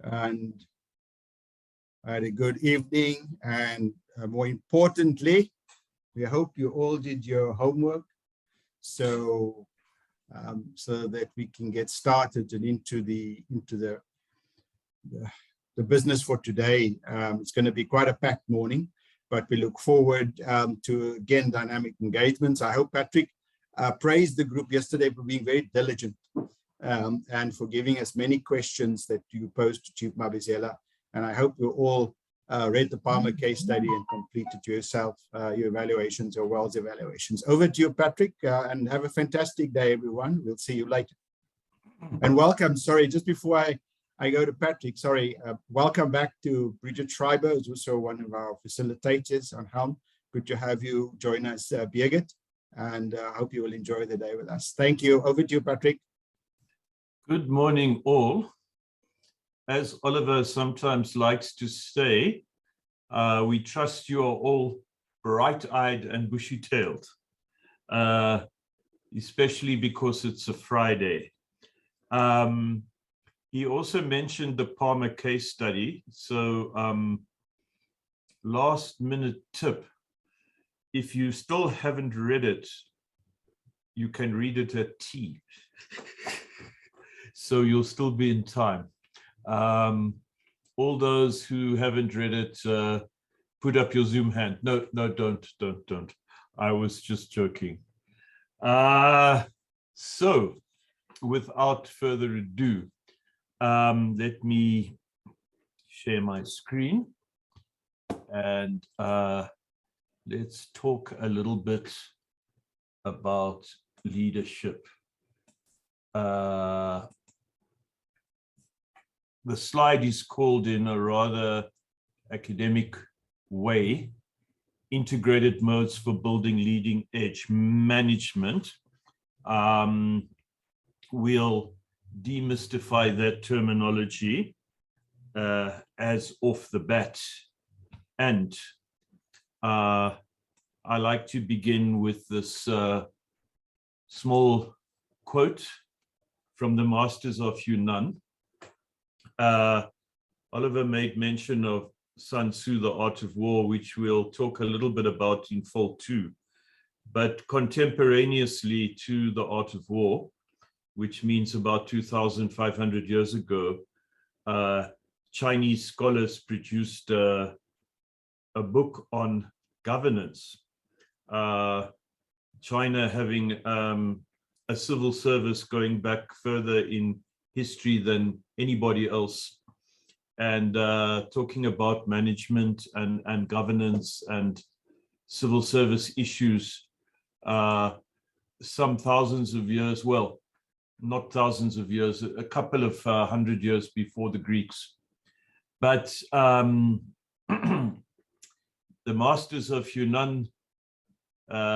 and had a good evening. And more importantly, we hope you all did your homework, so that we can get started and into the business for today. It's going to be quite a packed morning, but we look forward to, again, dynamic engagements. I hope Patrick praised the group yesterday for being very diligent and for giving us many questions that you posed to Chief Mabizela. And I hope you all read the Palmer case study and completed yourself your evaluations or Wells evaluations. Over to you, Patrick, and have a fantastic day, everyone. We'll see you later. And welcome, sorry, just before I go to Patrick, sorry, welcome back to Bridget Schreiber, who's also one of our facilitators on Helm. Good to have you join us, Birgit, and I hope you will enjoy the day with us. Thank you. Over to you, Patrick. Good morning, all. As Oliver sometimes likes to say, we trust you are all bright-eyed and bushy-tailed, especially because it's a Friday. He also mentioned the Palmer case study. So last minute tip, if you still haven't read it, you can read it at tea. So you'll still be in time. All those who haven't read it, put up your Zoom hand. No, don't. I was just joking. So without further ado, let me share my screen and let's talk a little bit about leadership. The slide is called, in a rather academic way, Integrated Modes for Building Leading Edge Management. We'll demystify that terminology as off the bat. And I like to begin with this small quote from the Masters of Yunnan. Oliver made mention of Sun Tzu, The Art of War, which we'll talk a little bit about in FoL 2. But contemporaneously to The Art of War, which means about 2,500 years ago, Chinese scholars produced a book on governance. China having a civil service going back further in history than anybody else, and talking about management and governance and civil service issues some thousands of years, well, not thousands of years, a couple of 100 years before the Greeks. But the Masters of Yunnan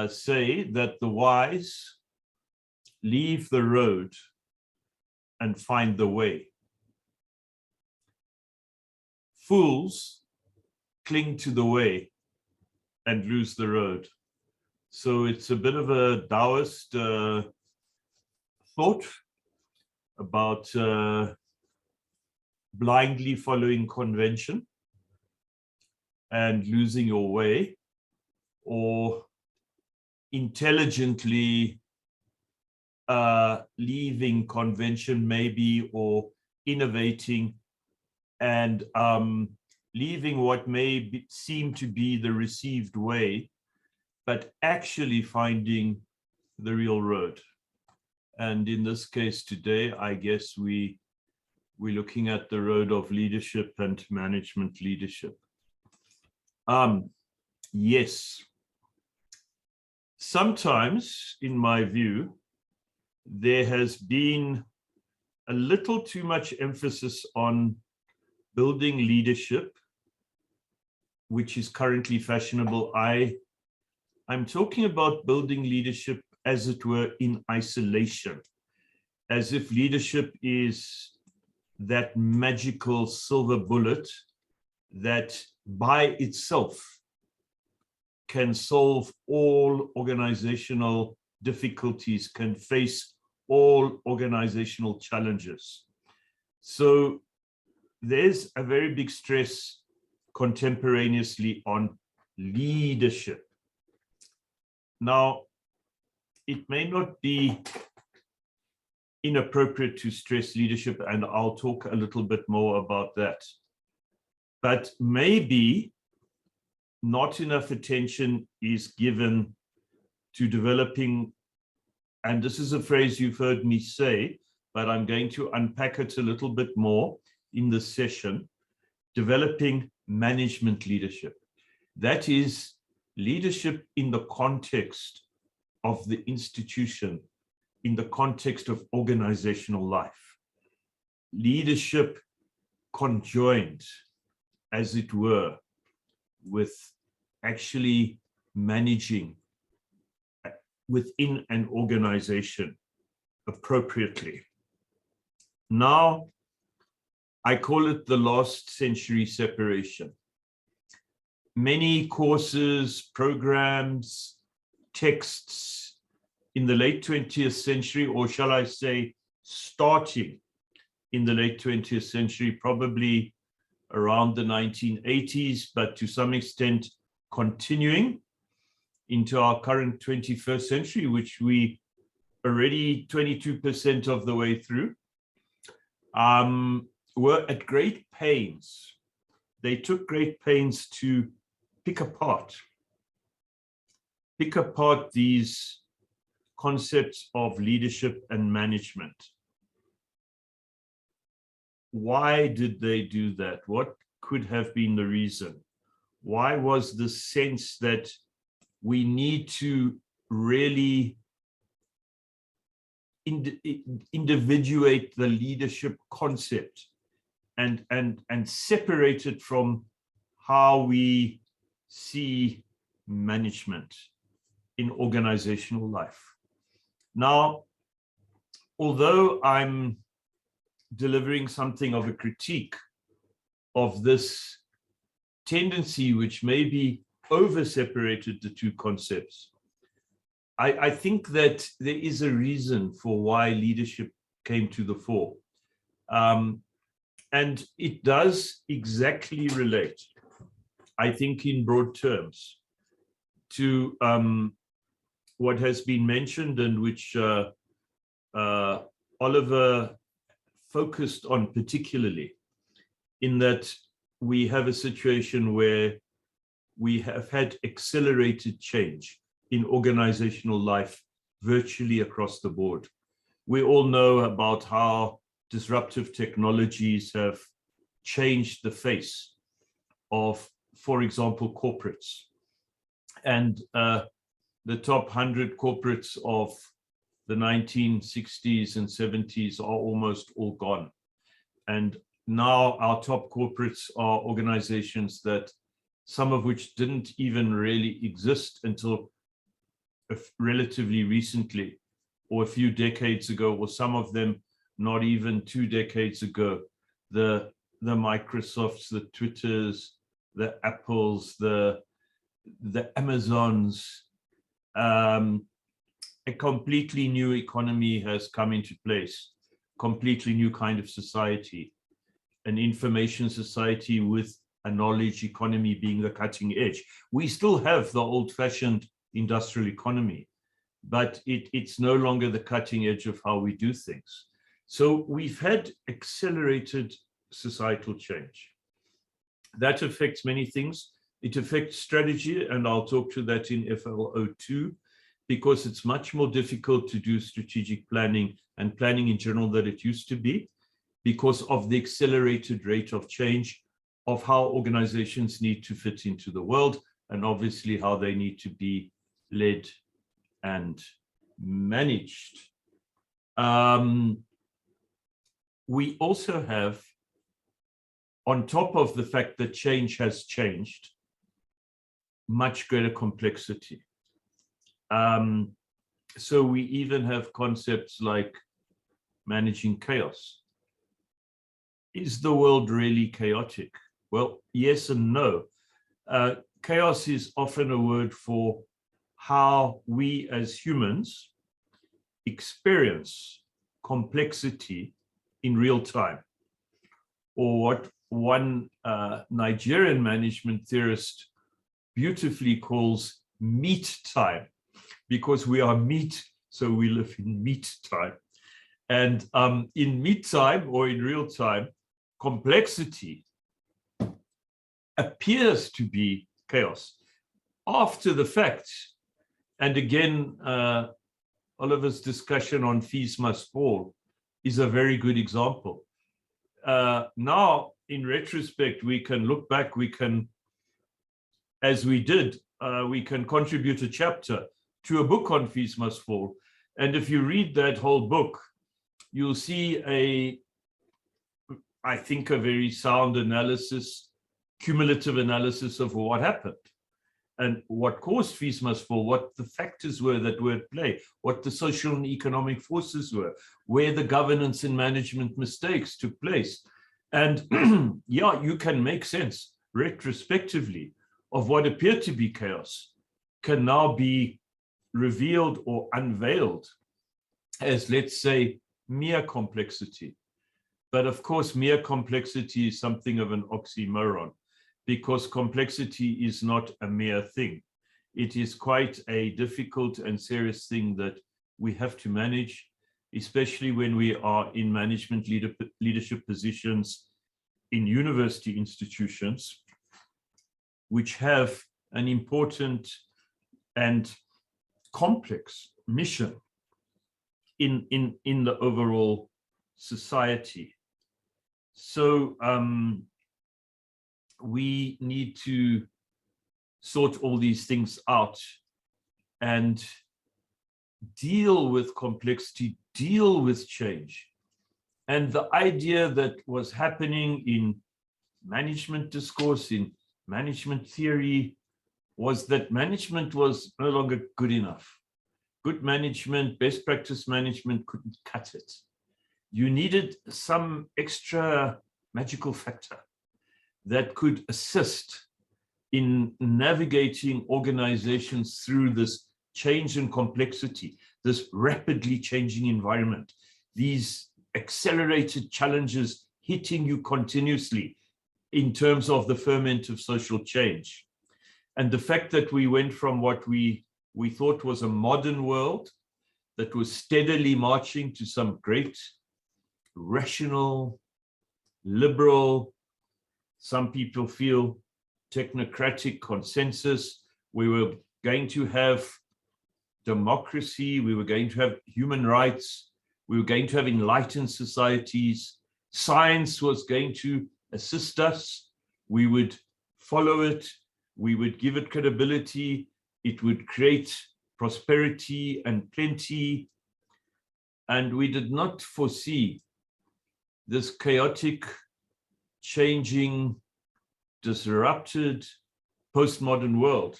say that the wise leave the road and find the way. Fools cling to the way and lose the road. So it's a bit of a Taoist thought about blindly following convention and losing your way, or intelligently leaving convention maybe, or innovating and leaving what may seem to be the received way, but actually finding the real road. And in this case today, I guess we're looking at the road of leadership and management leadership. Yes, sometimes, in my view, there has been a little too much emphasis on building leadership, which is currently fashionable. I'm talking about building leadership, as it were, in isolation, as if leadership is that magical silver bullet that by itself can solve all organizational difficulties, can face all organizational challenges. So there's a very big stress contemporaneously on leadership. Now, it may not be inappropriate to stress leadership, and I'll talk a little bit more about that. But maybe not enough attention is given to developing, and this is a phrase you've heard me say, but I'm going to unpack it a little bit more in this session, developing management leadership. That is leadership in the context of the institution, in the context of organizational life. Leadership conjoined, as it were, with actually managing within an organization appropriately. Now, I call it the last century separation. Many courses, programs, texts in the late 20th century, or shall I say, starting in the late 20th century, probably around the 1980s, but to some extent continuing into our current 21st century, which we already 22% of the way through, were at great pains. They took great pains to pick apart these concepts of leadership and management. Why did they do that? What could have been the reason? Why was the sense that we need to really individuate the leadership concept and separate it from how we see management in organizational life? Now, although I'm delivering something of a critique of this tendency, which maybe over-separated the two concepts, I think that there is a reason for why leadership came to the fore. And it does exactly relate, I think, in broad terms, to what has been mentioned and which Oliver focused on particularly, in that we have a situation where we have had accelerated change in organizational life virtually across the board. We all know about how disruptive technologies have changed the face of, for example, corporates. And the top 100 corporates of the 1960s and 70s are almost all gone. And now our top corporates are organizations that some of which didn't even really exist until relatively recently, or a few decades ago, or some of them not even 2 decades ago. The Microsofts, the Twitters, the Apples, the Amazons, a completely new economy has come into place, completely new kind of society, an information society with a knowledge economy being the cutting edge. We still have the old-fashioned industrial economy, but it's no longer the cutting edge of how we do things. So we've had accelerated societal change. That affects many things. It affects strategy, and I'll talk to that in FLO2, because it's much more difficult to do strategic planning and planning in general than it used to be, because of the accelerated rate of change of how organizations need to fit into the world, and obviously how they need to be led and managed. We also have, on top of the fact that change has changed, much greater complexity. So we even have concepts like managing chaos. Is the world really chaotic? Well, yes and no. Chaos is often a word for how we as humans experience complexity in real time. or what one Nigerian management theorist beautifully calls meat time, because we are meat, so we live in meat time. And in meat time, or in real time, complexity appears to be chaos after the fact. And again, Oliver's discussion on fees must fall is a very good example. Now, in retrospect, we can look back, we can, as we did, we can contribute a chapter to a book on fees must fall. And if you read that whole book, you'll see I think, a very sound analysis, cumulative analysis of what happened and what caused fees must fall, what the factors were that were at play, what the social and economic forces were, where the governance and management mistakes took place. And yeah, you can make sense retrospectively of what appeared to be chaos can now be revealed or unveiled as, let's say, mere complexity. But of course, mere complexity is something of an oxymoron, because complexity is not a mere thing. It is quite a difficult and serious thing that we have to manage, especially when we are in management leadership positions in university institutions, which have an important and complex mission in the overall society. So we need to sort all these things out and deal with complexity, deal with change. And the idea that was happening in management discourse, in management theory, was that management was no longer good enough. Good management, best practice management couldn't cut it. You needed some extra magical factor that could assist in navigating organizations through this change and complexity, this rapidly changing environment, these accelerated challenges hitting you continuously in terms of the ferment of social change. And the fact that we went from what we thought was a modern world that was steadily marching to some great rational, liberal, some people feel technocratic consensus. We were going to have democracy, we were going to have human rights, we were going to have enlightened societies. Science was going to assist us. We would follow it. We would give it credibility. It would create prosperity and plenty. And we did not foresee this chaotic, changing, disrupted, postmodern world,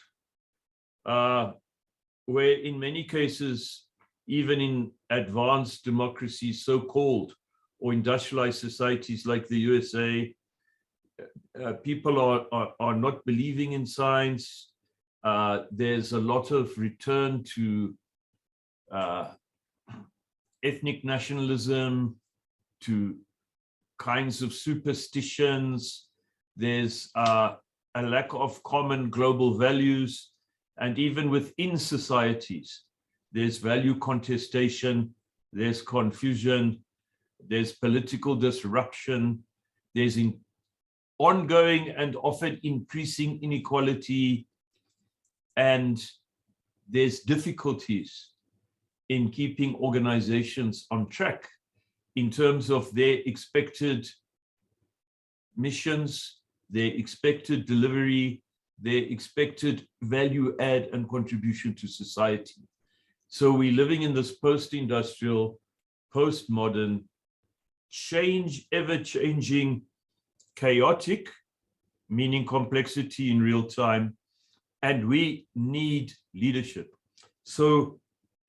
where in many cases, even in advanced democracies, so-called, or industrialized societies like the USA, people are not believing in science. There's a lot of return to ethnic nationalism, to kinds of superstitions. There's a lack of common global values. And even within societies, there's value contestation, there's confusion, there's political disruption, there's ongoing and often increasing inequality, and there's difficulties in keeping organizations on track in terms of their expected missions, their expected delivery, their expected value add and contribution to society. So we're living in this post-industrial, postmodern, ever-changing, chaotic, meaning complexity in real time, and we need leadership. So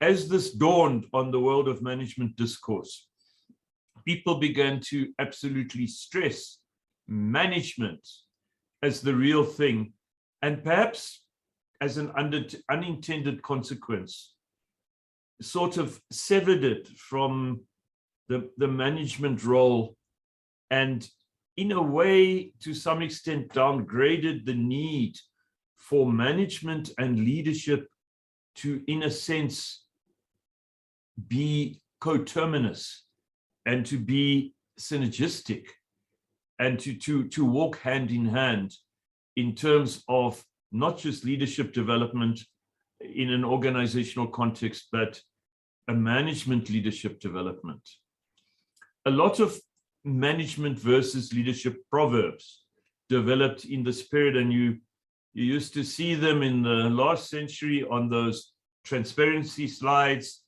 as this dawned on the world of management discourse, people began to absolutely stress management as the real thing, and perhaps as an unintended consequence, sort of severed it from the management role and in a way, to some extent, downgraded the need for management and leadership to, in a sense, be coterminous and to be synergistic and to walk hand in hand in terms of not just leadership development in an organizational context, but a management leadership development. A lot of management versus leadership proverbs developed in the spirit, and you used to see them in the last century on those transparency slides,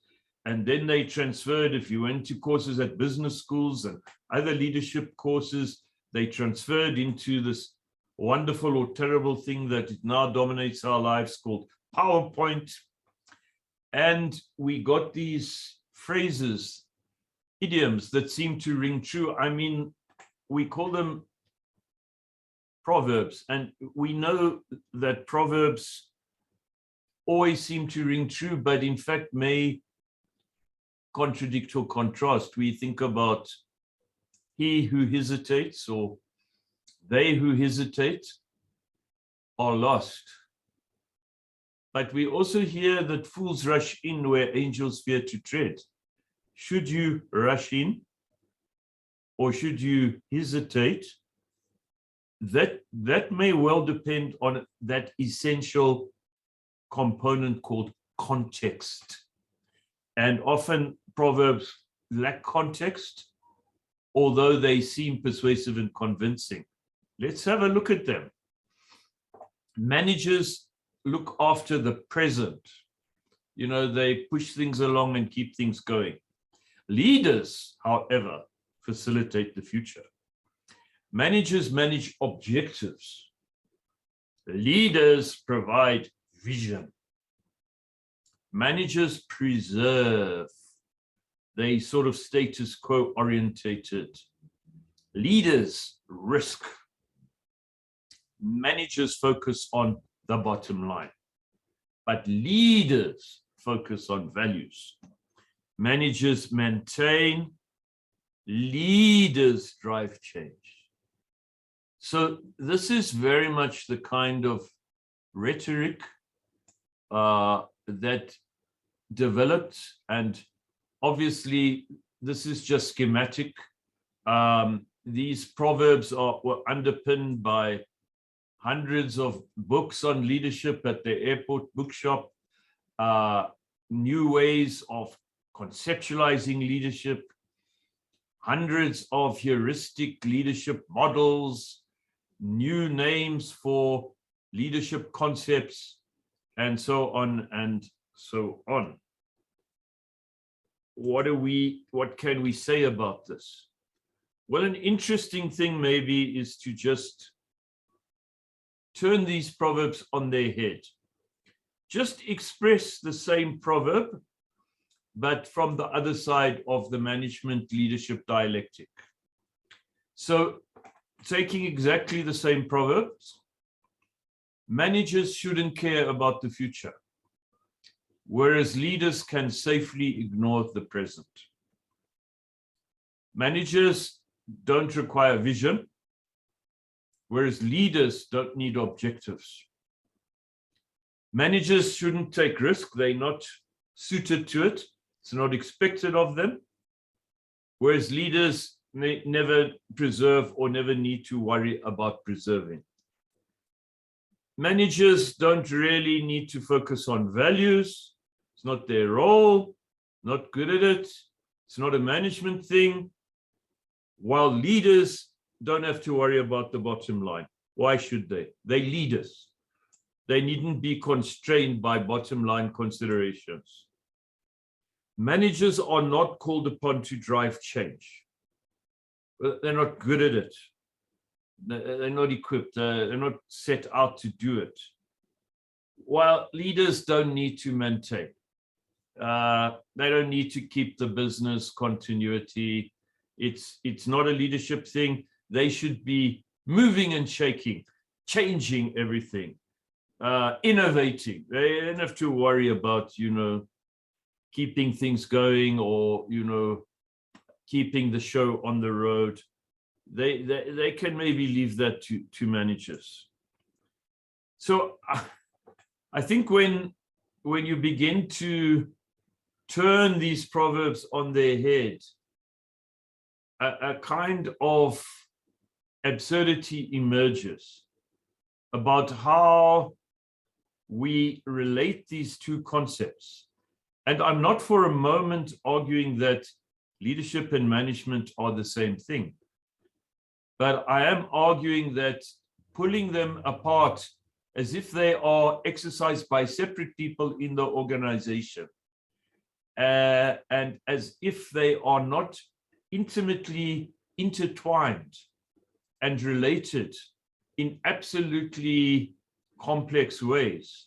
and then they transferred, if you went to courses at business schools and other leadership courses, they transferred into this wonderful or terrible thing that now dominates our lives called PowerPoint. And we got these phrases, idioms that seem to ring true. I mean, we call them proverbs, and we know that proverbs always seem to ring true, but in fact may contradict or contrast. We think about he who hesitates or they who hesitate are lost. But we also hear that fools rush in where angels fear to tread. Should you rush in or should you hesitate? That may well depend on that essential component called context. And often proverbs lack context, although they seem persuasive and convincing. Let's have a look at them. Managers look after the present. You know, they push things along and keep things going. Leaders, however, facilitate the future. Managers manage objectives. Leaders provide vision. Managers preserve. They sort of status quo orientated. Leaders risk. Managers focus on the bottom line, but leaders focus on values. Managers maintain, leaders drive change. So this is very much the kind of rhetoric that developed, and obviously this is just schematic. These proverbs were underpinned by hundreds of books on leadership at the airport bookshop, new ways of conceptualizing leadership, hundreds of heuristic leadership models, new names for leadership concepts, and so on and so on. What can we say about this? Well, an interesting thing maybe is to just turn these proverbs on their head. Just express the same proverb, but from the other side of the management leadership dialectic. So, taking exactly the same proverbs, managers shouldn't care about the future, whereas leaders can safely ignore the present. Managers don't require vision, whereas leaders don't need objectives. Managers shouldn't take risk. They're not suited to it. It's not expected of them. Whereas leaders never preserve or never need to worry about preserving. Managers don't really need to focus on values. It's not their role, not good at it. It's not a management thing. While leaders don't have to worry about the bottom line. Why should they? They're leaders. They needn't be constrained by bottom line considerations. Managers are not called upon to drive change. They're not good at it. They're not equipped. They're not set out to do it. While leaders don't need to maintain. They don't need to keep the business continuity. It's not a leadership thing. They should be moving and shaking, changing everything, innovating. They don't have to worry about, keeping things going or, keeping the show on the road. they can maybe leave that to managers. So I think when you begin to turn these proverbs on their head, a kind of absurdity emerges about how we relate these two concepts. And I'm not for a moment arguing that leadership and management are the same thing, but I am arguing that pulling them apart as if they are exercised by separate people in the organization, and as if they are not intimately intertwined and related in absolutely complex ways,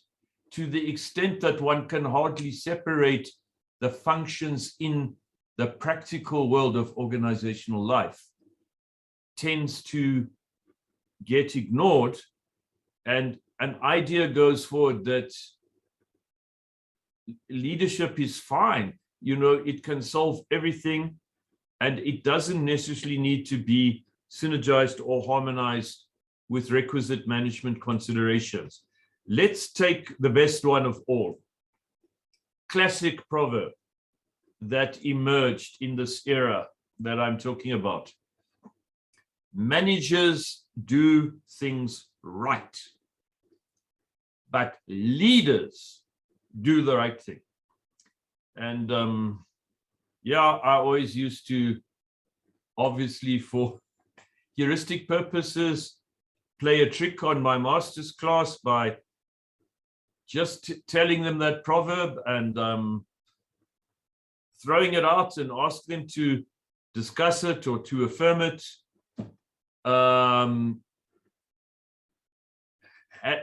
to the extent that one can hardly separate the functions in the practical world of organizational life, tends to get ignored. And an idea goes forward that leadership is fine, it can solve everything, and it doesn't necessarily need to be synergized or harmonized with requisite management considerations. Let's take the best one of all. Classic proverb that emerged in this era that I'm talking about. Managers do things right, but leaders do the right thing. And I always used to, obviously for heuristic purposes, play a trick on my master's class by just telling them that proverb and throwing it out and ask them to discuss it or to affirm it.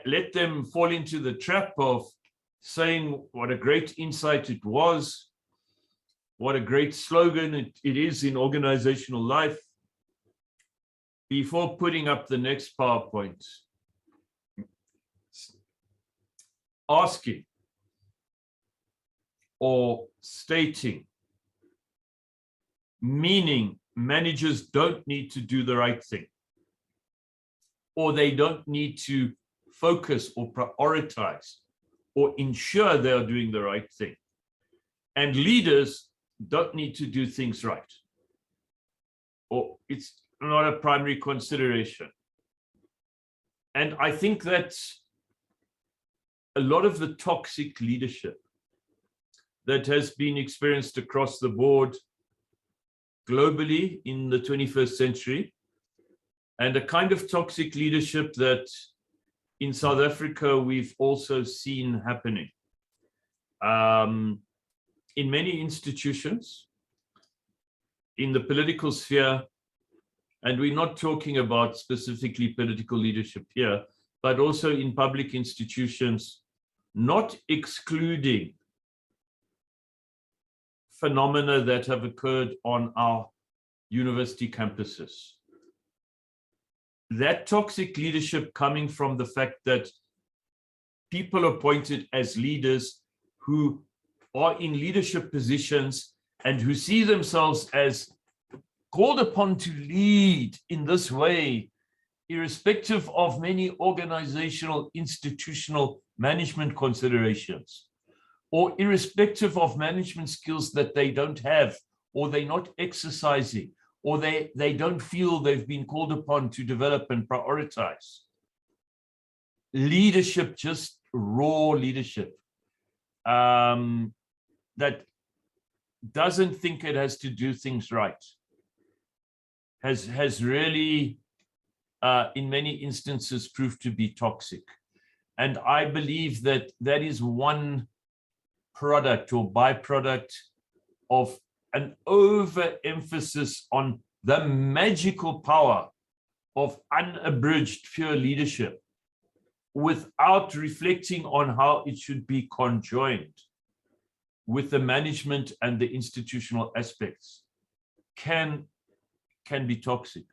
Let them fall into the trap of saying what a great insight it was, what a great slogan it is in organizational life, before putting up the next PowerPoint. Asking or stating, meaning managers don't need to do the right thing, or they don't need to focus or prioritize or ensure they are doing the right thing. And leaders don't need to do things right, or it's not a primary consideration. And I think that a lot of the toxic leadership that has been experienced across the board globally in the 21st century, and a kind of toxic leadership that in South Africa we've also seen happening in many institutions, in the political sphere, and we're not talking about specifically political leadership here, but also in public institutions, not excluding phenomena that have occurred on our university campuses. That toxic leadership coming from the fact that people appointed as leaders who are in leadership positions and who see themselves as called upon to lead in this way, irrespective of many organizational, institutional management considerations, or irrespective of management skills that they don't have, or they're not exercising, or they don't feel they've been called upon to develop and prioritize. Leadership, just raw leadership, that doesn't think it has to do things right, has really, in many instances, proved to be toxic. And I believe that that is one product or byproduct of an overemphasis on the magical power of unabridged pure leadership, without reflecting on how it should be conjoined with the management and the institutional aspects, can be toxic,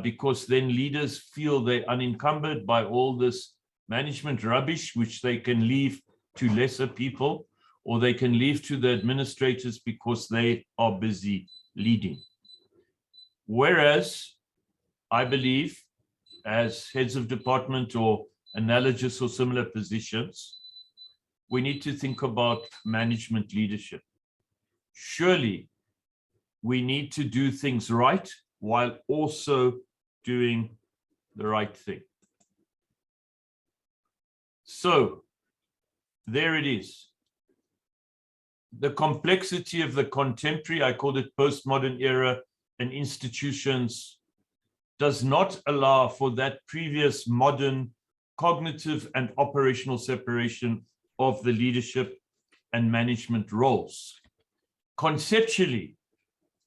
because then leaders feel they're unencumbered by all this management rubbish, which they can leave to lesser people, or they can leave to the administrators because they are busy leading. Whereas I believe, as heads of department or analogous or similar positions, we need to think about management leadership. Surely we need to do things right while also doing the right thing. So there it is. The complexity of the contemporary, I called it postmodern era, and institutions does not allow for that previous modern cognitive and operational separation of the leadership and management roles. Conceptually,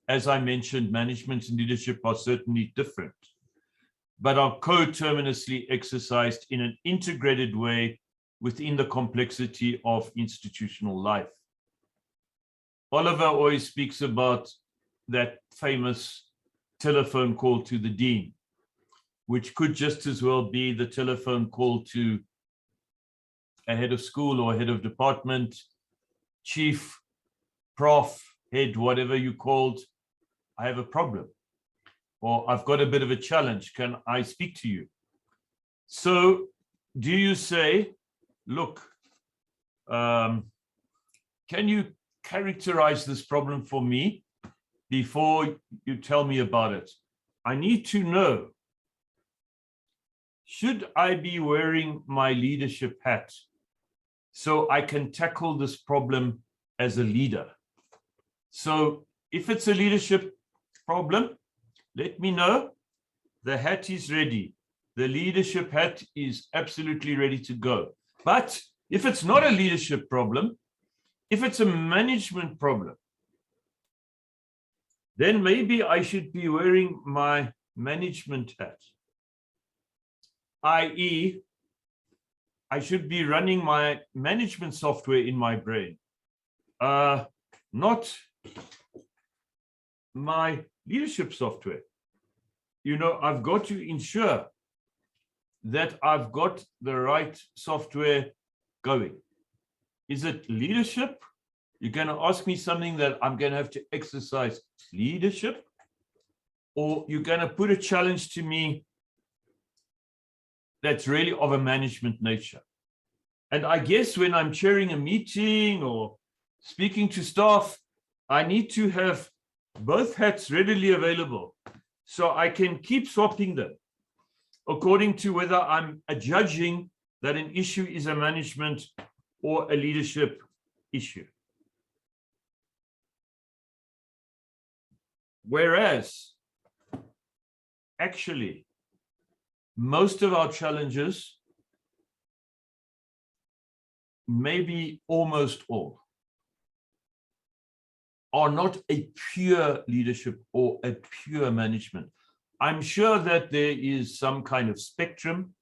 as I mentioned, management and leadership are certainly different, but are coterminously exercised in an integrated way within the complexity of institutional life. Oliver always speaks about that famous telephone call to the dean, which could just as well be the telephone call to a head of school or a head of department, chief, prof, head, whatever you called. I have a problem, or I've got a bit of a challenge. Can I speak to you? So do you say, look, can you characterize this problem for me before you tell me about it? I need to know, should I be wearing my leadership hat so I can tackle this problem as a leader? So if it's a leadership problem, let me know. The hat is ready. The leadership hat is absolutely ready to go. But if it's not a leadership problem, if it's a management problem, then maybe I should be wearing my management hat, i.e., I should be running my management software in my brain, not my leadership software. You know, I've got to ensure that I've got the right software going. Is it leadership? You're going to ask me something that I'm going to have to exercise leadership, or you're going to put a challenge to me that's really of a management nature. And I guess when I'm chairing a meeting or speaking to staff, I need to have both hats readily available so I can keep swapping them according to whether I'm judging that an issue is a management or a leadership issue. Whereas, actually, most of our challenges, maybe almost all, are not a pure leadership or a pure management. I'm sure that there is some kind of spectrum,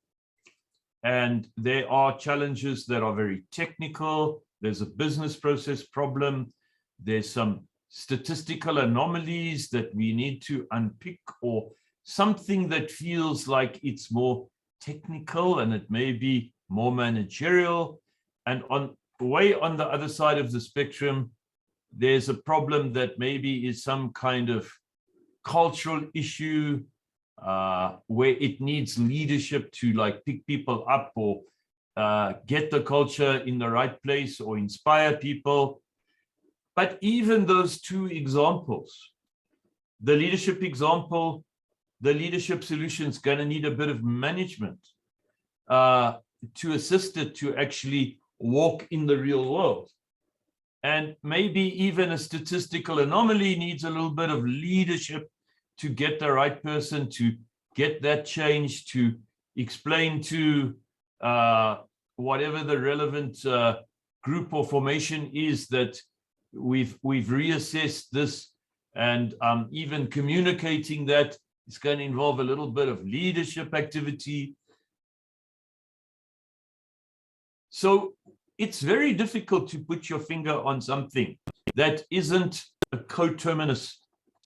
and there are challenges that are very technical. There's a business process problem. There's some statistical anomalies that we need to unpick, or something that feels like it's more technical and it may be more managerial. And way on the other side of the spectrum, there's a problem that maybe is some kind of cultural issue where it needs leadership to like pick people up or get the culture in the right place or inspire people. But even those two examples, the leadership example, the leadership solution is going to need a bit of management to assist it to actually walk in the real world. And maybe even a statistical anomaly needs a little bit of leadership to get the right person to get that change, to explain to whatever the relevant group or formation is that we've reassessed this, and even communicating that is going to involve a little bit of leadership activity. So it's very difficult to put your finger on something that isn't a coterminous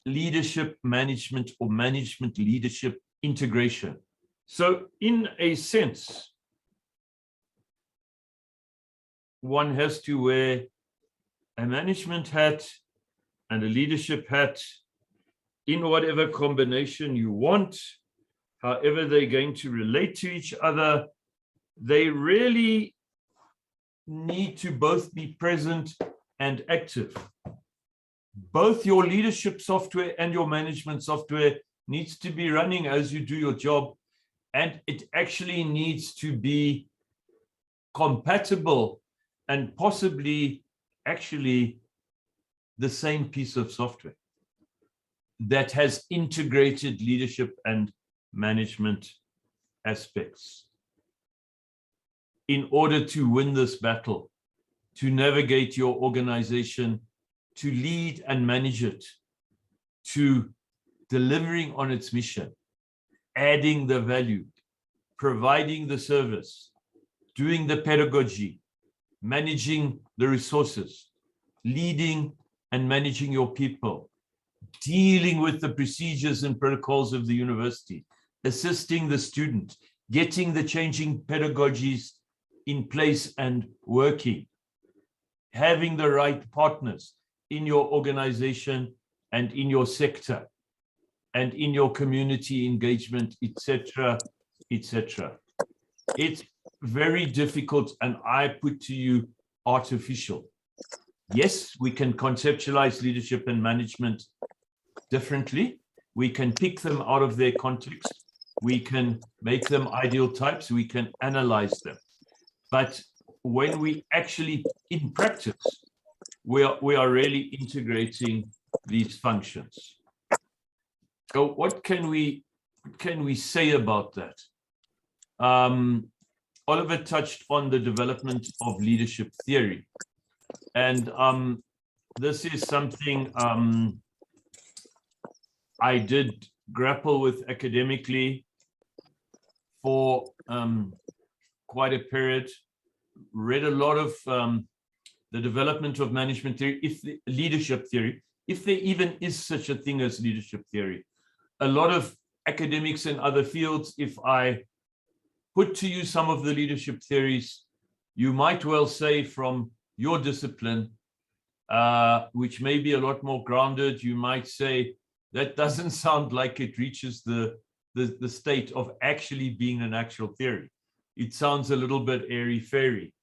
leadership management or management leadership integration. So in a sense, one has to wear a management hat and a leadership hat in whatever combination you want, however they're going to relate to each other. They really need to both be present and active. Both your leadership software and your management software needs to be running as you do your job, and it actually needs to be compatible and possibly actually the same piece of software that has integrated leadership and management aspects in order to win this battle, to navigate your organization, to lead and manage it, to delivering on its mission, adding the value, providing the service, doing the pedagogy, managing the resources, leading and managing your people, dealing with the procedures and protocols of the university, assisting the student, getting the changing pedagogies in place and working, having the right partners in your organization and in your sector and in your community engagement, etc., etc. It's very difficult, and I put to you, artificial. Yes, we can conceptualize leadership and management differently. We can pick them out of their context. We can make them ideal types. We can analyze them. But when we actually, in practice, we are really integrating these functions. So what can we say about that? Oliver touched on the development of leadership theory. And this is something I did grapple with academically for quite a period, read a lot of the development of management theory, leadership theory, if there even is such a thing as leadership theory. A lot of academics in other fields, if I put to you some of the leadership theories, you might well say from your discipline, which may be a lot more grounded, you might say that doesn't sound like it reaches the state of actually being an actual theory. It sounds a little bit airy-fairy.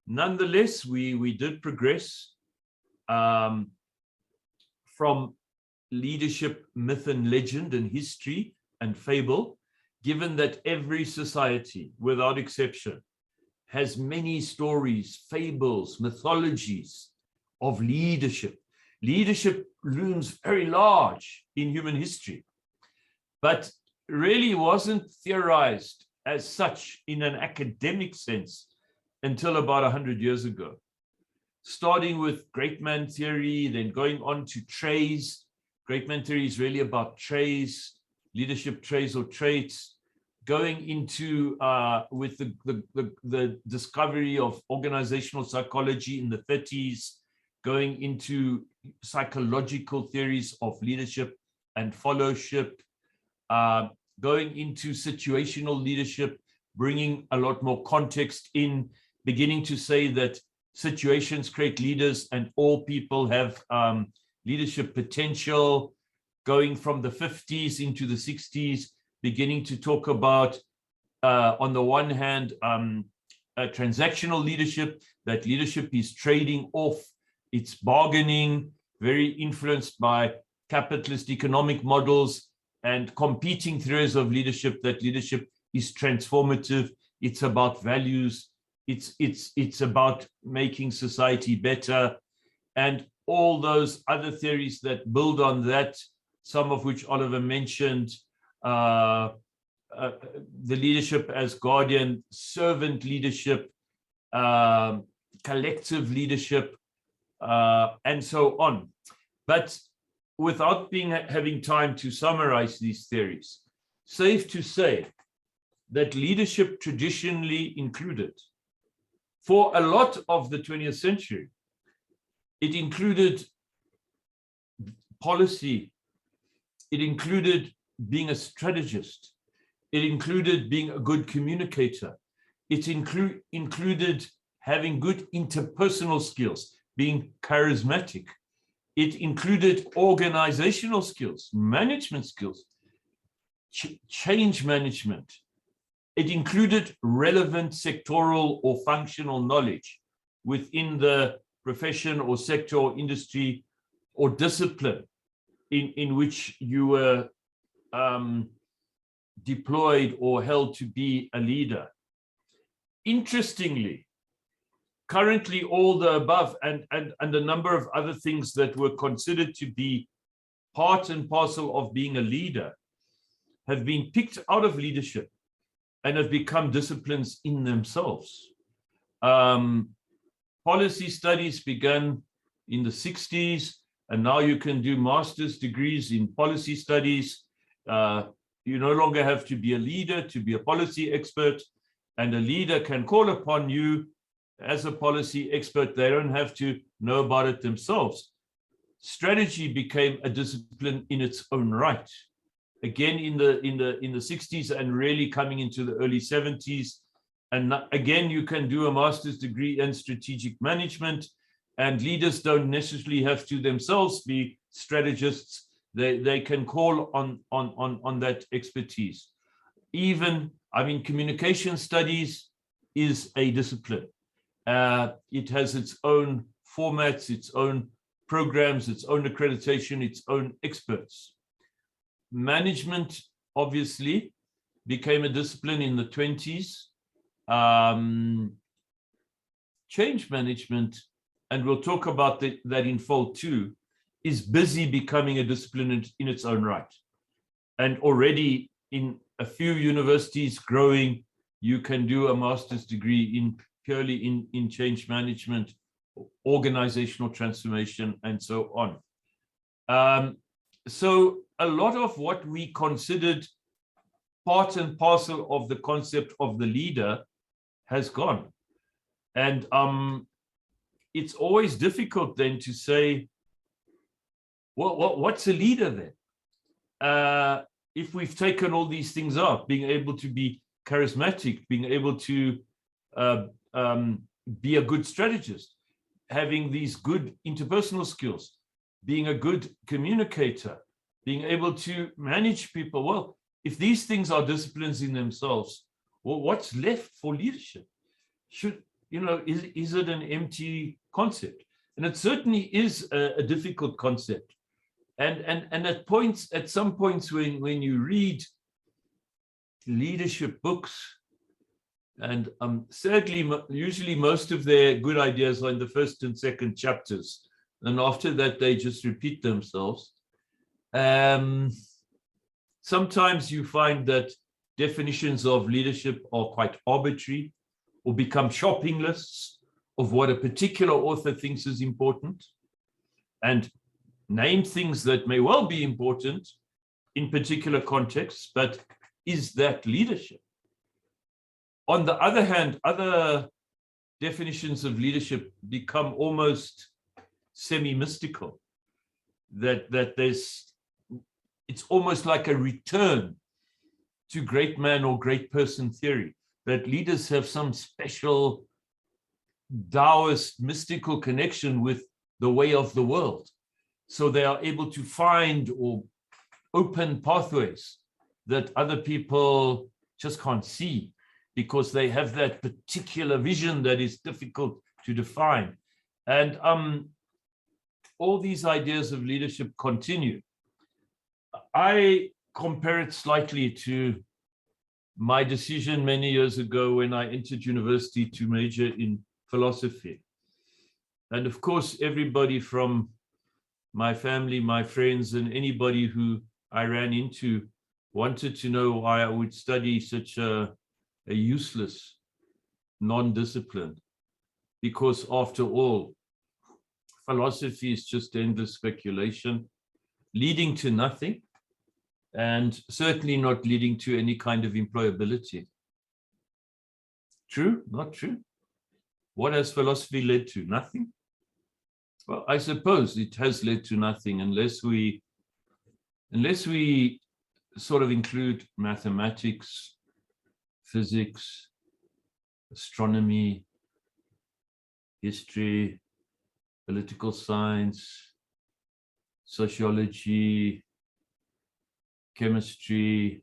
Nonetheless, we did progress from leadership myth and legend and history and fable, given that every society, without exception, has many stories, fables, mythologies of leadership. Leadership looms very large in human history, but really wasn't theorized as such in an academic sense until about 100 years ago. Starting with great man theory, then going on to traits. Great man theory is really about traits, leadership traits or traits, going into with the discovery of organizational psychology in the 30s, going into psychological theories of leadership and fellowship, going into situational leadership, bringing a lot more context in, beginning to say that situations create leaders and all people have leadership potential, going from the 50s into the 60s, beginning to talk about, on the one hand, transactional leadership, that leadership is trading off, it's bargaining, very influenced by capitalist economic models and competing theories of leadership, that leadership is transformative, it's about values, it's about making society better, and all those other theories that build on that, some of which Oliver mentioned, the leadership as guardian, servant leadership, collective leadership, and so on. But without having time to summarize these theories, safe to say that leadership traditionally included, for a lot of the 20th century, it included policy, it included being a strategist, it included being a good communicator, it included having good interpersonal skills, being charismatic. It included organizational skills, management skills, change management. It included relevant sectoral or functional knowledge within the profession or sector or industry or discipline in which you were deployed or held to be a leader. Interestingly, currently all the above and a number of other things that were considered to be part and parcel of being a leader have been picked out of leadership and have become disciplines in themselves. Policy studies began in the 60s, and now you can do master's degrees in policy studies. You no longer have to be a leader to be a policy expert, and a leader can call upon you as a policy expert. They don't have to know about it themselves. Strategy became a discipline in its own right. Again, in the 60s and really coming into the early 70s. And again, you can do a master's degree in strategic management, and leaders don't necessarily have to themselves be strategists. They can call on that expertise. Even, I mean, communication studies is a discipline. It has its own formats, its own programs, its own accreditation, its own experts. Management, obviously, became a discipline in the 20s. Change management, and we'll talk about that in FoL too, is busy becoming a discipline in its own right. And already in a few universities growing, you can do a master's degree purely in change management, organizational transformation, and so on. So a lot of what we considered part and parcel of the concept of the leader has gone. And it's always difficult then to say, well, what's a leader then? If we've taken all these things up, being able to be charismatic, being able to be a good strategist, having these good interpersonal skills, being a good communicator, being able to manage people. Well, if these things are disciplines in themselves, well, what's left for leadership? Is it an empty concept? And it certainly is a difficult concept. And at some points when you read leadership books, and sadly, usually most of their good ideas are in the first and second chapters, and after that they just repeat themselves. Sometimes you find that definitions of leadership are quite arbitrary or become shopping lists of what a particular author thinks is important, and name things that may well be important in particular contexts, but is that leadership? On the other hand, other definitions of leadership become almost semi-mystical, that it's almost like a return to great man or great person theory, that leaders have some special Taoist mystical connection with the way of the world. So they are able to find or open pathways that other people just can't see, because they have that particular vision that is difficult to define. And all these ideas of leadership continue. I compare it slightly to my decision many years ago when I entered university to major in philosophy. And of course, everybody from my family, my friends, and anybody who I ran into wanted to know why I would study such a useless non-discipline, because after all, philosophy is just endless speculation, leading to nothing, and certainly not leading to any kind of employability. True? Not true? What has philosophy led to? Nothing? Well, I suppose it has led to nothing unless we sort of include mathematics, physics, astronomy, history, political science, sociology, chemistry,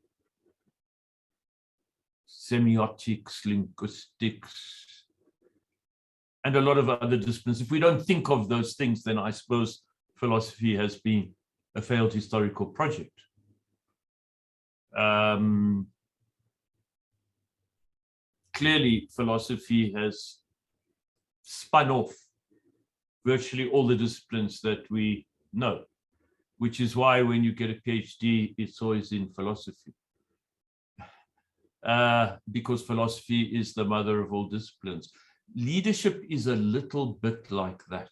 semiotics, linguistics, and a lot of other disciplines. If we don't think of those things, then I suppose philosophy has been a failed historical project. Clearly, philosophy has spun off virtually all the disciplines that we know, which is why when you get a PhD, it's always in philosophy. Because philosophy is the mother of all disciplines. Leadership is a little bit like that.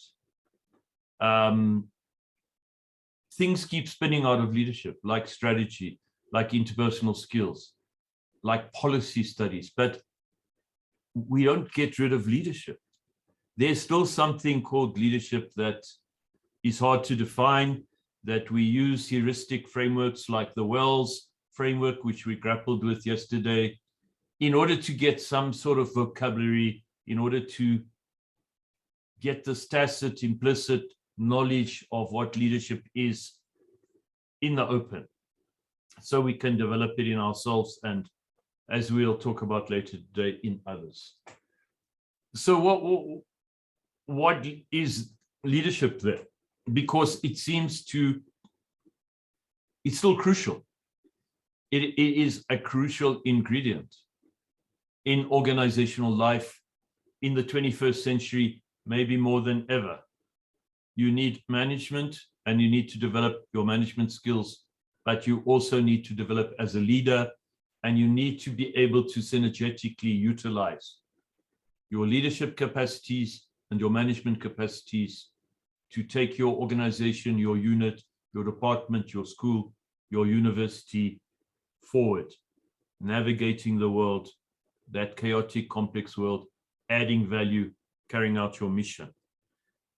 Things keep spinning out of leadership, like strategy, like interpersonal skills, like policy studies, but we don't get rid of leadership. There's still something called leadership that is hard to define, that we use heuristic frameworks like the Wells framework, which we grappled with yesterday, in order to get some sort of vocabulary, in order to get this tacit, implicit knowledge of what leadership is in the open, so we can develop it in ourselves and, as we'll talk about later today, in others. So what is leadership there? Because it seems to, it's still crucial. It is a crucial ingredient in organizational life in the 21st century, maybe more than ever. You need management and you need to develop your management skills, but you also need to develop as a leader, and you need to be able to synergetically utilize your leadership capacities and your management capacities to take your organization, your unit, your department, your school, your university forward, navigating the world, that chaotic, complex world, adding value, carrying out your mission.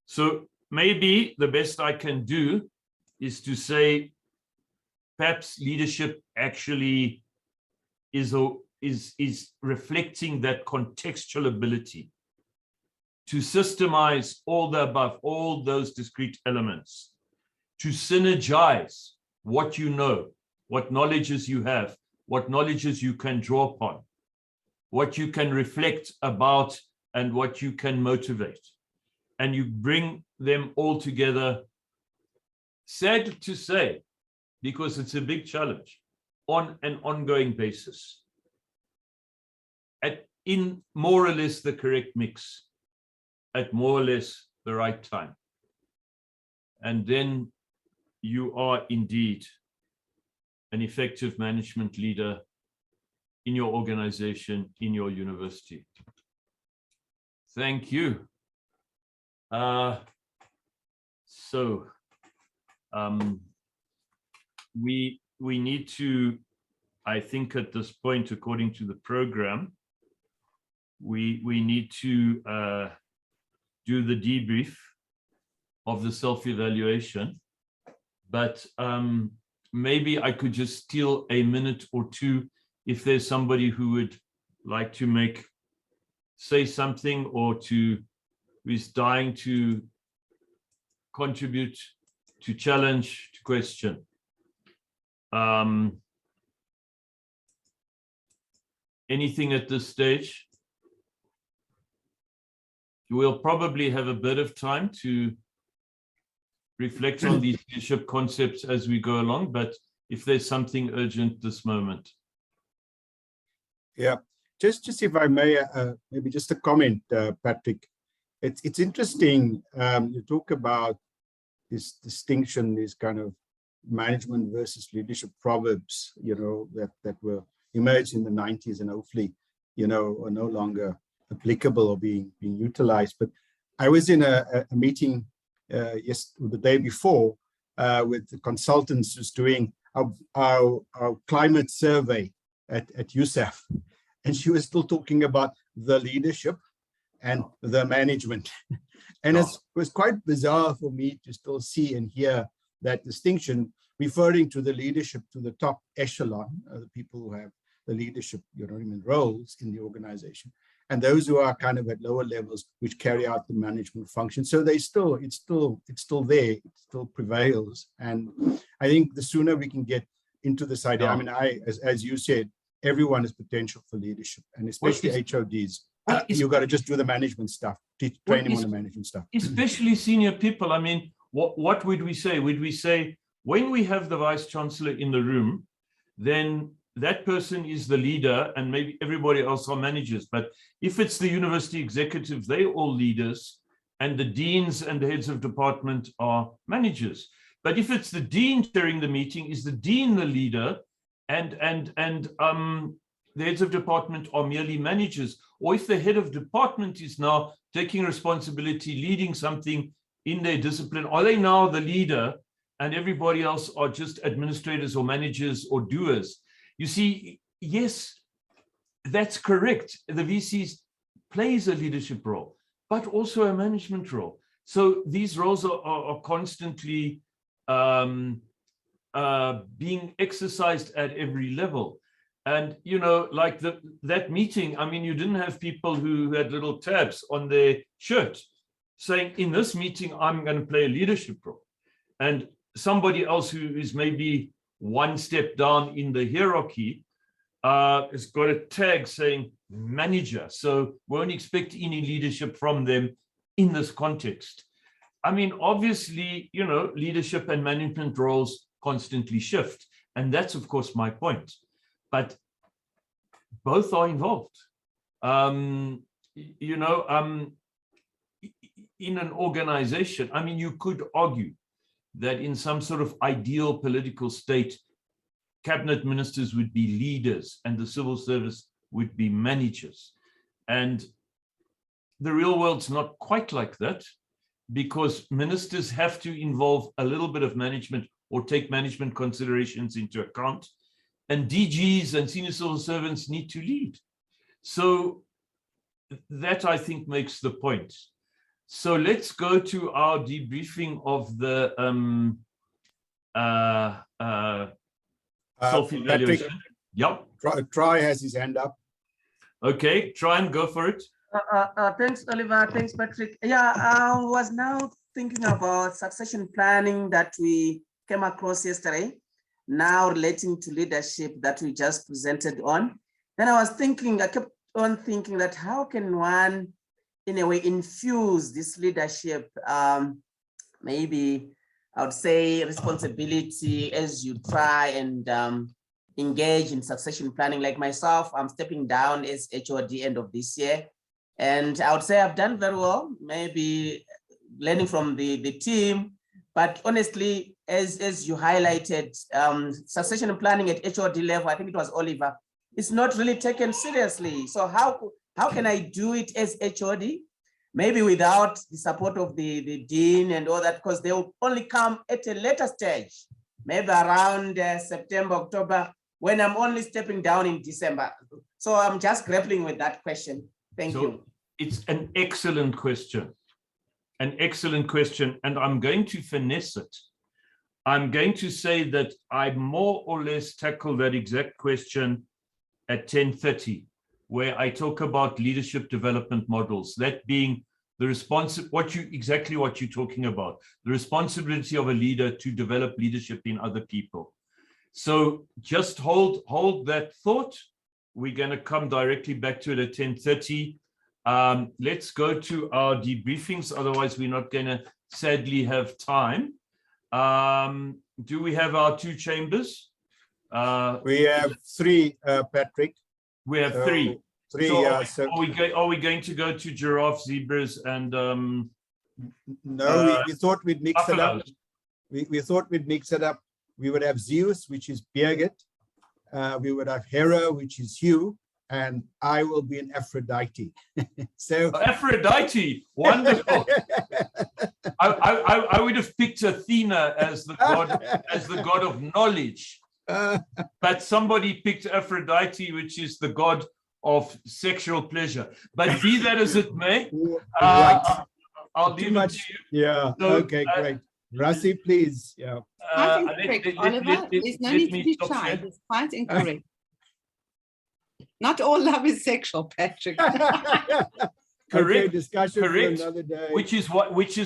So maybe the best I can do is to say, perhaps leadership actually is reflecting that contextual ability to systemize all the above, all those discrete elements, to synergize what you know, what knowledges you have, what knowledges you can draw upon, what you can reflect about, and what you can motivate. And you bring them all together, sad to say, because it's a big challenge, on an ongoing basis, in more or less the correct mix, at more or less the right time. And then you are indeed an effective management leader in your organization, in your university. Thank you. We need to, I think at this point, according to the program, we need to do the debrief of the self-evaluation, but maybe I could just steal a minute or two if there's somebody who would like to say something, or who's dying to contribute, to challenge, to question. Anything at this stage? We'll probably have a bit of time to reflect on these leadership concepts as we go along, but if there's something urgent this moment. Yeah, just if I may, maybe just a comment, Patrick. It's interesting, you talk about this distinction, these kind of management versus leadership proverbs, that were emerged in the 90s and hopefully, are no longer applicable or being utilized. But I was in a meeting the day before with the consultants who's doing our climate survey at USAF, and she was still talking about the leadership and the management. And it was quite bizarre for me to still see and hear that distinction, referring to the leadership to the top echelon, the people who have the leadership roles in the organization, and those who are kind of at lower levels, which carry out the management function. So it's still there, it still prevails. And I think the sooner we can get into this idea, I mean, as you said, everyone has potential for leadership, and especially HODs. You've got to just do the management stuff, train them on the management stuff. Especially senior people. I mean, what would we say? Would we say, when we have the vice chancellor in the room, then that person is the leader and maybe everybody else are managers. But if it's the university executive, they're all leaders, and the deans and the heads of department are managers. But if it's the dean chairing the meeting, is the dean the leader, and the heads of department are merely managers? Or if the head of department is now taking responsibility, leading something in their discipline, are they now the leader and everybody else are just administrators or managers or doers? You see, yes, that's correct. The VCs plays a leadership role, but also a management role. So these roles are constantly being exercised at every level. And, you know, like that meeting, I mean, you didn't have people who had little tabs on their shirt saying, in this meeting, I'm going to play a leadership role. And somebody else who is maybe one step down in the hierarchy has got a tag saying manager. So won't expect any leadership from them in this context. I mean, obviously, you know, leadership and management roles constantly shift. And that's, of course, my point. But both are involved. You know, in an organization, I mean, you could argue that in some sort of ideal political state, cabinet ministers would be leaders and the civil service would be managers. And the real world's not quite like that, because ministers have to involve a little bit of management or take management considerations into account. And DGs and senior civil servants need to lead. So that, I think, makes the point. So let's go to our debriefing of the self-evaluation. Yep. Troy has his hand up. Okay, try and go for it. Thanks, Oliver. Thanks, Patrick. Yeah, I was now thinking about succession planning that we came across yesterday, now relating to leadership that we just presented on. Then I kept on thinking that how can one, in a way, infuse this leadership, maybe I would say responsibility as you try and engage in succession planning. Like myself, I'm stepping down as HOD end of this year. And I would say I've done very well, maybe learning from the team. But honestly, as you highlighted, succession planning at HOD level, I think it was Oliver, it's not really taken seriously. So how can I do it as HOD? Maybe without the support of the dean and all that, because they will only come at a later stage, maybe around September, October, when I'm only stepping down in December. So I'm just grappling with that question. Thank you. It's an excellent question. An excellent question. And I'm going to finesse it. I'm going to say that I more or less tackle that exact question at 10:30. Where I talk about leadership development models, that being the exactly what you're talking about, the responsibility of a leader to develop leadership in other people. So just hold that thought. We're going to come directly back to it at 10:30. Let's go to our debriefings, otherwise we're not going to sadly have time. Do we have our two chambers? We have three, Patrick. We have three. So are we going to go to giraffe, zebras, and no? We thought we'd mix it up. We thought we'd mix it up. We would have Zeus, which is Birgit. We would have Hera, which is Hugh, and I will be an Aphrodite. So Aphrodite, wonderful. I would have picked Athena as the god of knowledge. But somebody picked Aphrodite, which is the god of sexual pleasure. But be that as it may, I'll leave it to you. Yeah, so, okay, great. Rassi, please. Yeah. I think correct, Oliver. There's no need to be shy. It's quite incorrect. Not all love is sexual, Patrick. Okay, discussion correct. for another day. Which is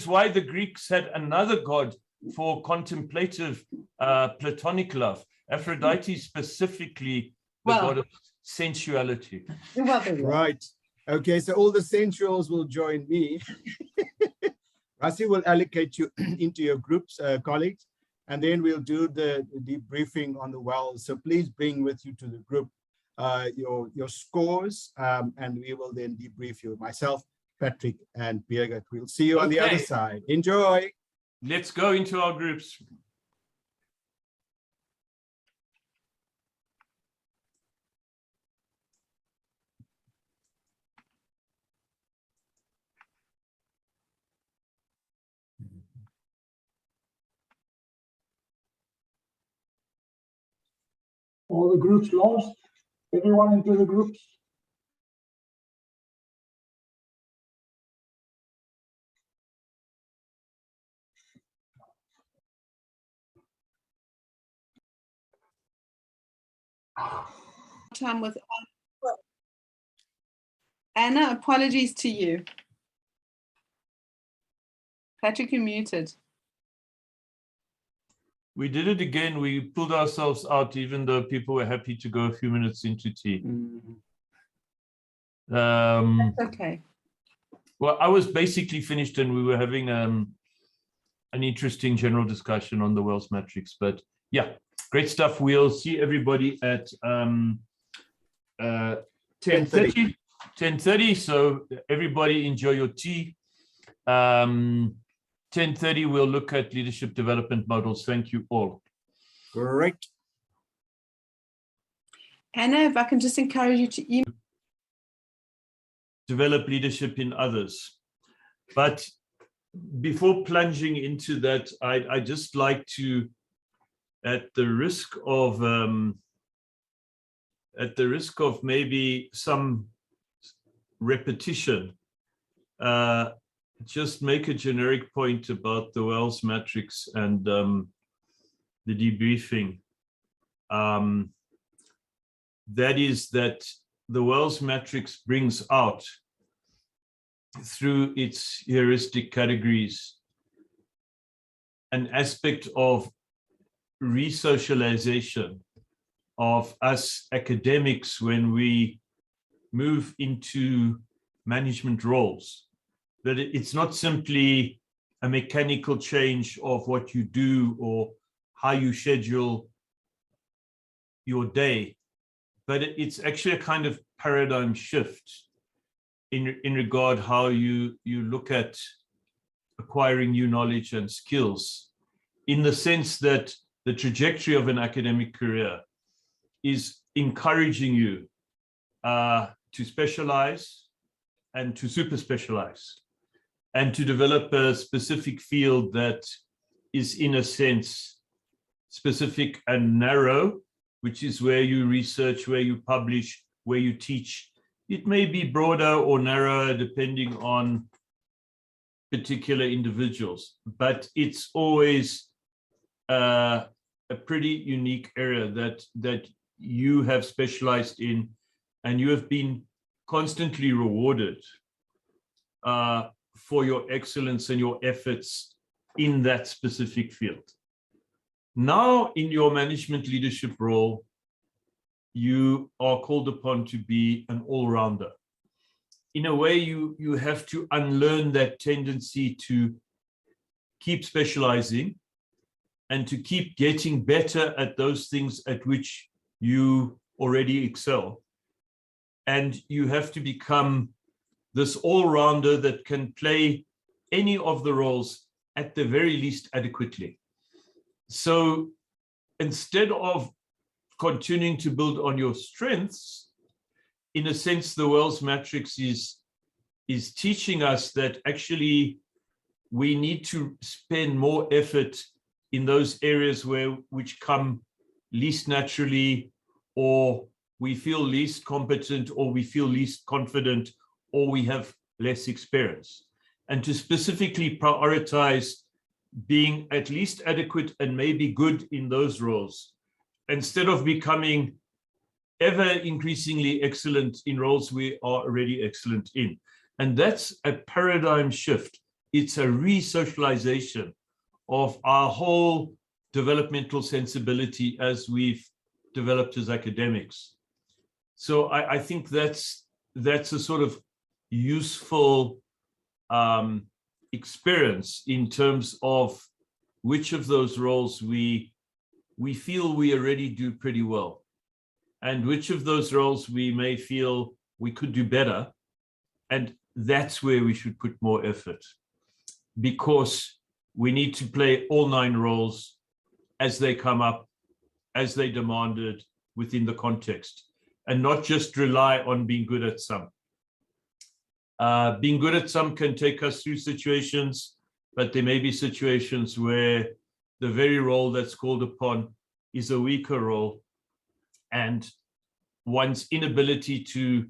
why the Greeks had another god for contemplative platonic love. Aphrodite specifically the god of sensuality. Right. Okay, so all the sensuals will join me. Rasi will allocate you into your groups, colleagues, and then we'll do the debriefing on the wells. So please bring with you to the group your scores, and we will then debrief you, myself, Patrick, and Birgit. We'll see you on the other side. Enjoy. Let's go into our groups. All the groups lost. Everyone into the groups. Time with Anna, apologies to you. Patrick, you're muted. We did it again. We pulled ourselves out, even though people were happy to go a few minutes into tea. That's okay. Well, I was basically finished, and we were having an interesting general discussion on the Wells matrix. But yeah, great stuff. We'll see everybody at 10:30. 10:30. So everybody enjoy your tea. 10:30, we'll look at leadership development models. Thank you all. Great. Anna, if I can just encourage you to email. Develop leadership in others. But before plunging into that, I'd just like to, at the risk of maybe some repetition, just make a generic point about the Wells matrix and the debriefing. That is that the Wells matrix brings out, through its heuristic categories, an aspect of resocialization of us academics when we move into management roles. That it's not simply a mechanical change of what you do or how you schedule your day, but it's actually a kind of paradigm shift in regard how you look at acquiring new knowledge and skills, in the sense that the trajectory of an academic career is encouraging you to specialize and to super specialize, and to develop a specific field that is, in a sense, specific and narrow, which is where you research, where you publish, where you teach. It may be broader or narrower depending on particular individuals, but it's always a pretty unique area that you have specialized in, and you have been constantly rewarded for your excellence and your efforts in that specific field. Now, in your management leadership role, you are called upon to be an all-rounder. In a way, you have to unlearn that tendency to keep specializing and to keep getting better at those things at which you already excel. And you have to become this all-rounder that can play any of the roles at the very least adequately. So instead of continuing to build on your strengths, in a sense, the Wells matrix is teaching us that actually we need to spend more effort in those areas which come least naturally, or we feel least competent, or we feel least confident, or we have less experience, and to specifically prioritize being at least adequate and maybe good in those roles, instead of becoming ever increasingly excellent in roles we are already excellent in. And that's a paradigm shift. It's a re-socialization of our whole developmental sensibility as we've developed as academics. So I think that's a sort of useful experience in terms of which of those roles we feel we already do pretty well, and which of those roles we may feel we could do better. And that's where we should put more effort, because we need to play all 9 roles as they come up, as they demanded within the context, and not just rely on being good at some. Being good at some can take us through situations, but there may be situations where the very role that's called upon is a weaker role, and one's inability to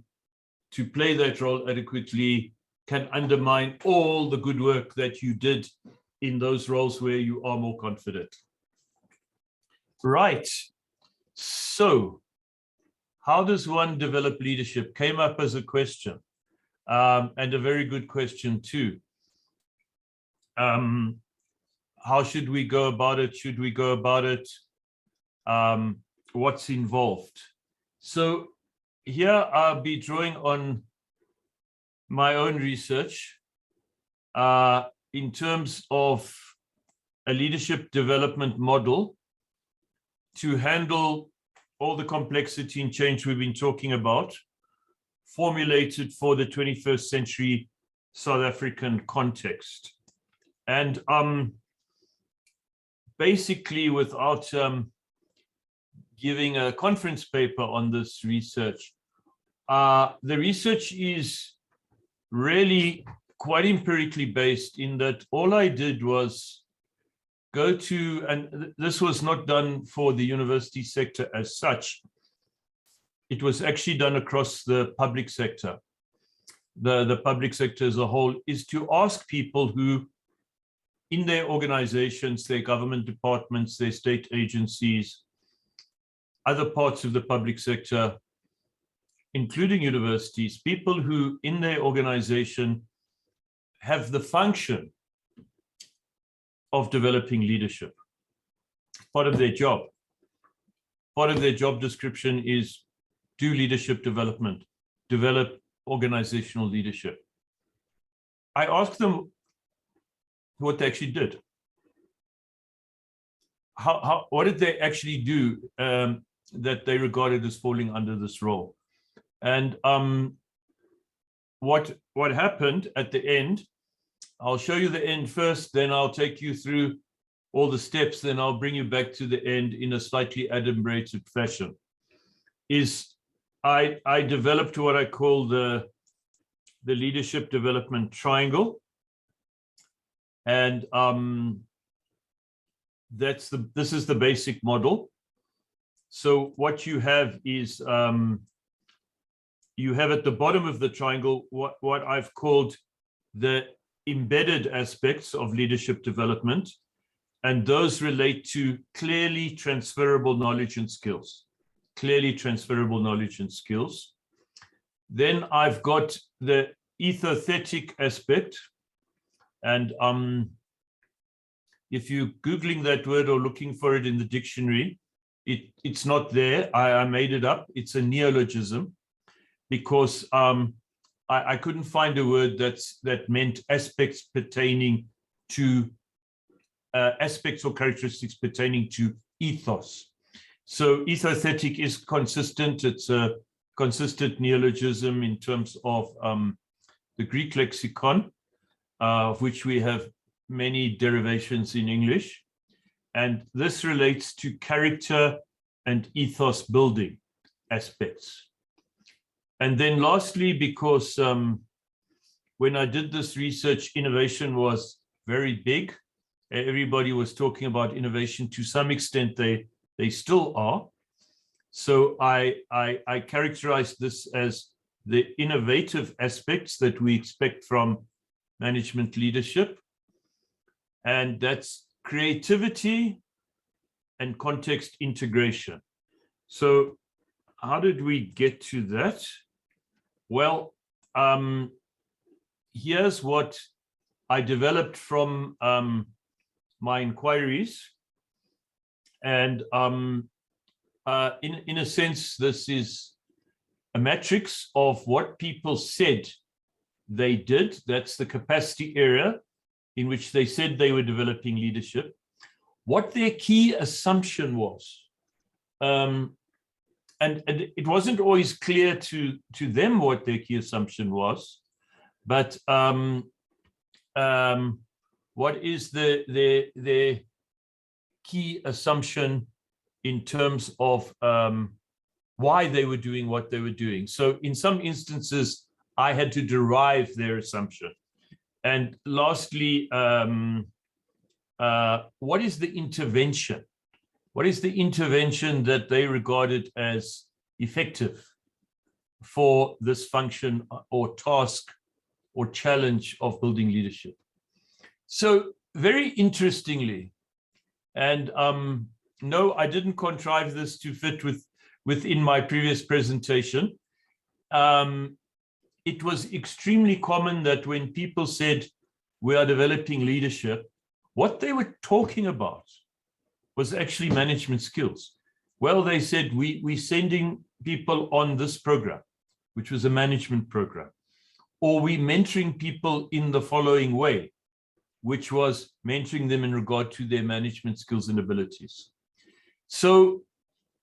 play that role adequately can undermine all the good work that you did in those roles where you are more confident. Right. So how does one develop leadership? Came up as a question, and a very good question too. How should we go about it? Should we go about it? What's involved? So here I'll be drawing on my own research in terms of a leadership development model to handle all the complexity and change we've been talking about, formulated for the 21st century South African context. And basically, without giving a conference paper on this research, the research is really quite empirically based, in that all I did was go to, and this was not done for the university sector as such, it was actually done across the public sector. The public sector as a whole, is to ask people who, in their organizations, their government departments, their state agencies, other parts of the public sector, including universities, people who in their organization have the function of developing leadership. Part of their job. Part of their job description is do leadership development, develop organizational leadership. I asked them what they actually did. What did they actually do that they regarded as falling under this role? And what happened at the end, I'll show you the end first, then I'll take you through all the steps, then I'll bring you back to the end in a slightly adumbrated fashion, is I developed what I call the leadership development triangle. And this is the basic model. So what you have is, you have at the bottom of the triangle what I've called the embedded aspects of leadership development, and those relate to clearly transferable knowledge and skills. Clearly transferable knowledge and skills. Then I've got the ethetic aspect, and if you're Googling that word or looking for it in the dictionary, it's not there. I made it up. It's a neologism, because I couldn't find a word that meant aspects pertaining to aspects or characteristics pertaining to ethos. So ethetic is consistent. It's a consistent neologism in terms of the Greek lexicon, of which we have many derivations in English. And this relates to character and ethos building aspects. And then lastly, because when I did this research, innovation was very big. Everybody was talking about innovation. To some extent, they still are. So I characterized this as the innovative aspects that we expect from management leadership. And that's creativity and context integration. So how did we get to that? Well, here's what I developed from my inquiries. And in a sense, this is a matrix of what people said they did. That's the capacity area in which they said they were developing leadership. What their key assumption was. And it wasn't always clear to them what their key assumption was, but what is their key assumption in terms of why they were doing what they were doing. So in some instances, I had to derive their assumption. And lastly, what is the intervention? What is the intervention that they regarded as effective for this function or task or challenge of building leadership? So very interestingly, and no, I didn't contrive this to fit within my previous presentation. It was extremely common that when people said we are developing leadership, what they were talking about was actually management skills. Well, they said, we're sending people on this program, which was a management program, or we mentoring people in the following way, which was mentoring them in regard to their management skills and abilities. So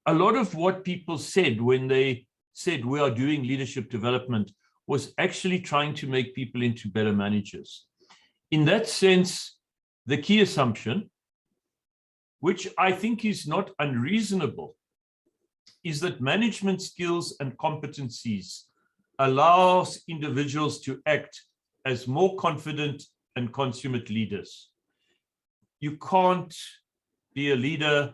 a lot of what people said when they said we are doing leadership development was actually trying to make people into better managers. In that sense, the key assumption, which I think is not unreasonable, is that management skills and competencies allows individuals to act as more confident and consummate leaders. You can't be a leader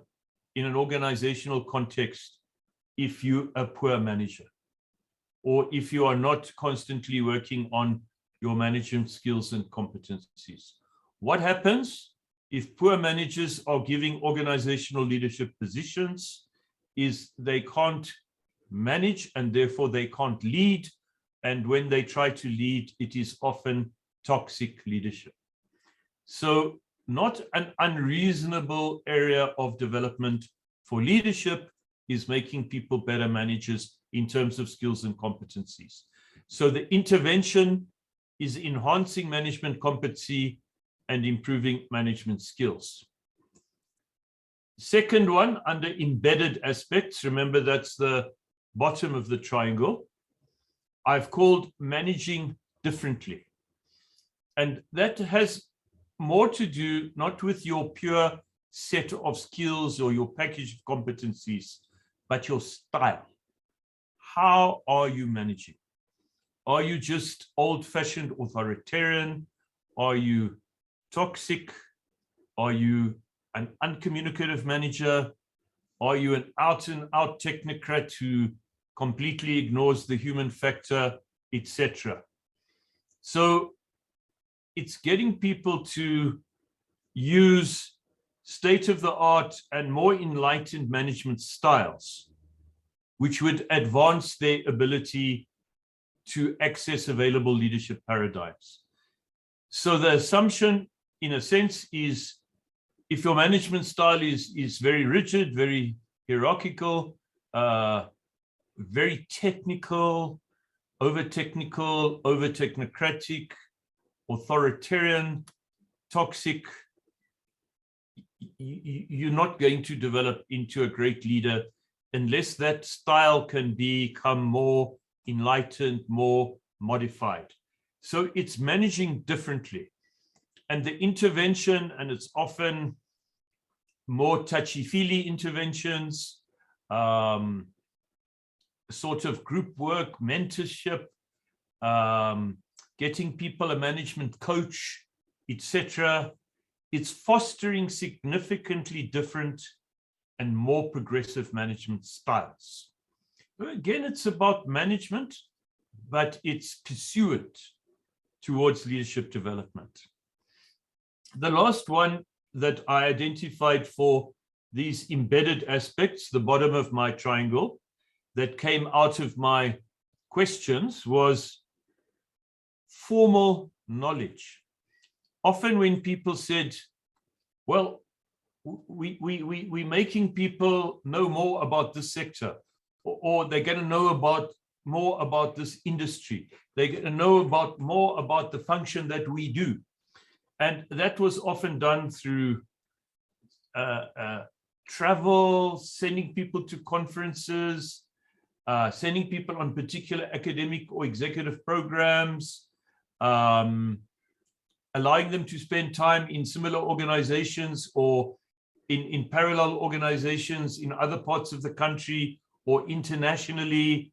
in an organizational context if you're a poor manager, or if you are not constantly working on your management skills and competencies. What happens if poor managers are giving organizational leadership positions is they can't manage and therefore they can't lead. And when they try to lead, it is often toxic leadership. So not an unreasonable area of development for leadership is making people better managers in terms of skills and competencies. So the intervention is enhancing management competency and improving management skills. Second one, under embedded aspects, remember that's the bottom of the triangle, I've called managing differently. And that has more to do not with your pure set of skills or your package of competencies, but your style. How are you managing? Are you just old-fashioned authoritarian? Are you toxic? Are you an uncommunicative manager? Are you an out-and-out technocrat who completely ignores the human factor, etc.? So it's getting people to use state-of-the-art and more enlightened management styles, which would advance their ability to access available leadership paradigms. So the assumption, in a sense, is if your management style is very rigid, very hierarchical, very technical, over-technocratic, authoritarian, toxic, you're not going to develop into a great leader unless that style can become more enlightened, more modified. So it's managing differently. And the intervention, and it's often more touchy-feely interventions, sort of group work, mentorship, getting people a management coach, etc. It's fostering significantly different and more progressive management styles. Again, it's about management, but it's pursuant towards leadership development. The last one that I identified for these embedded aspects, the bottom of my triangle, that came out of my questions was formal knowledge. Often when people said, well, we're making people know more about this sector, or they're going to know more about this industry. They're going to know more about the function that we do. And that was often done through travel, sending people to conferences, sending people on particular academic or executive programs, allowing them to spend time in similar organizations or in parallel organizations in other parts of the country or internationally,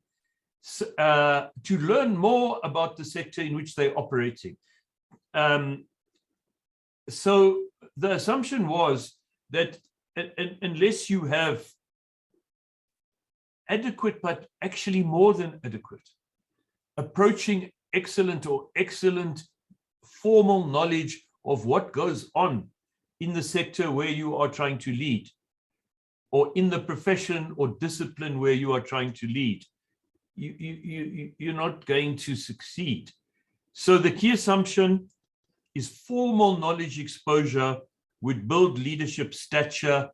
to learn more about the sector in which they're operating. So the assumption was that unless you have adequate, but actually more than adequate, approaching excellent formal knowledge of what goes on in the sector where you are trying to lead, or in the profession or discipline where you are trying to lead, you're not going to succeed. So the key assumption is formal knowledge exposure would build leadership stature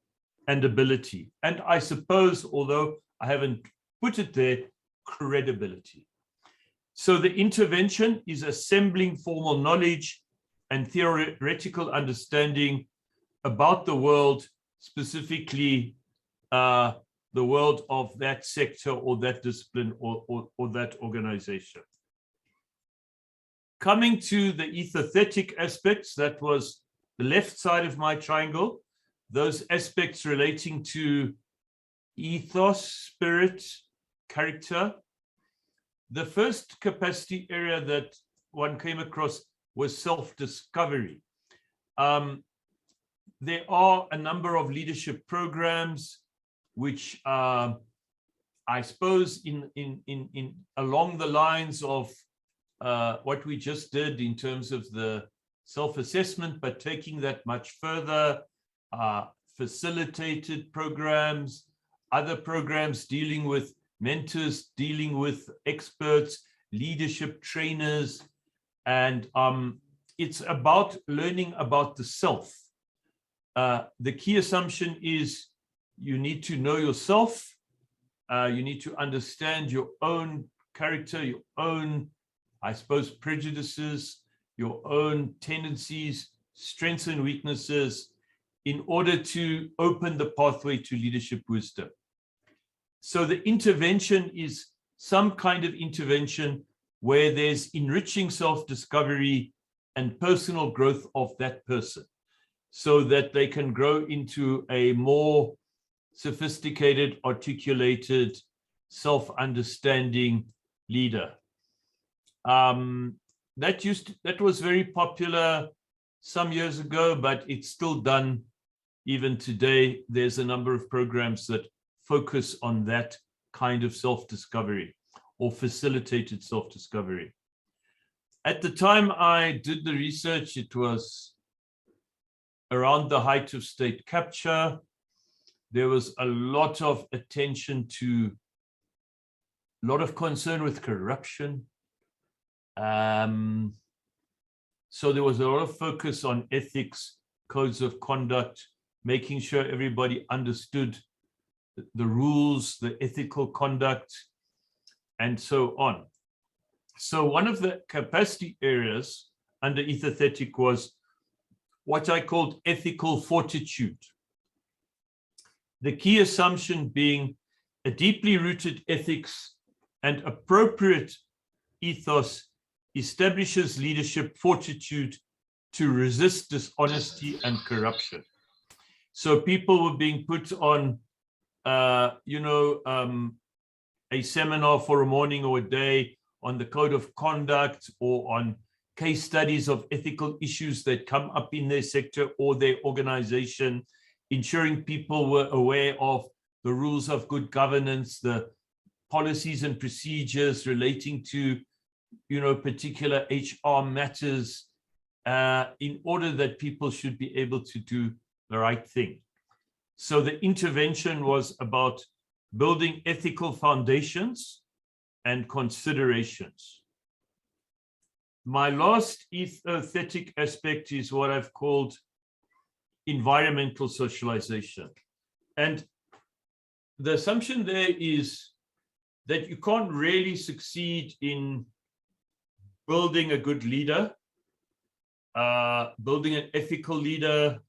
and ability. And I suppose, although I haven't put it there, credibility. So the intervention is assembling formal knowledge and theoretical understanding about the world, specifically the world of that sector or that discipline or that organization. Coming to the ethetic aspects, that was the left side of my triangle, those aspects relating to ethos, spirit, character. The first capacity area that one came across was self-discovery. There are a number of leadership programs which I suppose along the lines of what we just did in terms of the self-assessment, but taking that much further, facilitated programs, other programs dealing with mentors, dealing with experts, leadership trainers, and it's about learning about the self. The key assumption is you need to know yourself, you need to understand your own character, your own, I suppose, prejudices, your own tendencies, strengths and weaknesses, in order to open the pathway to leadership wisdom. So the intervention is some kind of intervention where there's enriching self-discovery and personal growth of that person, so that they can grow into a more sophisticated, articulated, self-understanding leader. That was very popular some years ago, but it's still done even today. There's a number of programs that focus on that kind of self-discovery or facilitated self-discovery. At the time I did the research, it was around the height of state capture. There was a lot of attention to, a lot of concern with corruption. So there was a lot of focus on ethics, codes of conduct, making sure everybody understood the rules, the ethical conduct, and so on. So one of the capacity areas under ethetic was what I called ethical fortitude. The key assumption being a deeply rooted ethics and appropriate ethos establishes leadership fortitude to resist dishonesty and corruption. So people were being put on, a seminar for a morning or a day on the code of conduct, or on case studies of ethical issues that come up in their sector or their organization, ensuring people were aware of the rules of good governance, the policies and procedures relating to, particular HR matters, in order that people should be able to do the right thing. So the intervention was about building ethical foundations and considerations. My last ethetic aspect is what I've called environmental socialization. And the assumption there is that you can't really succeed in building a good leader, building an ethical leader,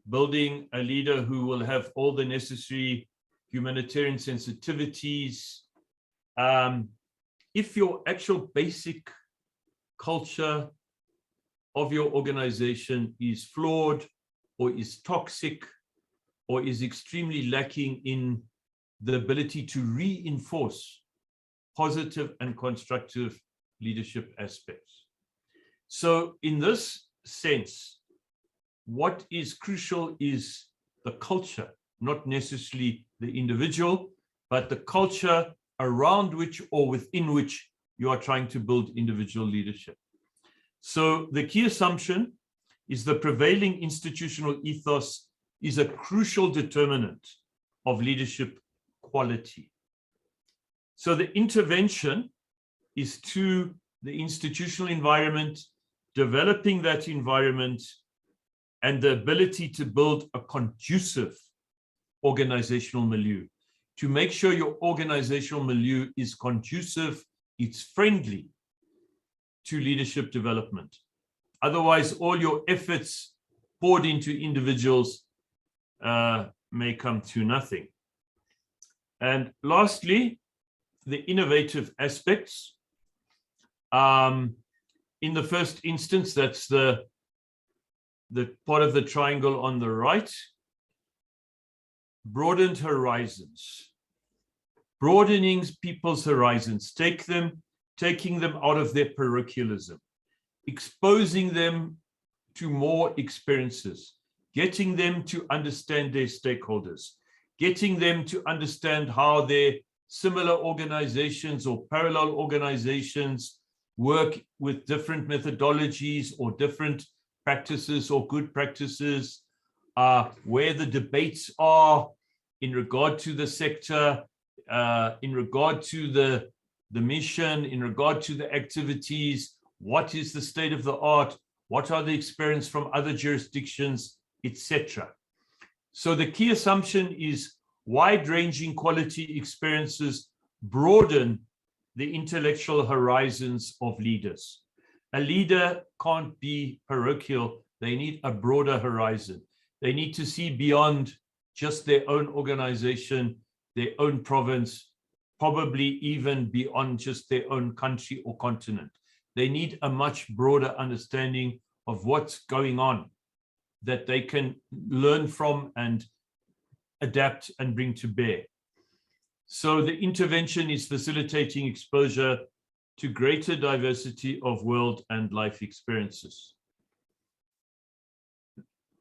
building a leader who will have all the necessary humanitarian sensitivities, if your actual basic culture of your organization is flawed or is toxic or is extremely lacking in the ability to reinforce positive and constructive leadership aspects. So in this sense, what is crucial is the culture, not necessarily the individual, but the culture around which or within which you are trying to build individual leadership. So the key assumption is the prevailing institutional ethos is a crucial determinant of leadership quality. So the intervention is to the institutional environment, developing that environment, and the ability to build a conducive organizational milieu, to make sure your organizational milieu is conducive, it's friendly to leadership development. Otherwise, all your efforts poured into individuals may come to nothing. And lastly, the innovative aspects. In the first instance, that's the part of the triangle on the right. Broadened horizons. Broadening people's horizons, taking them out of their parochialism, exposing them to more experiences, getting them to understand their stakeholders, getting them to understand how their similar organizations or parallel organizations work with different methodologies or different practices or good practices, where the debates are in regard to the sector, in regard to the mission, in regard to the activities, what is the state of the art, what are the experience from other jurisdictions, etc. So the key assumption is wide-ranging quality experiences broaden the intellectual horizons of leaders. A leader can't be parochial. They need a broader horizon. They need to see beyond just their own organization, their own province, probably even beyond just their own country or continent. They need a much broader understanding of what's going on that they can learn from and adapt and bring to bear. So the intervention is facilitating exposure to greater diversity of world and life experiences.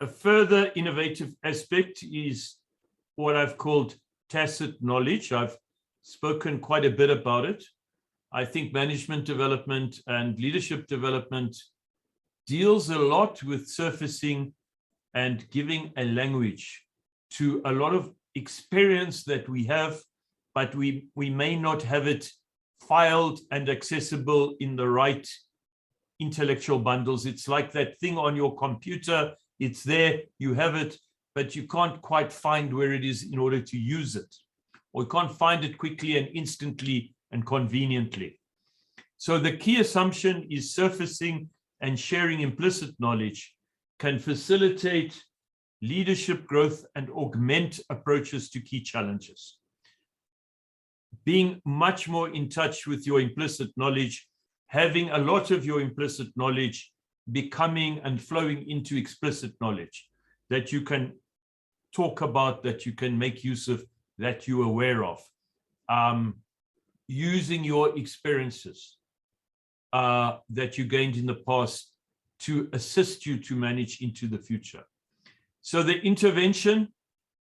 A further innovative aspect is what I've called tacit knowledge. I've spoken quite a bit about it. I think management development and leadership development deals a lot with surfacing and giving a language to a lot of experience that we have, but we may not have it filed and accessible in the right intellectual bundles. It's like that thing on your computer. It's there, you have it, but you can't quite find where it is in order to use it, or you can't find it quickly and instantly and conveniently. So the key assumption is surfacing and sharing implicit knowledge can facilitate leadership growth and augment approaches to key challenges. Being much more in touch with your implicit knowledge, having a lot of your implicit knowledge becoming and flowing into explicit knowledge that you can talk about, that you can make use of, that you're aware of, using your experiences that you gained in the past to assist you to manage into the future. So the intervention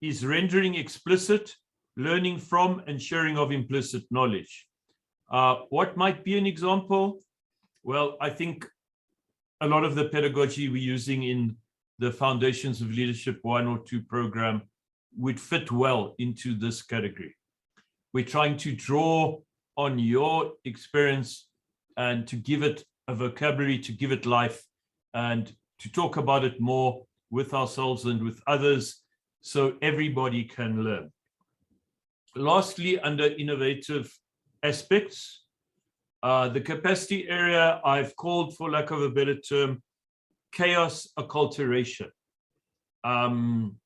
is rendering explicit, learning from and sharing of implicit knowledge. What might be an example? Well, I think a lot of the pedagogy we're using in the Foundations of Leadership 1 or 2 program would fit well into this category. We're trying to draw on your experience and to give it a vocabulary, to give it life, and to talk about it more with ourselves and with others so everybody can learn. Lastly, under innovative aspects, the capacity area I've called, for lack of a better term, chaos acculturation.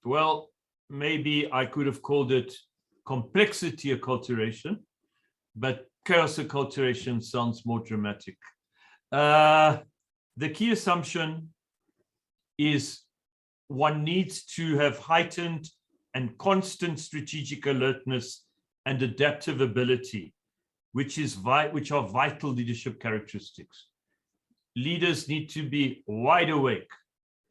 Well, maybe I could have called it complexity acculturation, but chaos acculturation sounds more dramatic. The key assumption is one needs to have heightened and constant strategic alertness and adaptive ability, which are vital leadership characteristics. Leaders need to be wide awake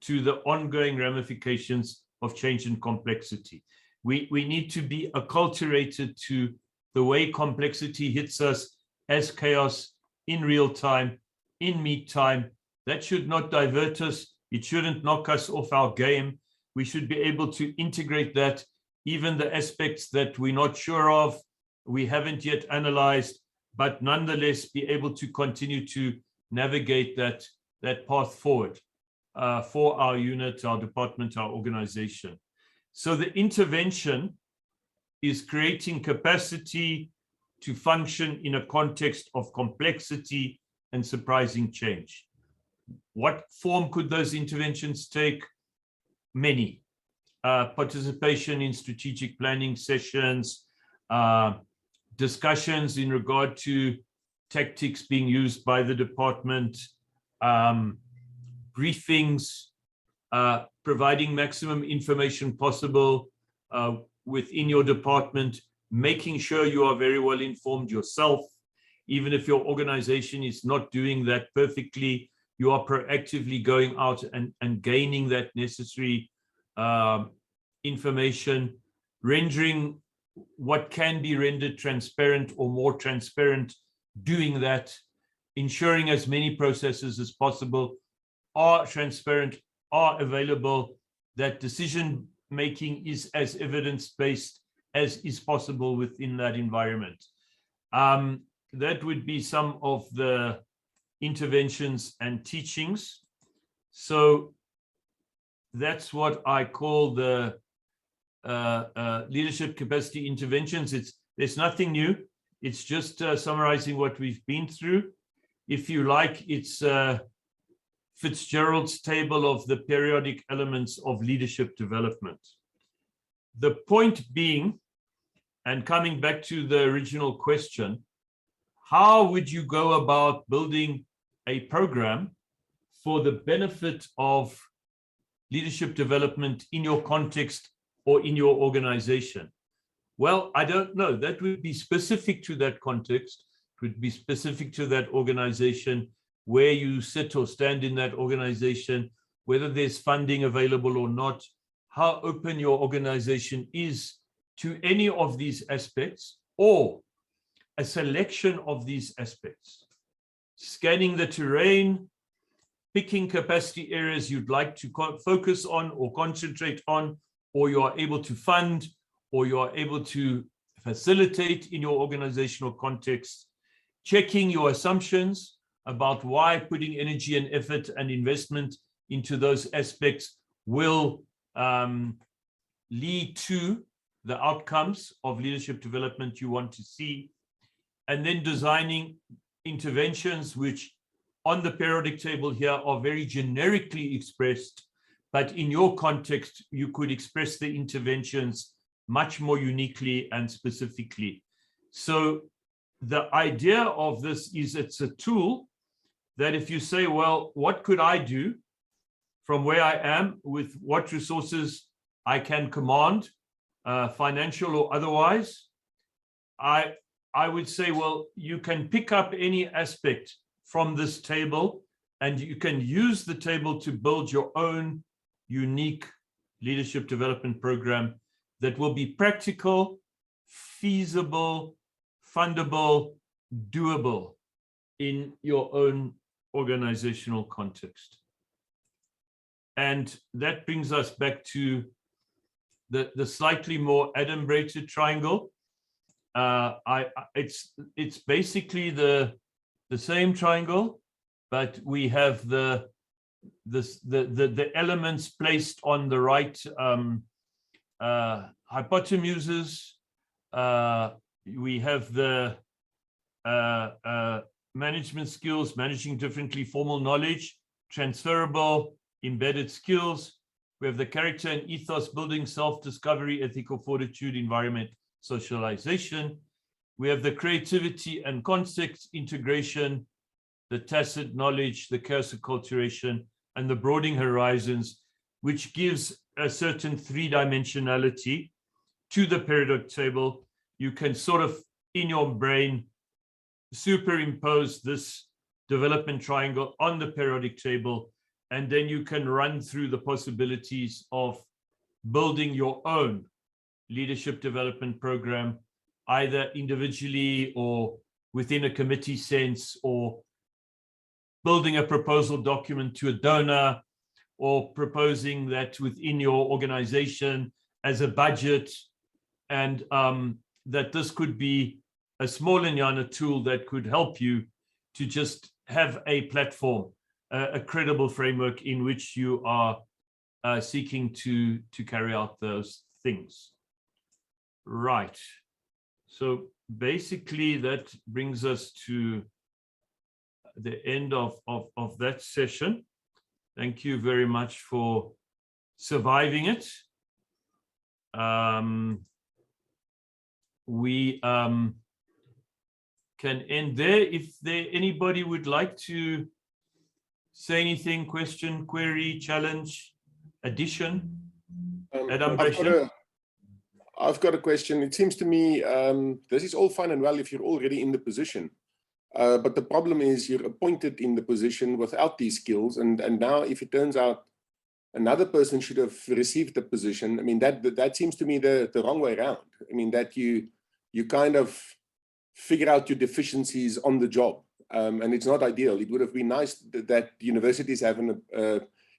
to the ongoing ramifications of change and complexity. We need to be acculturated to the way complexity hits us as chaos in real time, in meet time. That should not divert us. It shouldn't knock us off our game. We should be able to integrate that, even the aspects that we're not sure of, we haven't yet analyzed, but nonetheless be able to continue to navigate that path forward for our unit, our department, our organization. So the intervention is creating capacity to function in a context of complexity and surprising change. What form could those interventions take? Many. Participation in strategic planning sessions, discussions in regard to tactics being used by the department, briefings, providing maximum information possible within your department, making sure you are very well informed yourself. Even if your organization is not doing that perfectly, you are proactively going out and gaining that necessary information, rendering what can be rendered transparent or more transparent, doing that, ensuring as many processes as possible are transparent, are available, that decision making is as evidence-based as is possible within that environment. That would be some of the interventions and teachings. So that's what I call the leadership capacity interventions. There's nothing new. It's just summarizing what we've been through. If you like, it's Fitzgerald's table of the periodic elements of leadership development. The point being, and coming back to the original question, how would you go about building a program for the benefit of leadership development in your context or in your organization? Well, I don't know. That would be specific to that context. It would be specific to that organization, where you sit or stand in that organization, whether there's funding available or not, how open your organization is to any of these aspects or a selection of these aspects. Scanning the terrain, picking capacity areas you'd like to focus on or concentrate on, or you are able to fund, or you are able to facilitate in your organizational context, checking your assumptions about why putting energy and effort and investment into those aspects will lead to the outcomes of leadership development you want to see, and then designing interventions which on the periodic table here are very generically expressed, but in your context, you could express the interventions much more uniquely and specifically. So the idea of this is it's a tool that if you say, well, what could I do from where I am with what resources I can command, financial or otherwise, I would say, well, you can pick up any aspect from this table and you can use the table to build your own unique leadership development program that will be practical, feasible, fundable, doable in your own organizational context. And that brings us back to the slightly more adumbrated triangle. it's basically the same triangle, but we have the elements placed on the right hypotenuses. We have the management skills, managing differently, formal knowledge, transferable, embedded skills. We have the character and ethos, building self-discovery, ethical fortitude, environment, socialization. We have the creativity and context integration, the tacit knowledge, the chaos acculturation, and the broadening horizons, which gives a certain three-dimensionality to the periodic table. You can sort of, in your brain, superimpose this development triangle on the periodic table, and then you can run through the possibilities of building your own leadership development program, either individually or within a committee sense, or building a proposal document to a donor, or proposing that within your organization as a budget, and that this could be a small Linyana tool that could help you to just have a platform, a credible framework in which you are seeking to carry out those things. Right. So basically that brings us to the end of that session. Thank you very much for surviving it. We can end there. If anybody would like to say anything, question, query, challenge, addition, I've got a question. It seems to me this is all fine and well if you're already in the position. But the problem is you're appointed in the position without these skills. And now if it turns out another person should have received the position, I mean, that seems to me the wrong way around. I mean, that you kind of figure out your deficiencies on the job. And it's not ideal. It would have been nice that universities have an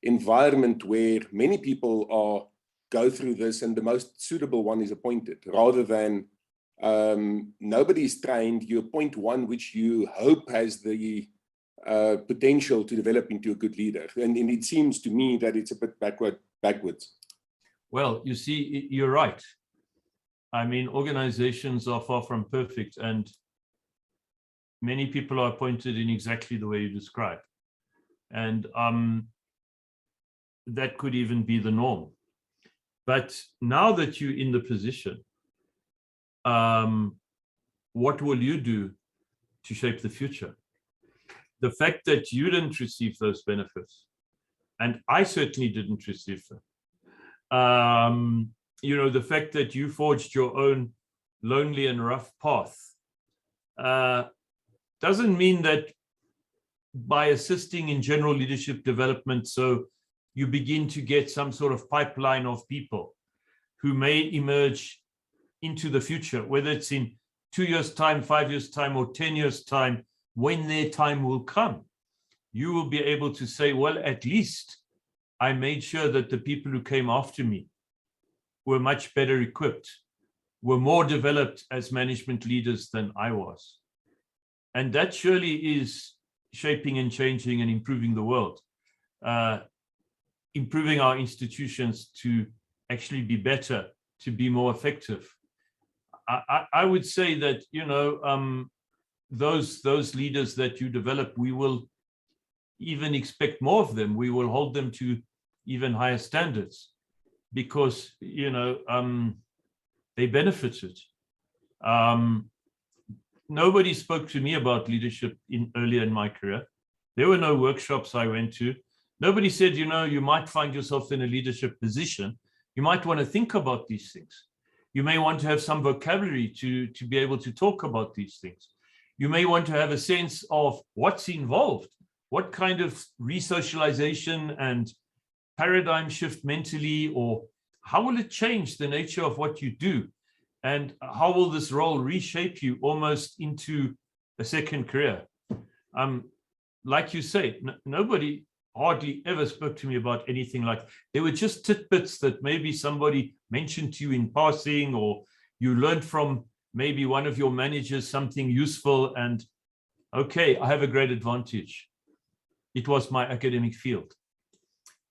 environment where many people go through this and the most suitable one is appointed, rather than nobody is trained. You appoint one which you hope has the potential to develop into a good leader. And it seems to me that it's a bit backwards. Well, you see, you're right. I mean, organizations are far from perfect, and many people are appointed in exactly the way you describe. And that could even be the norm. But now that you're in the position, what will you do to shape the future? The fact that you didn't receive those benefits, and I certainly didn't receive them, you know, the fact that you forged your own lonely and rough path doesn't mean that by assisting in general leadership development, so you begin to get some sort of pipeline of people who may emerge into the future, whether it's in 2 years' time, 5 years' time, or 10 years' time, when their time will come. You will be able to say, well, at least I made sure that the people who came after me were much better equipped, were more developed as management leaders than I was. And that surely is shaping and changing and improving the world, improving our institutions to actually be better, to be more effective. I would say that, you know, those leaders that you develop, we will even expect more of them. We will hold them to even higher standards because, you know, they benefited. Nobody spoke to me about leadership earlier in my career. There were no workshops I went to. Nobody said, you know, you might find yourself in a leadership position. You might want to think about these things. You may want to have some vocabulary to be able to talk about these things. You may want to have a sense of what's involved, what kind of resocialization and paradigm shift mentally, or how will it change the nature of what you do? And how will this role reshape you almost into a second career? Like you say, nobody hardly ever spoke to me about anything like, they were just tidbits that maybe somebody mentioned to you in passing, or you learned from maybe one of your managers something useful and, okay, I have a great advantage. It was my academic field.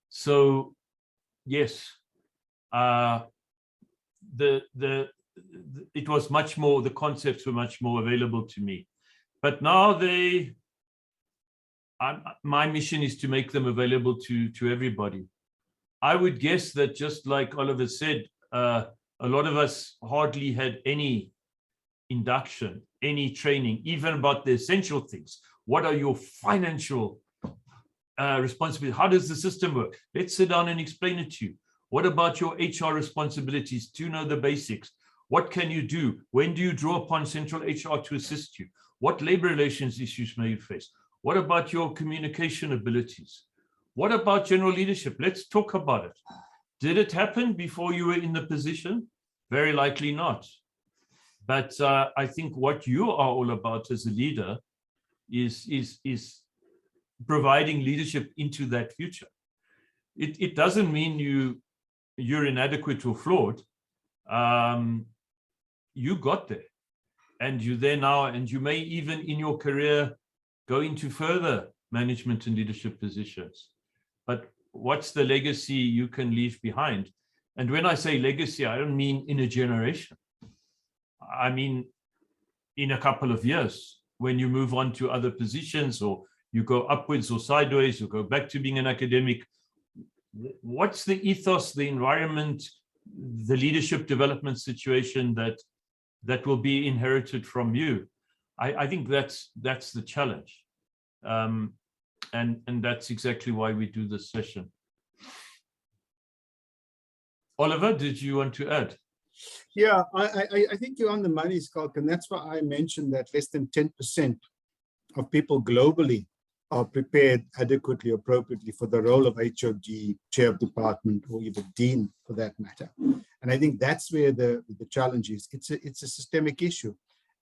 So yes, it was much more, the concepts were much more available to me. But now my mission is to make them available to everybody. I would guess that, just like Oliver said, a lot of us hardly had any induction, any training, even about the essential things. What are your financial responsibilities? How does the system work? Let's sit down and explain it to you. What about your HR responsibilities? Do you know the basics? What can you do? When do you draw upon central HR to assist you? What labor relations issues may you face? What about your communication abilities? What about general leadership? Let's talk about it. Did it happen before you were in the position? Very likely not. But I think what you are all about as a leader is providing leadership into that future. It doesn't mean you're inadequate or flawed. You got there, and you're there now, and you may even in your career go into further management and leadership positions. But what's the legacy you can leave behind? And when I say legacy, I don't mean in a generation. I mean in a couple of years, when you move on to other positions, or you go upwards or sideways, or go back to being an academic. What's the ethos, the environment, the leadership development situation that will be inherited from you? I think that's the challenge. And that's exactly why we do this session. Oliver, did you want to add? Yeah, I think you're on the money, Skalk, and that's why I mentioned that less than 10% of people globally are prepared adequately, appropriately for the role of HOD, chair of department, or even dean for that matter. And I think that's where the challenge is. It's a systemic issue.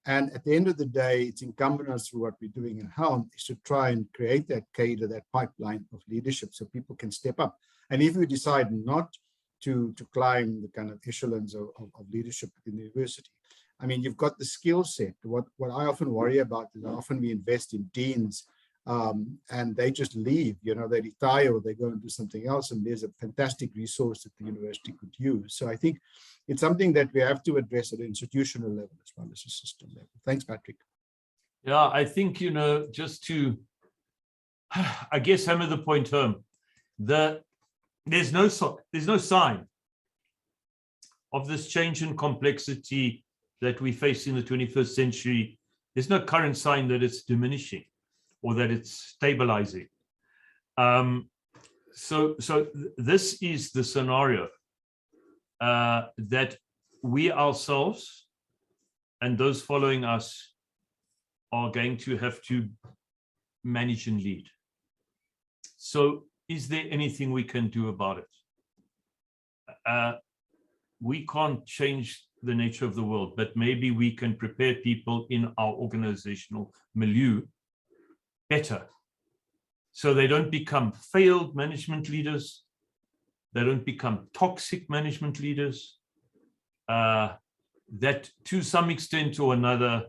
And at the end of the day, it's incumbent on us, through what we're doing in Helm, is to try and create that cadre, that pipeline of leadership, so people can step up. And if we decide not to climb the kind of echelons of leadership in the university, I mean, you've got the skill set. What I often worry about is often we invest in deans and they just leave, they retire or they go and do something else, and there's a fantastic resource that the university could use. So I think it's something that we have to address at an institutional level as well as a system level. Thanks, Patrick. Yeah, I think, just to, I guess, hammer the point home, there's no sign of this change in complexity that we face in the 21st century. There's no current sign that it's diminishing or that it's stabilizing. So this is the scenario that we ourselves and those following us are going to have to manage and lead. So is there anything we can do about it? We can't change the nature of the world, but maybe we can prepare people in our organizational milieu better, so they don't become failed management leaders, they don't become toxic management leaders, that to some extent or another,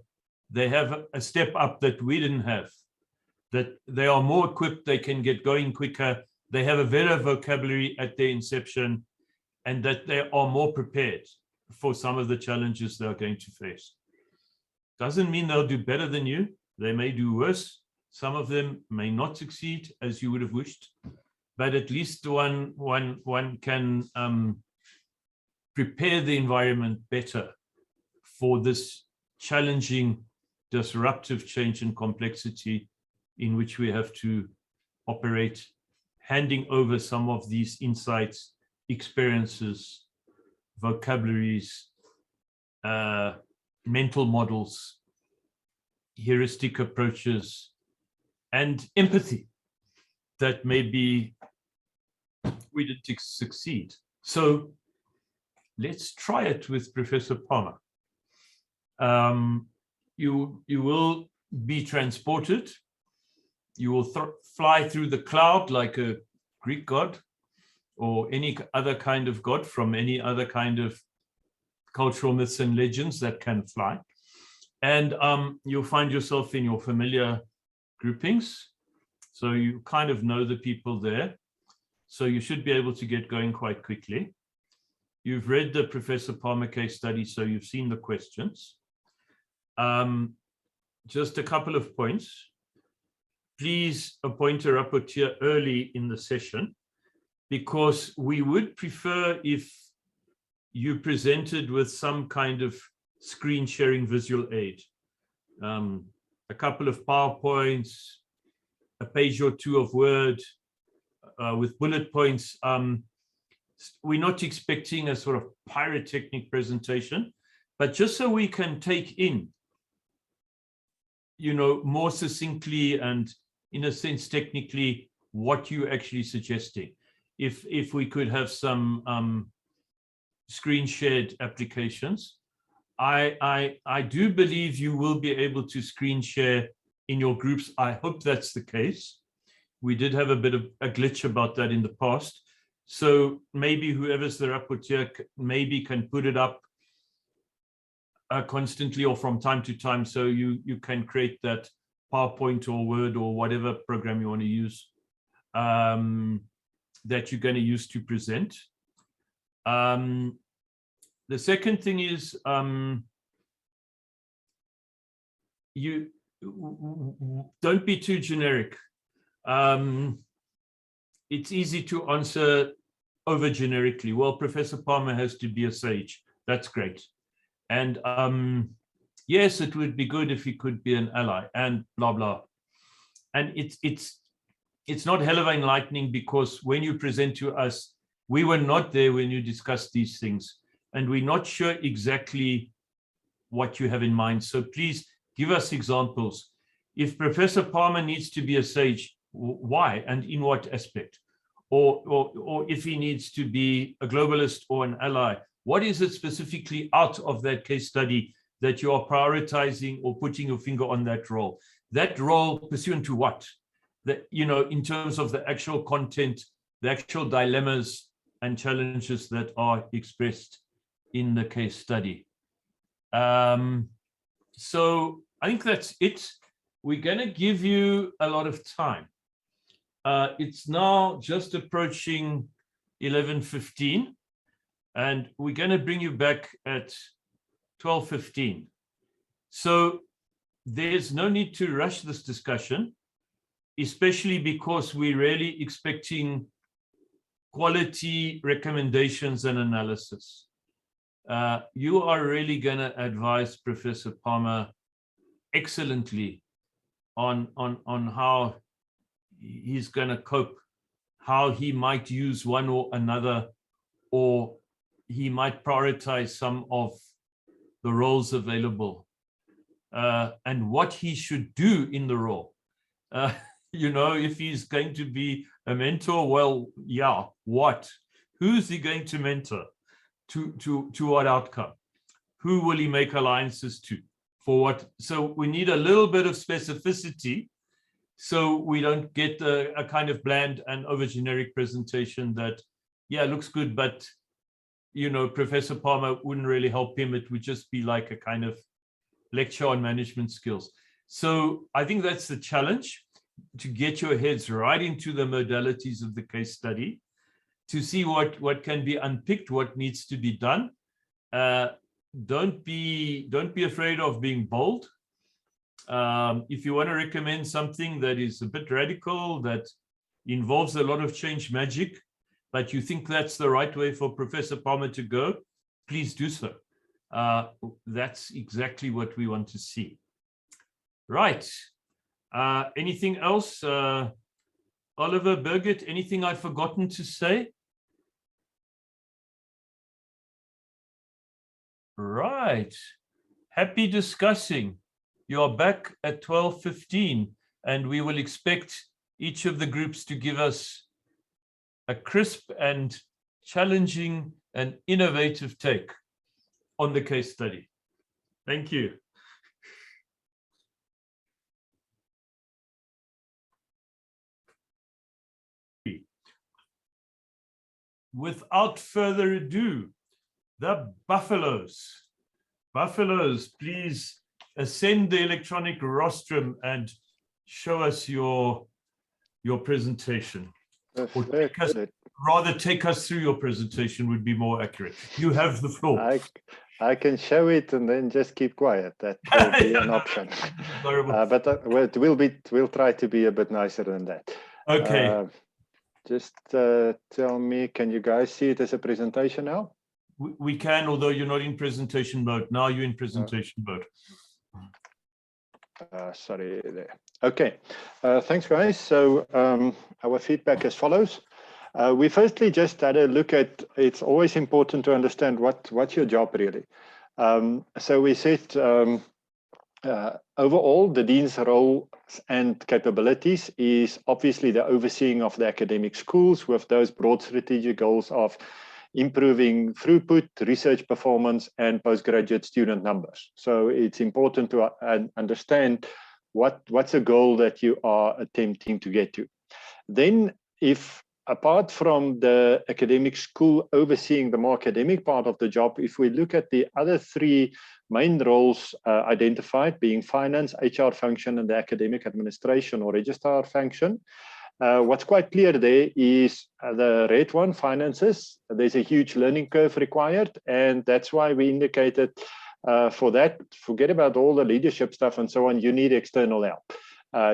they have a step up that we didn't have, that they are more equipped, they can get going quicker, they have a better vocabulary at their inception, and that they are more prepared for some of the challenges they're going to face. Doesn't mean they'll do better than you. They may do worse. Some of them may not succeed as you would have wished, but at least one can prepare the environment better for this challenging, disruptive change in complexity in which we have to operate, handing over some of these insights, experiences, vocabularies, mental models, heuristic approaches, and empathy that maybe we didn't succeed. So let's try it with Professor Palmer. You will be transported. You will fly through the cloud like a Greek god or any other kind of god from any other kind of cultural myths and legends that can fly. And you'll find yourself in your familiar groupings. So you kind of know the people there. So you should be able to get going quite quickly. You've read the Professor Palmer case study, so you've seen the questions. Just a couple of points. Please appoint a rapporteur early in the session, because we would prefer if you presented with some kind of screen sharing visual aid. A couple of PowerPoints, a page or two of Word with bullet points. We're not expecting a sort of pyrotechnic presentation, but just so we can take in, more succinctly and in a sense technically what you're actually suggesting. If we could have some screen shared applications. I do believe you will be able to screen share in your groups. I hope that's the case. We did have a bit of a glitch about that in the past. So maybe whoever's the rapporteur maybe can put it up constantly or from time to time, so you can create that PowerPoint or Word or whatever program you want to use that you're going to use to present. The second thing is you don't be too generic. It's easy to answer over generically. Well, Professor Palmer has to be a sage. That's great. And yes, it would be good if he could be an ally and blah, blah. And it's not hell of enlightening, because when you present to us, we were not there when you discussed these things, and we're not sure exactly what you have in mind. So please give us examples. If Professor Palmer needs to be a sage, why and in what aspect? Or if he needs to be a globalist or an ally, what is it specifically out of that case study that you are prioritizing or putting your finger on that role? That role pursuant to what? That, in terms of the actual content, the actual dilemmas and challenges that are expressed in the case study. So I think that's it. We're going to give you a lot of time. It's now just approaching 11:15, and we're going to bring you back at 12:15. So there's no need to rush this discussion, especially because we're really expecting quality recommendations and analysis. You are really going to advise Professor Palmer excellently on how he's going to cope, how he might use one or another, or he might prioritize some of the roles available, and what he should do in the role. If he's going to be a mentor, well, yeah, what? Who's he going to mentor? To what outcome? Who will he make alliances to? For what? So we need a little bit of specificity, so we don't get a kind of bland and over generic presentation that, yeah, looks good, but Professor Palmer wouldn't really help him. It would just be like a kind of lecture on management skills. So I think that's the challenge, to get your heads right into the modalities of the case study, to see what can be unpicked, what needs to be done. Don't be afraid of being bold. If you want to recommend something that is a bit radical, that involves a lot of change magic, but you think that's the right way for Professor Palmer to go, please do so. That's exactly what we want to see. Right. Anything else? Oliver, Birgit, anything I've forgotten to say? Right. Happy discussing. You're back at 12:15, and we will expect each of the groups to give us a crisp and challenging and innovative take on the case study. Thank you. Without further ado, The buffaloes. Buffaloes, please ascend the electronic rostrum and show us your presentation. Or rather, take us through your presentation would be more accurate. You have the floor. I can show it and then just keep quiet. That will be an option. But we'll try to be a bit nicer than that. Okay. Just tell me, can you guys see it as a presentation now? We can, although you're not in presentation mode. Now you're in presentation mode. Sorry there. Okay, thanks guys. So our feedback as follows. We firstly just had a look at, it's always important to understand what's your job really. So we said overall the Dean's role and capabilities is obviously the overseeing of the academic schools with those broad strategic goals of improving throughput, research performance, and postgraduate student numbers. So it's important to understand what's a goal that you are attempting to get to. Then if apart from the academic school overseeing the more academic part of the job, if we look at the other three main roles identified, being finance, HR function, and the academic administration or registrar function, what's quite clear there is the red one, finances. There's a huge learning curve required, and that's why we indicated for that, forget about all the leadership stuff and so on, you need external help.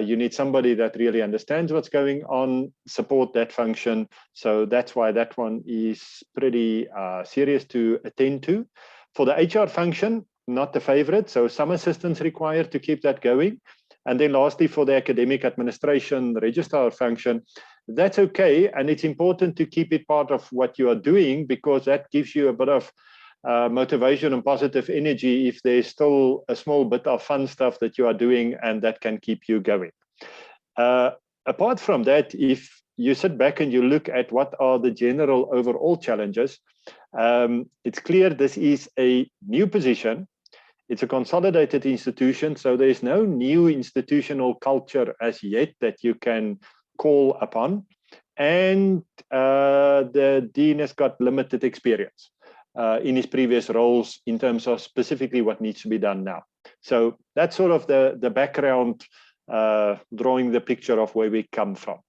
You need somebody that really understands what's going on, support that function. So that's why that one is pretty serious to attend to. For the HR function, not the favorite, so some assistance required to keep that going. And then lastly, for the academic administration registrar function, that's okay. And it's important to keep it part of what you are doing, because that gives you a bit of motivation and positive energy if there's still a small bit of fun stuff that you are doing, and that can keep you going. Apart from that, if you sit back and you look at what are the general overall challenges, it's clear this is a new position. It's a consolidated institution, so there's no new institutional culture as yet that you can call upon. And the dean has got limited experience in his previous roles in terms of specifically what needs to be done now. So that's sort of the background, drawing the picture of where we come from.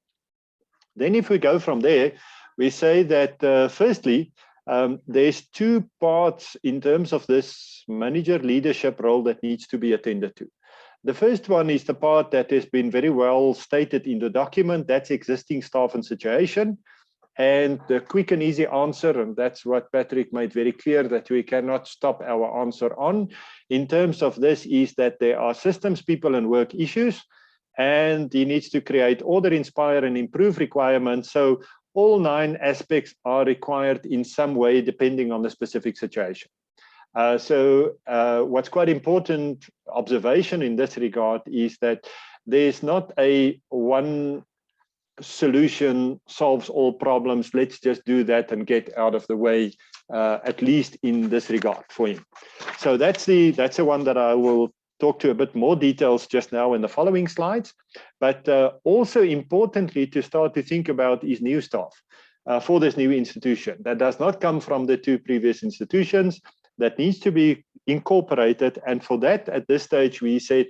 Then if we go from there, we say that firstly, there's two parts in terms of this manager leadership role that needs to be attended to. The first one is the part that has been very well stated in the document, that's existing staff and situation. And the quick and easy answer, and that's what Patrick made very clear that we cannot stop our answer on in terms of this, is that there are systems, people, and work issues, and he needs to create order, inspire, and improve requirements. So all 9 aspects are required in some way, depending on the specific situation. So what's quite important observation in this regard is that there's not a one solution solves all problems. Let's just do that and get out of the way, at least in this regard for him. So that's the one that I will talk to a bit more details just now in the following slides. But also importantly to start to think about is new staff for this new institution that does not come from the 2 previous institutions, that needs to be incorporated. And for that, at this stage, we said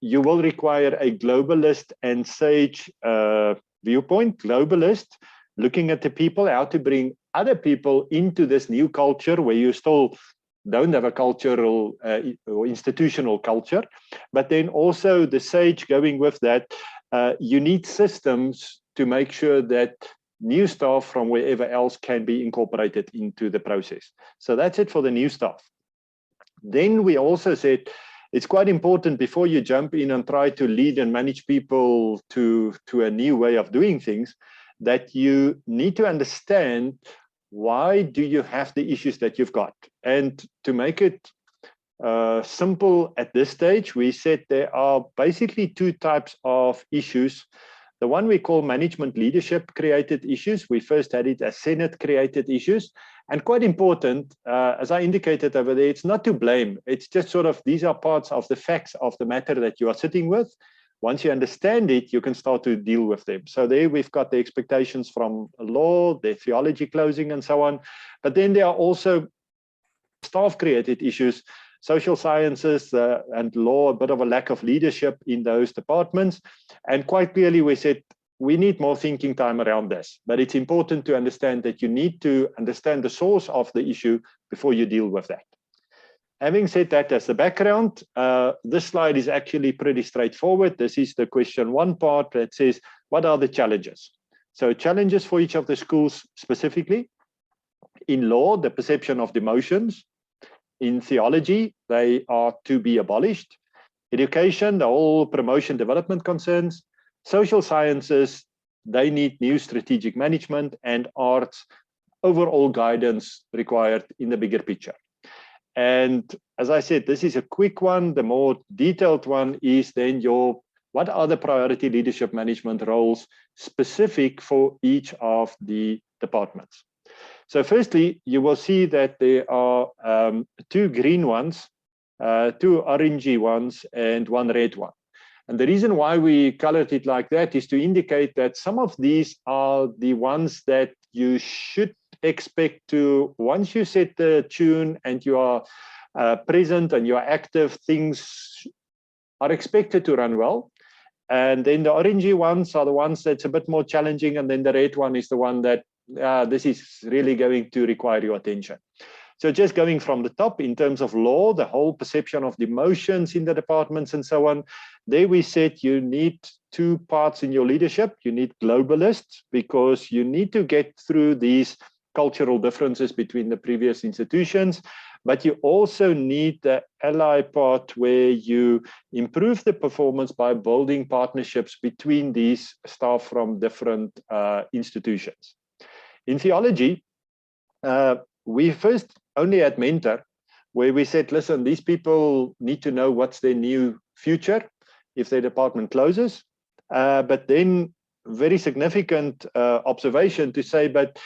you will require a globalist and sage viewpoint. Globalist, looking at the people, how to bring other people into this new culture where you still don't have a cultural or institutional culture, but then also the sage going with that, you need systems to make sure that new staff from wherever else can be incorporated into the process. So that's it for the new staff. Then we also said it's quite important before you jump in and try to lead and manage people to a new way of doing things, that you need to understand why do you have the issues that you've got. And to make it simple at this stage, we said there are basically 2 types of issues. The one we call management leadership created issues. We first had it as Senate created issues. And quite important, as I indicated over there, it's not to blame. It's just sort of, these are parts of the facts of the matter that you are sitting with. Once you understand it, you can start to deal with them. So there we've got the expectations from law, the theology closing and so on. But then there are also staff-created issues, social sciences and law, a bit of a lack of leadership in those departments. And quite clearly we said, we need more thinking time around this. But it's important to understand that you need to understand the source of the issue before you deal with that. Having said that as the background, this slide is actually pretty straightforward. This is the question 1 part that says, what are the challenges? So challenges for each of the schools specifically. In law, the perception of demotions. In theology, they are to be abolished. Education, the whole promotion development concerns. Social sciences, they need new strategic management, and arts, overall guidance required in the bigger picture. And as I said, this is a quick one. The more detailed one is then what are the priority leadership management roles specific for each of the departments? So firstly, you will see that there are 2 green ones, 2 orangey ones, and 1 red one. And the reason why we colored it like that is to indicate that some of these are the ones that you should expect to, once you set the tune and you are present and you are active, things are expected to run well. And then the orangey ones are the ones that's a bit more challenging. And then the red one is the one that this is really going to require your attention. So just going from the top in terms of law, the whole perception of the emotions in the departments and so on, there we said you need 2 parts in your leadership. You need globalists because you need to get through these cultural differences between the previous institutions, but you also need the ally part where you improve the performance by building partnerships between these staff from different institutions. In theology, we first only had mentor, where we said, listen, these people need to know what's their new future if their department closes. But then very significant observation to say, but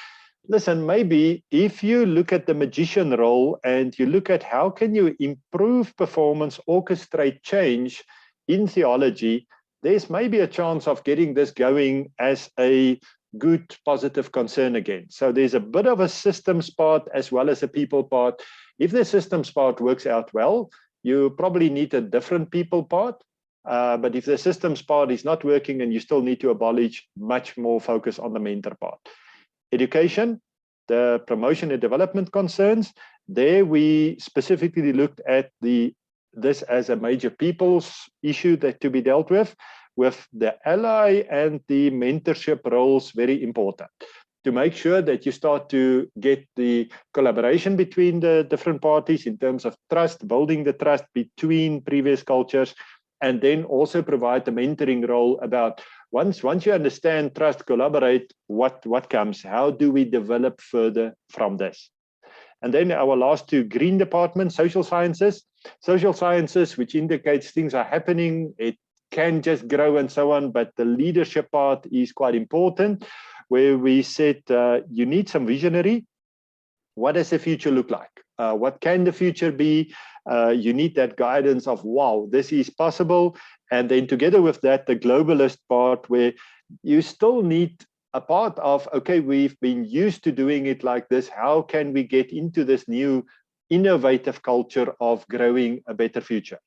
listen, maybe if you look at the magician role and you look at how can you improve performance, orchestrate change in theology, there's maybe a chance of getting this going as a good, positive concern again. So there's a bit of a systems part as well as a people part. If the systems part works out well, you probably need a different people part. But if the systems part is not working and you still need to abolish, much more focus on the mentor part. Education, the promotion and development concerns, there we specifically looked at this as a major people's issue that to be dealt with the ally and the mentorship roles very important to make sure that you start to get the collaboration between the different parties in terms of trust, building the trust between previous cultures, and then also provide the mentoring role about once you understand, trust, collaborate, what comes, how do we develop further from this? And then our last 2 green departments, social sciences, which indicates things are happening, it can just grow and so on, but the leadership part is quite important, where we said you need some visionary. What does the future look like? What can the future be? You need that guidance of, wow, this is possible. And then together with that, the globalist part, where you still need a part of, okay, we've been used to doing it like this. How can we get into this new innovative culture of growing a better future?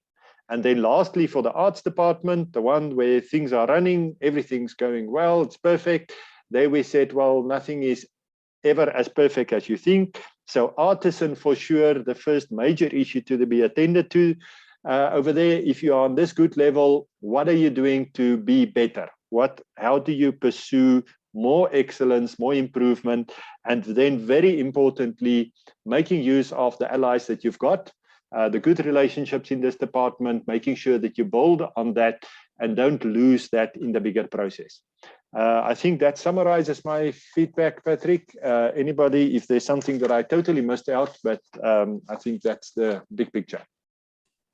And then lastly, for the arts department, the one where things are running, everything's going well, it's perfect. There we said, well, nothing is ever as perfect as you think. So artisan, for sure, the first major issue to be attended to over there. If you are on this good level, what are you doing to be better? How do you pursue more excellence, more improvement? And then very importantly, making use of the allies that you've got, the good relationships in this department, making sure that you build on that and don't lose that in the bigger process. I think that summarizes my feedback, Patrick. Anybody, if there's something that I totally missed out, but I think that's the big picture.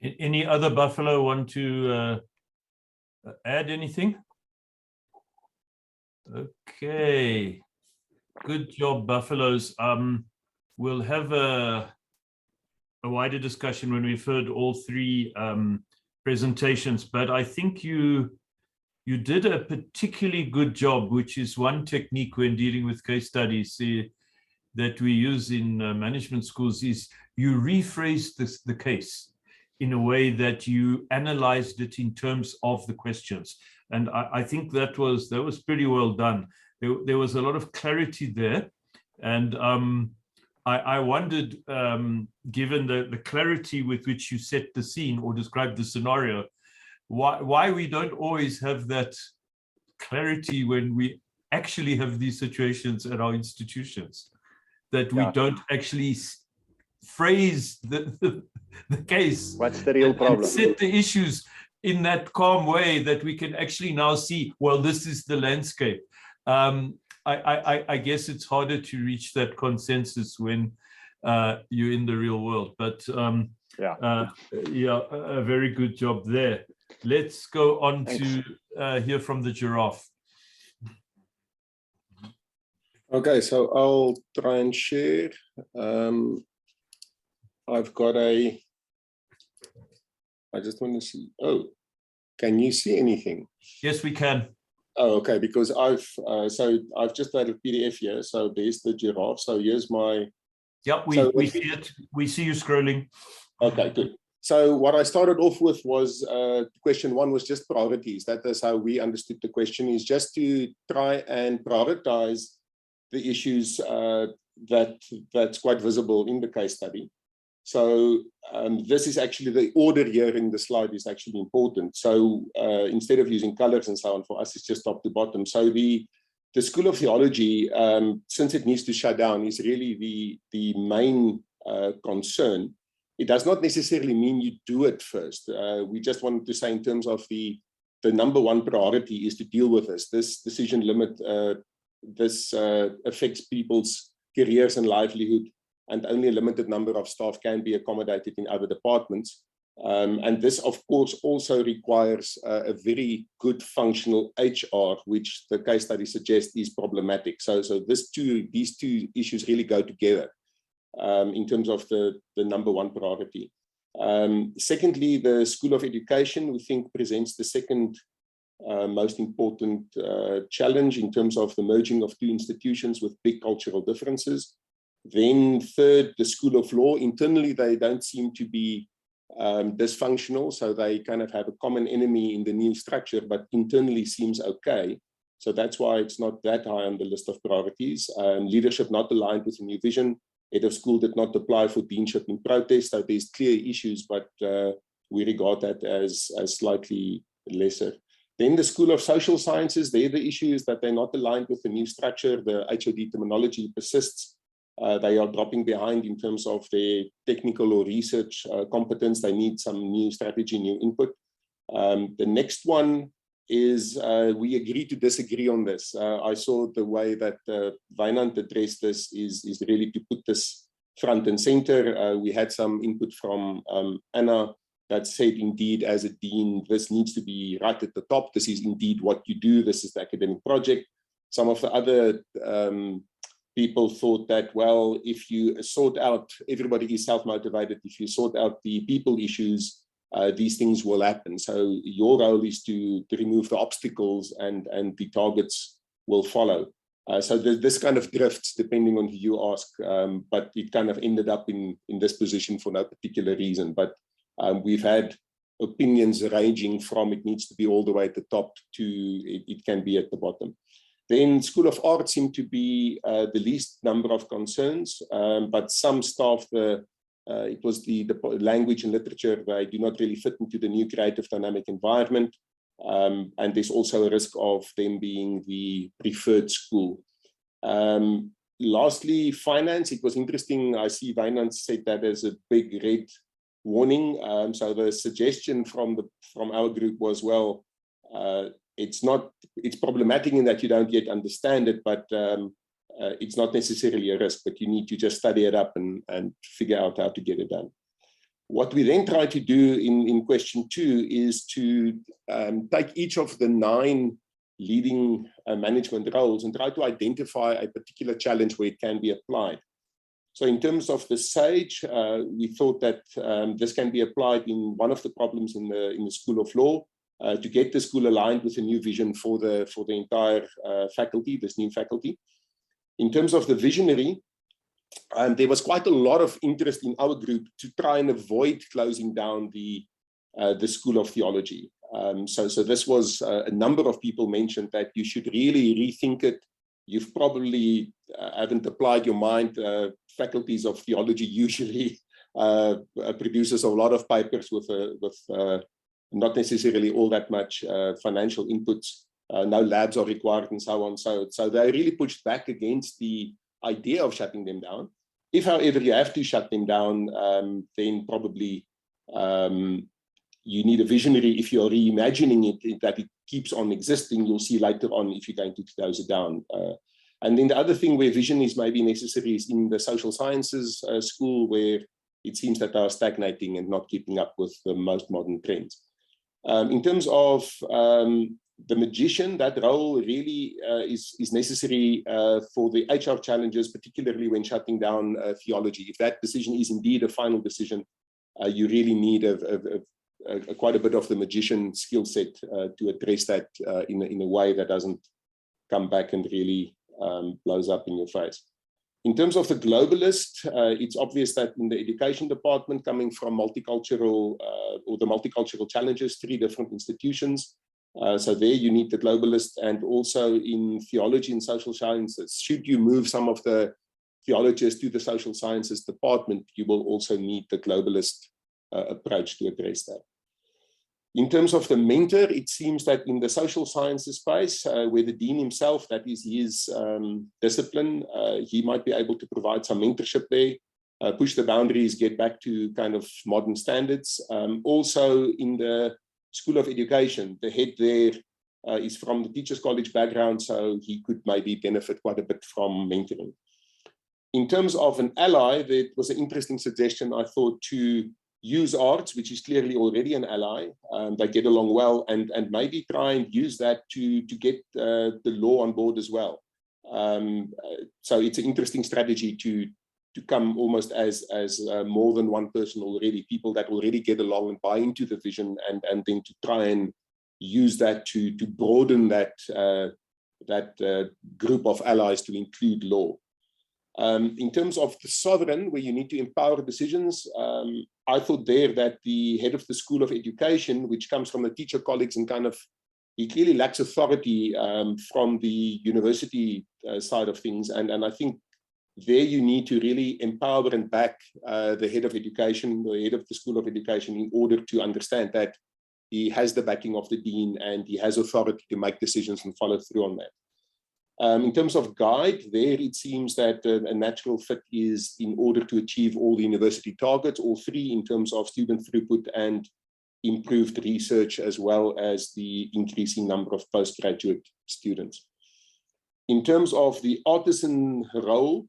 Any other Buffalo want to add anything? Okay, good job, Buffaloes. We'll have a wider discussion when we've heard all 3 presentations, but I think you you did a particularly good job, which is one technique when dealing with case studies that we use in management schools, is you rephrase the case in a way that you analyzed it in terms of the questions. And I think that was pretty well done. There was a lot of clarity there. And I wondered, given the clarity with which you set the scene or described the scenario, why we don't always have that clarity when we actually have these situations at our institutions, that we don't actually phrase the case. What's the real problem? And set the issues in that calm way that we can actually now see, well, this is the landscape. I guess it's harder to reach that consensus when you're in the real world, but a very good job there. Let's go on to hear from the giraffe. Okay, so I'll try and share. I've got I just want to see, can you see anything? Yes, we can. Oh, okay, because I've just made a PDF here, so there's the giraffe. So here's my... Yeah, we see it. We see you scrolling. Okay, good. So what I started off with was question one was just priorities. That is how we understood the question, is just to try and prioritize the issues that's quite visible in the case study. So this is actually the order here in the slide is actually important. So instead of using colors and so on, for us it's just top to bottom. So the School of Theology, since it needs to shut down, is really the main concern. It does not necessarily mean you do it first. We just wanted to say in terms of the number one priority is to deal with this decision limit. This affects people's careers and livelihood, and only a limited number of staff can be accommodated in other departments. And this, of course, also requires a very good functional HR, which the case study suggests is problematic. So these two issues really go together in terms of the number one priority. Secondly, the School of Education, we think, presents the second most important challenge in terms of the merging of two institutions with big cultural differences. Then third, the School of Law. Internally, they don't seem to be dysfunctional, so they kind of have a common enemy in the new structure, but internally seems okay. So that's why it's not that high on the list of priorities. Leadership not aligned with the new vision. Head of school did not apply for deanship in protest. So there's clear issues, but we regard that as slightly lesser. Then the School of Social Sciences, there the issue is that they're not aligned with the new structure. The HOD terminology persists. They are dropping behind in terms of their technical or research competence. They need some new strategy, new input. The next one is we agree to disagree on this. I saw the way that Wynand addressed this is really to put this front and center. We had some input from Anna that said, indeed, as a dean, this needs to be right at the top. This is indeed what you do. This is the academic project. Some of the other people thought that, well, if you sort out, everybody is self-motivated. If you sort out the people issues, these things will happen. So your role is to remove the obstacles and the targets will follow. So this kind of drifts depending on who you ask, but it kind of ended up in this position for no particular reason. But we've had opinions ranging from it needs to be all the way at the top to it can be at the bottom. Then School of Art seemed to be the least number of concerns, but some staff, it was the language and literature, they do not really fit into the new creative dynamic environment. And there's also a risk of them being the preferred school. Lastly, finance, it was interesting. I see Wynand said that as a big red warning. So the suggestion from our group was, well, it's problematic in that you don't yet understand it, but it's not necessarily a risk, but you need to just study it up and figure out how to get it done. What we then try to do in question 2 is to take each of the 9 leading management roles and try to identify a particular challenge where it can be applied. So in terms of the SAGE, we thought that this can be applied in one of the problems in the School of Law. to get the school aligned with a new vision for the entire faculty, this new faculty. In terms of the visionary, there was quite a lot of interest in our group to try and avoid closing down the School of Theology. So this was a number of people mentioned that you should really rethink it. You've probably haven't applied your mind. Faculties of theology usually produces a lot of papers with not necessarily all that much financial inputs. No labs are required and so on. So they really pushed back against the idea of shutting them down. If, however, you have to shut them down, then probably you need a visionary. If you're reimagining it, that it keeps on existing, you'll see later on if you're going to close it down. And then the other thing where vision is maybe necessary is in the social sciences school, where it seems that they are stagnating and not keeping up with the most modern trends. In terms of the magician, that role really is necessary for the HR challenges, particularly when shutting down theology. If that decision is indeed a final decision, you really need quite a bit of the magician skill set to address that in a way that doesn't come back and really blows up in your face. In terms of the globalist, it's obvious that in the education department, coming from multicultural or the multicultural challenges, 3 different institutions. So there you need the globalist, and also in theology and social sciences. Should you move some of the theologists to the social sciences department, you will also need the globalist approach to address that. In terms of the mentor, it seems that in the social sciences space, where the dean himself, that is his discipline, he might be able to provide some mentorship there, push the boundaries, get back to kind of modern standards. Also in the School of Education, the head there is from the Teachers College background, so he could maybe benefit quite a bit from mentoring. In terms of an ally, there was an interesting suggestion, I thought, to use arts, which is clearly already an ally. They get along well, and maybe try and use that to get the law on board as well. So it's an interesting strategy to come almost as more than one person already, people that already get along and buy into the vision, and then to try and use that to broaden that group of allies to include law. In terms of the sovereign, where you need to empower decisions, I thought there that the head of the School of Education, which comes from the teacher colleagues, and kind of, he clearly lacks authority from the university side of things. And I think there you need to really empower and back the head of education, the head of the School of Education, in order to understand that he has the backing of the dean and he has authority to make decisions and follow through on that. In terms of guide, there it seems that a natural fit is in order to achieve all the university targets, all 3, in terms of student throughput and improved research, as well as the increasing number of postgraduate students. In terms of the artisan role,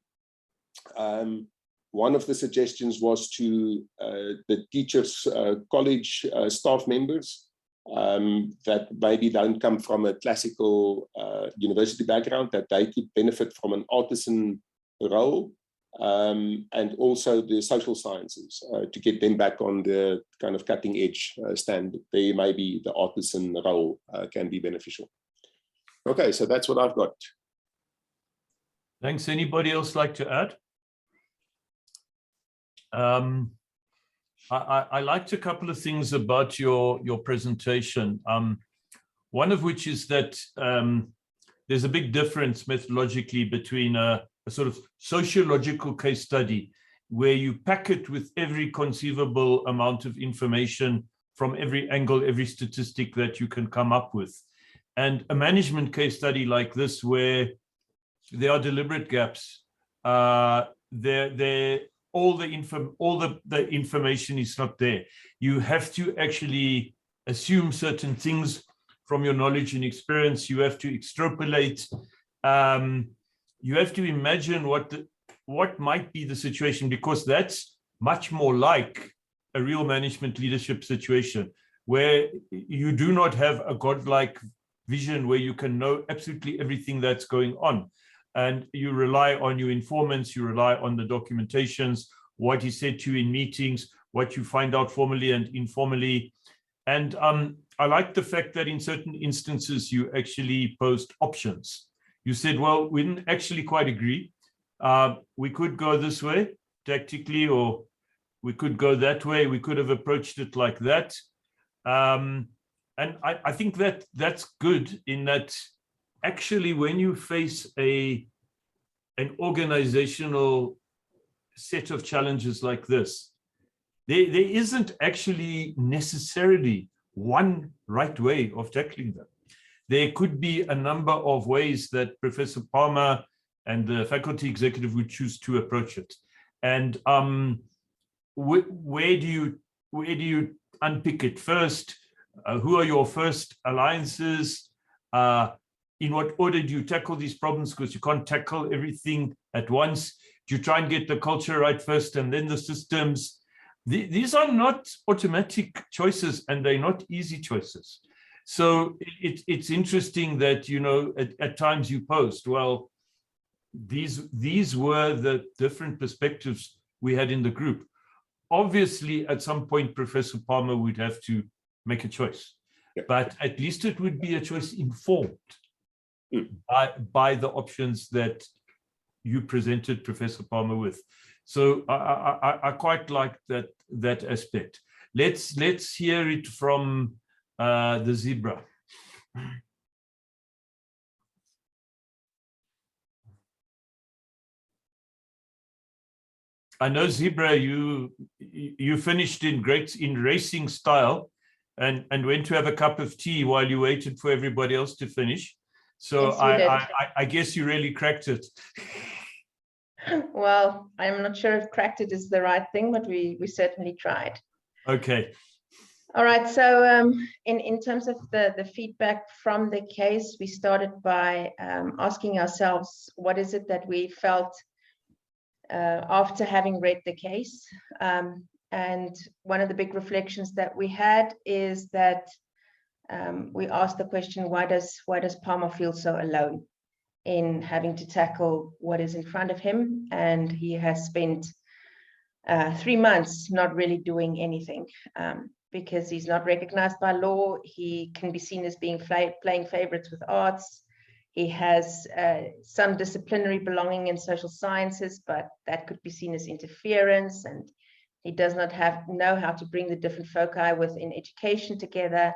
one of the suggestions was to the teachers college staff members that maybe don't come from a classical university background, that they could benefit from an artisan role, and also the social sciences to get them back on the kind of cutting edge stand. There maybe the artisan role can be beneficial. Okay, so that's what I've got. Thanks. Anybody else like to add? I liked a couple of things about your presentation. One of which is that there's a big difference methodologically between a sort of sociological case study, where you pack it with every conceivable amount of information from every angle, every statistic that you can come up with, and a management case study like this, where there are deliberate gaps. All the information is not there. You have to actually assume certain things from your knowledge and experience. You have to extrapolate. You have to imagine what might be the situation, because that's much more like a real management leadership situation, where you do not have a godlike vision where you can know absolutely everything that's going on. And you rely on your informants, you rely on the documentations, what is said to you in meetings, what you find out formally and informally. And like the fact that in certain instances you actually posed options. You said, well, we didn't actually quite agree. We could go this way tactically, or we could go that way. We could have approached it like that. And I think that that's good, in that actually when you face an organizational set of challenges like this, there isn't actually necessarily one right way of tackling them. There could be a number of ways that Professor Palmer and the faculty executive would choose to approach it. And where do you unpick it first? Who are your first alliances? In what order do you tackle these problems? Because you can't tackle everything at once. Do you try and get the culture right first and then the systems? These are not automatic choices, and they're not easy choices. So it's interesting that, you know, at times you post, well, these were the different perspectives we had in the group. Obviously, at some point, Professor Palmer would have to make a choice, but at least it would be a choice informed by the options that you presented Professor Palmer with. So I quite like that aspect. Let's hear it from the zebra. I know, Zebra, you finished in racing style and went to have a cup of tea while you waited for everybody else to finish. So yes, I guess you really cracked it. Well, I'm not sure if cracked it is the right thing, but we certainly tried. Okay. All right. So in terms of the feedback from the case, we started by asking ourselves, what is it that we felt after having read the case? And one of the big reflections that we had is that we asked the question, why does Palmer feel so alone in having to tackle what is in front of him? And he has spent 3 months not really doing anything because he's not recognized by law. He can be seen as being playing favorites with arts. He has some disciplinary belonging in social sciences, but that could be seen as interference. And he does not know how to bring the different foci within education together.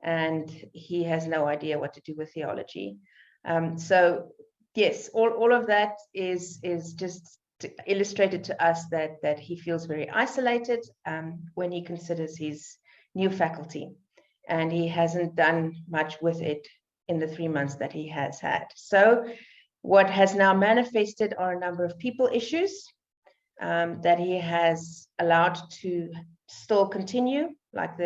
And he has no idea what to do with theology. So yes, all of that is just illustrated to us that he feels very isolated when he considers his new faculty, and he hasn't done much with it in the 3 months that he has had. So what has now manifested are a number of people issues that he has allowed to still continue, like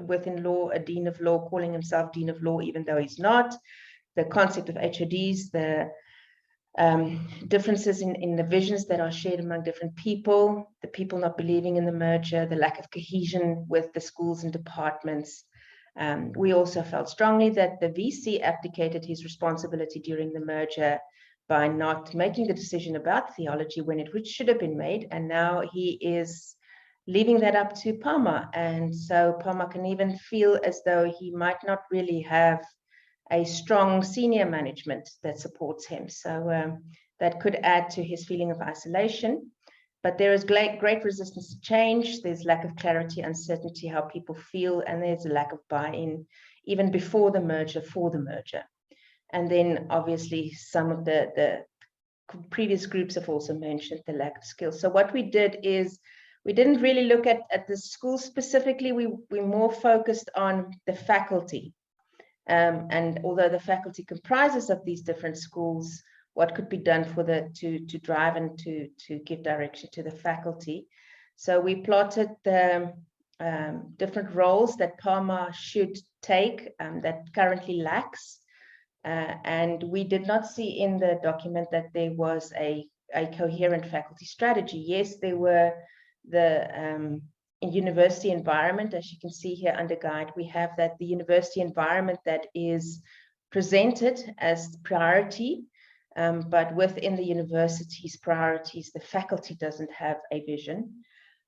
within law, a dean of law calling himself dean of law, even though he's not, the concept of HODs, the differences in the visions that are shared among different people, the people not believing in the merger, the lack of cohesion with the schools and departments. We also felt strongly that the VC abdicated his responsibility during the merger by not making the decision about theology when it should have been made, and now he is leaving that up to Palmer. And so Palmer can even feel as though he might not really have a strong senior management that supports him. So that could add to his feeling of isolation. But there is great resistance to change. There's lack of clarity, uncertainty, how people feel, and there's a lack of buy-in even before the merger, for the merger. And then obviously some of the previous groups have also mentioned the lack of skills. So what we did is we didn't really look at the school specifically. We more focused on the faculty. And although the faculty comprises of these different schools, what could be done for to drive and to give direction to the faculty. So we plotted the different roles that Palmer should take that currently lacks. And we did not see in the document that there was a coherent faculty strategy. Yes, there were the university environment, as you can see here under guide, we have that the university environment that is presented as priority, but within the university's priorities, the faculty doesn't have a vision.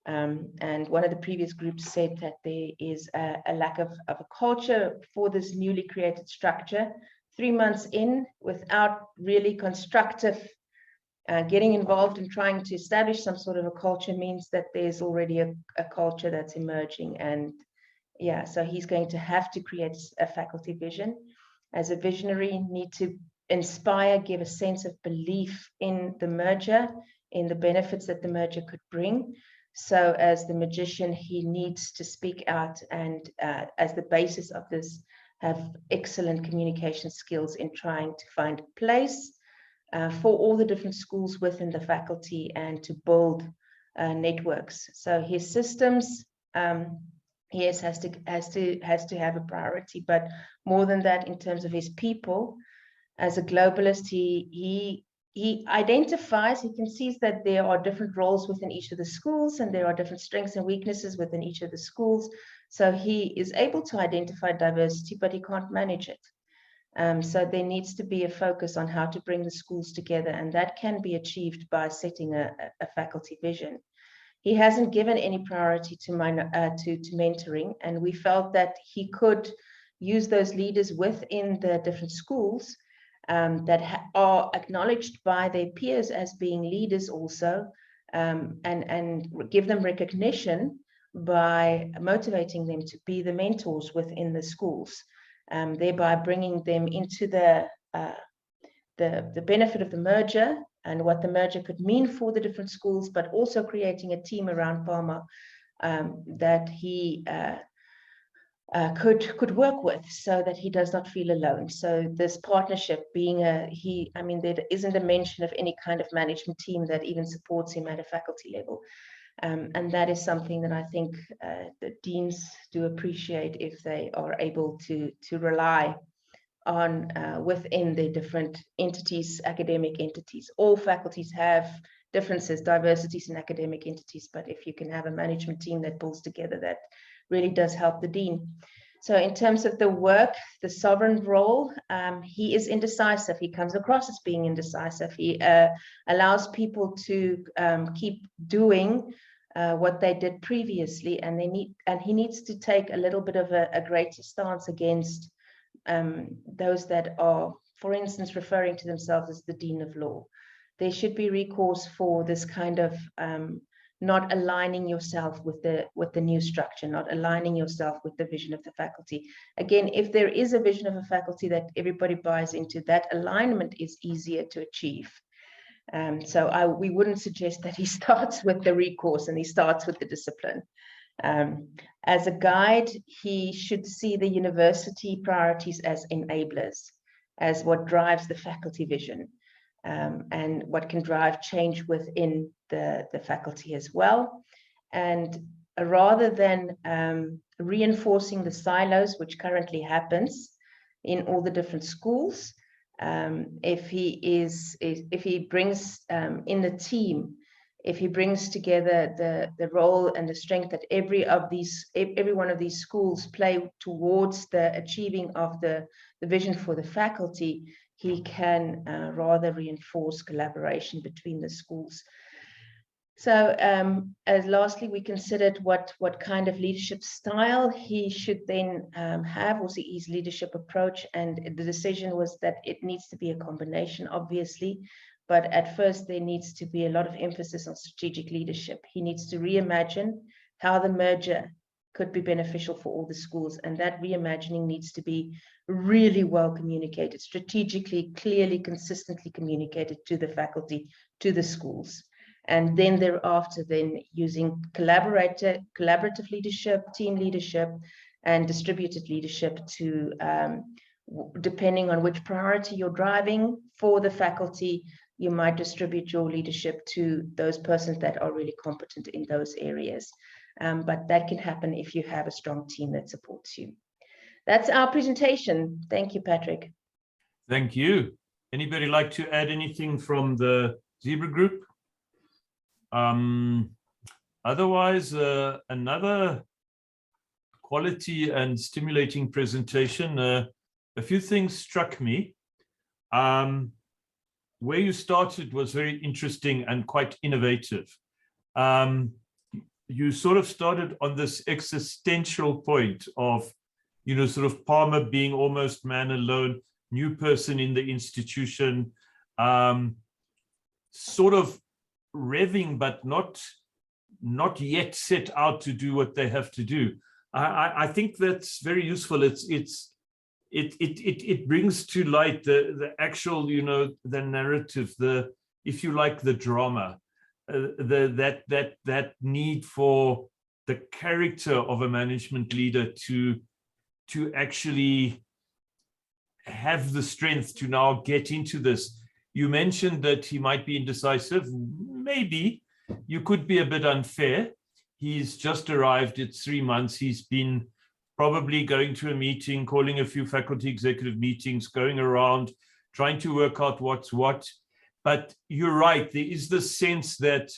And one of the previous groups said that there is a lack of a culture for this newly created structure. 3 months in, without really constructive getting involved in trying to establish some sort of a culture, means that there's already a culture that's emerging. And yeah, so he's going to have to create a faculty vision. As a visionary, need to inspire, give a sense of belief in the merger, in the benefits that the merger could bring. So as the magician, he needs to speak out, and as the basis of this, have excellent communication skills in trying to find a place for all the different schools within the faculty, and to build networks. So his systems, yes, has to have a priority, but more than that, in terms of his people, as a globalist, he identifies, he can see that there are different roles within each of the schools, and there are different strengths and weaknesses within each of the schools. So he is able to identify diversity, but he can't manage it. So there needs to be a focus on how to bring the schools together, and that can be achieved by setting a faculty vision. He hasn't given any priority to mentoring, and we felt that he could use those leaders within the different schools that are acknowledged by their peers as being leaders also, and give them recognition by motivating them to be the mentors within the schools, thereby bringing them into the benefit of the merger and what the merger could mean for the different schools, but also creating a team around Palmer that he could work with, so that he does not feel alone. So this partnership being there isn't a mention of any kind of management team that even supports him at a faculty level. And that is something that I think the deans do appreciate, if they are able to rely on within the different entities, academic entities. All faculties have differences, diversities in academic entities, but if you can have a management team that pulls together, that really does help the dean. So in terms of the work, the sovereign role, he is indecisive. He comes across as being indecisive. He allows people to keep doing what they did previously, and he needs to take a little bit of a greater stance against those that are, for instance, referring to themselves as the Dean of Law. There should be recourse for this kind of not aligning yourself with the new structure, not aligning yourself with the vision of the faculty. Again, if there is a vision of a faculty that everybody buys into, that alignment is easier to achieve. So we wouldn't suggest that he starts with the recourse and he starts with the discipline. As a guide, he should see the university priorities as enablers, as what drives the faculty vision, and what can drive change within the faculty as well. And rather than reinforcing the silos, which currently happens in all the different schools, if he brings in the team, if he brings together the role and the strength that every one of these schools play towards the achieving of the vision for the faculty, he can rather reinforce collaboration between the schools. So as lastly, we considered what kind of leadership style he should then have, also his leadership approach, and the decision was that it needs to be a combination, obviously, but at first there needs to be a lot of emphasis on strategic leadership. He needs to reimagine how the merger could be beneficial for all the schools, and that reimagining needs to be really well communicated, strategically, clearly, consistently communicated to the faculty, to the schools. And then thereafter, then using collaborative leadership, team leadership, and distributed leadership to, depending on which priority you're driving for the faculty, you might distribute your leadership to those persons that are really competent in those areas. But that can happen if you have a strong team that supports you. That's our presentation. Thank you, Patrick. Thank you. Anybody like to add anything from the Zebra group? Otherwise, another quality and stimulating presentation. A few things struck me. Where you started was very interesting and quite innovative. you sort of started on this existential point of, sort of Palmer being almost man alone, new person in the institution, sort of revving, but not yet set out to do what they have to do. I think that's very useful. It brings to light the actual, the narrative, if you like, the drama, that need for the character of a management leader to actually have the strength to now get into this. You mentioned that he might be indecisive. Maybe you could be a bit unfair. He's just arrived. It's 3 months. He's been probably going to a meeting, calling a few faculty executive meetings, going around, trying to work out what's what. But you're right. There is the sense that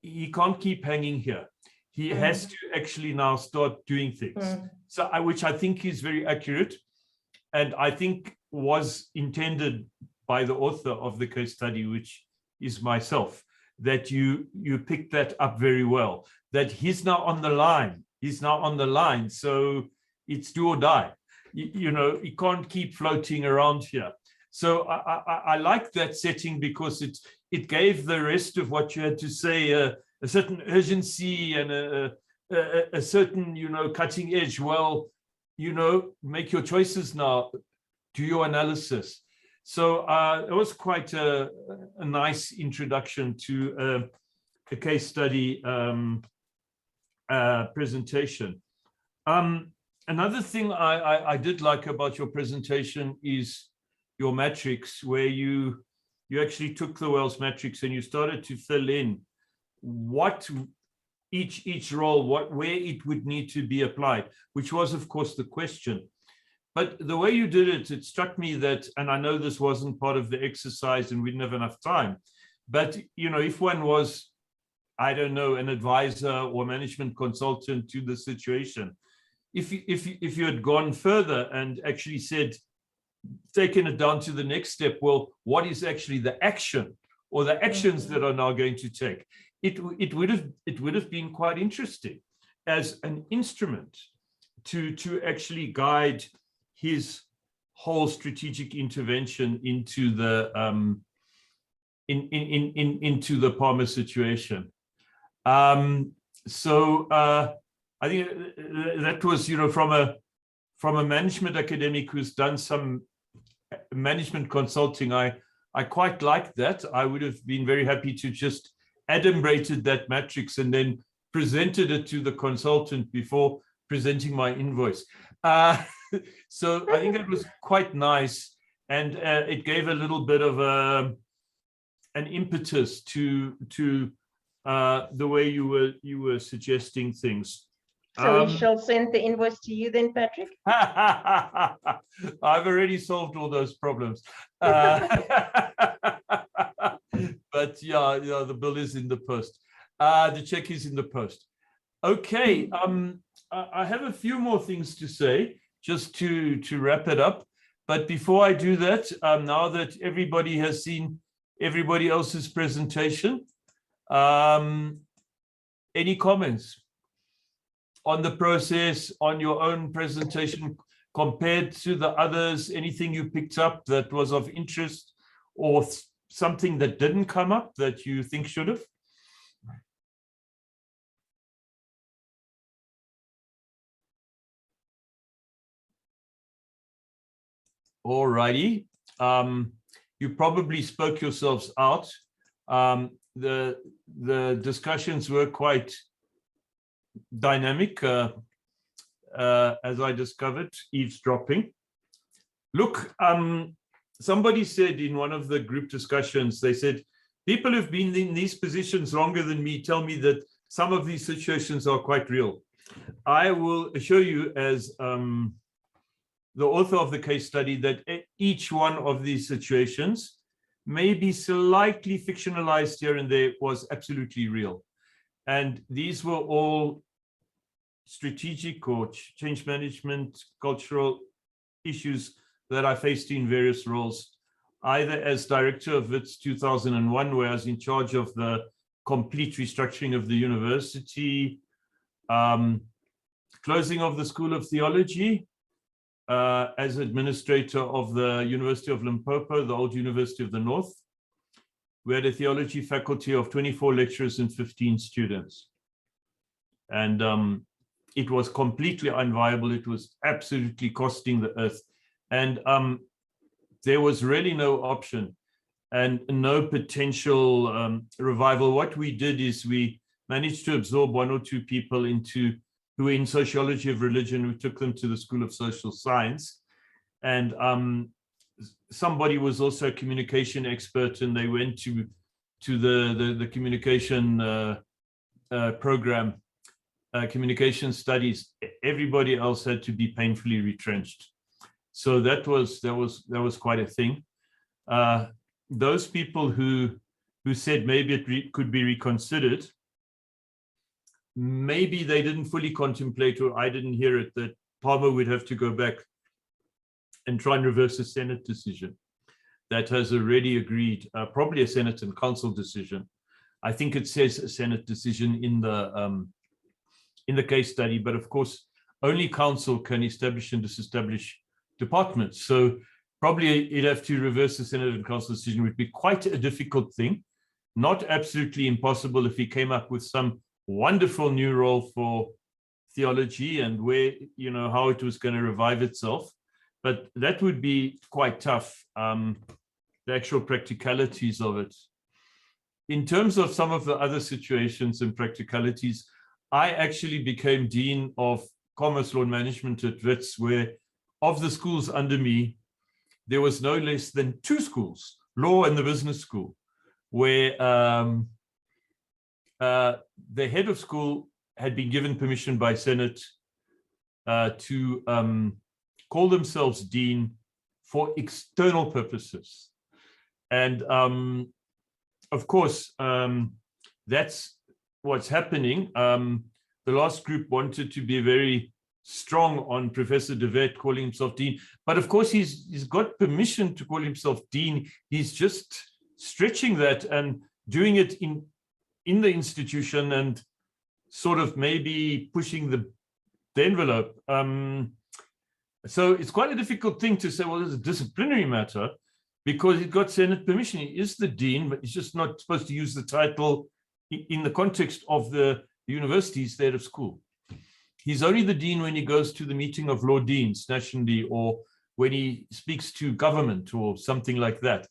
he can't keep hanging here. He has to actually now start doing things. So, which I think is very accurate, and I think was intended by the author of the case study, which is myself, that you picked that up very well, that he's now on the line. He's now on the line. So it's do or die. He can't keep floating around here. So I like that setting because it gave the rest of what you had to say a certain urgency and a certain, cutting edge. Well, make your choices now, do your analysis. So it was quite a nice introduction to a case study presentation. Another thing I did like about your presentation is your matrix, where you actually took the Wells matrix and you started to fill in what each role, where it would need to be applied, which was, of course, the question. But the way you did it, it struck me that, and I know this wasn't part of the exercise and we didn't have enough time, but, if one was, I don't know, an advisor or management consultant to the situation, if you had gone further and actually said, taken it down to the next step, well, what is actually the action or the actions that are now going to take? It would have been quite interesting as an instrument to actually guide his whole strategic intervention into the into the Palmer situation. So I think that was, from a management academic who's done some management consulting, I quite liked that. I would have been very happy to just adumbrated that matrix and then presented it to the consultant before presenting my invoice. So I think it was quite nice, and it gave a little bit of an impetus to the way you were suggesting things. So we shall send the invoice to you then, Patrick? I've already solved all those problems. But yeah, the bill is in the post. The check is in the post. Okay, I have a few more things to say, just to wrap it up. But before I do that, now that everybody has seen everybody else's presentation, any comments on the process, on your own presentation compared to the others? Anything you picked up that was of interest, or something that didn't come up that you think should have? All righty. You probably spoke yourselves out. The discussions were quite dynamic, as I discovered, eavesdropping. Look, somebody said in one of the group discussions, they said, people who've been in these positions longer than me tell me that some of these situations are quite real. I will assure you, as the author of the case study, that each one of these situations, may be slightly fictionalized here and there, was absolutely real. And these were all strategic or change management, cultural issues that I faced in various roles, either as director of WITS 2001, where I was in charge of the complete restructuring of the university, closing of the School of Theology as administrator of the University of Limpopo, the old University of the North. We had a theology faculty of 24 lecturers and 15 students. And it was completely unviable. It was absolutely costing the earth. And there was really no option and no potential revival. What we did is we managed to absorb 1 or 2 people who were in sociology of religion. We took them to the School of Social Science. And somebody was also a communication expert, and they went to the communication program, communication studies. Everybody else had to be painfully retrenched. So that was quite a thing. Those people who said maybe it could be reconsidered, maybe they didn't fully contemplate, or I didn't hear it, that Palmer would have to go back and try and reverse a Senate decision that has already agreed, probably a Senate and Council decision. I think it says a Senate decision in the case study, but of course, only Council can establish and disestablish departments. So probably you'd have to reverse the Senate and Council decision, would be quite a difficult thing. Not absolutely impossible if he came up with some wonderful new role for theology and where, how it was going to revive itself. But that would be quite tough, the actual practicalities of it. In terms of some of the other situations and practicalities, I actually became Dean of Commerce Law and Management at Wits, where of the schools under me, there was no less than 2 schools, law and the business school, where the head of school had been given permission by Senate to call themselves dean for external purposes. And of course, that's what's happening. The last group wanted to be very strong on Professor de Wet calling himself dean, but of course he's got permission to call himself dean. He's just stretching that and doing it in the institution and sort of maybe pushing the envelope. So it's quite a difficult thing to say, well, it's a disciplinary matter, because he got Senate permission. He is the dean, but he's just not supposed to use the title in the context of the university's head of school. He's only the dean when he goes to the meeting of law deans nationally, or when he speaks to government or something like that.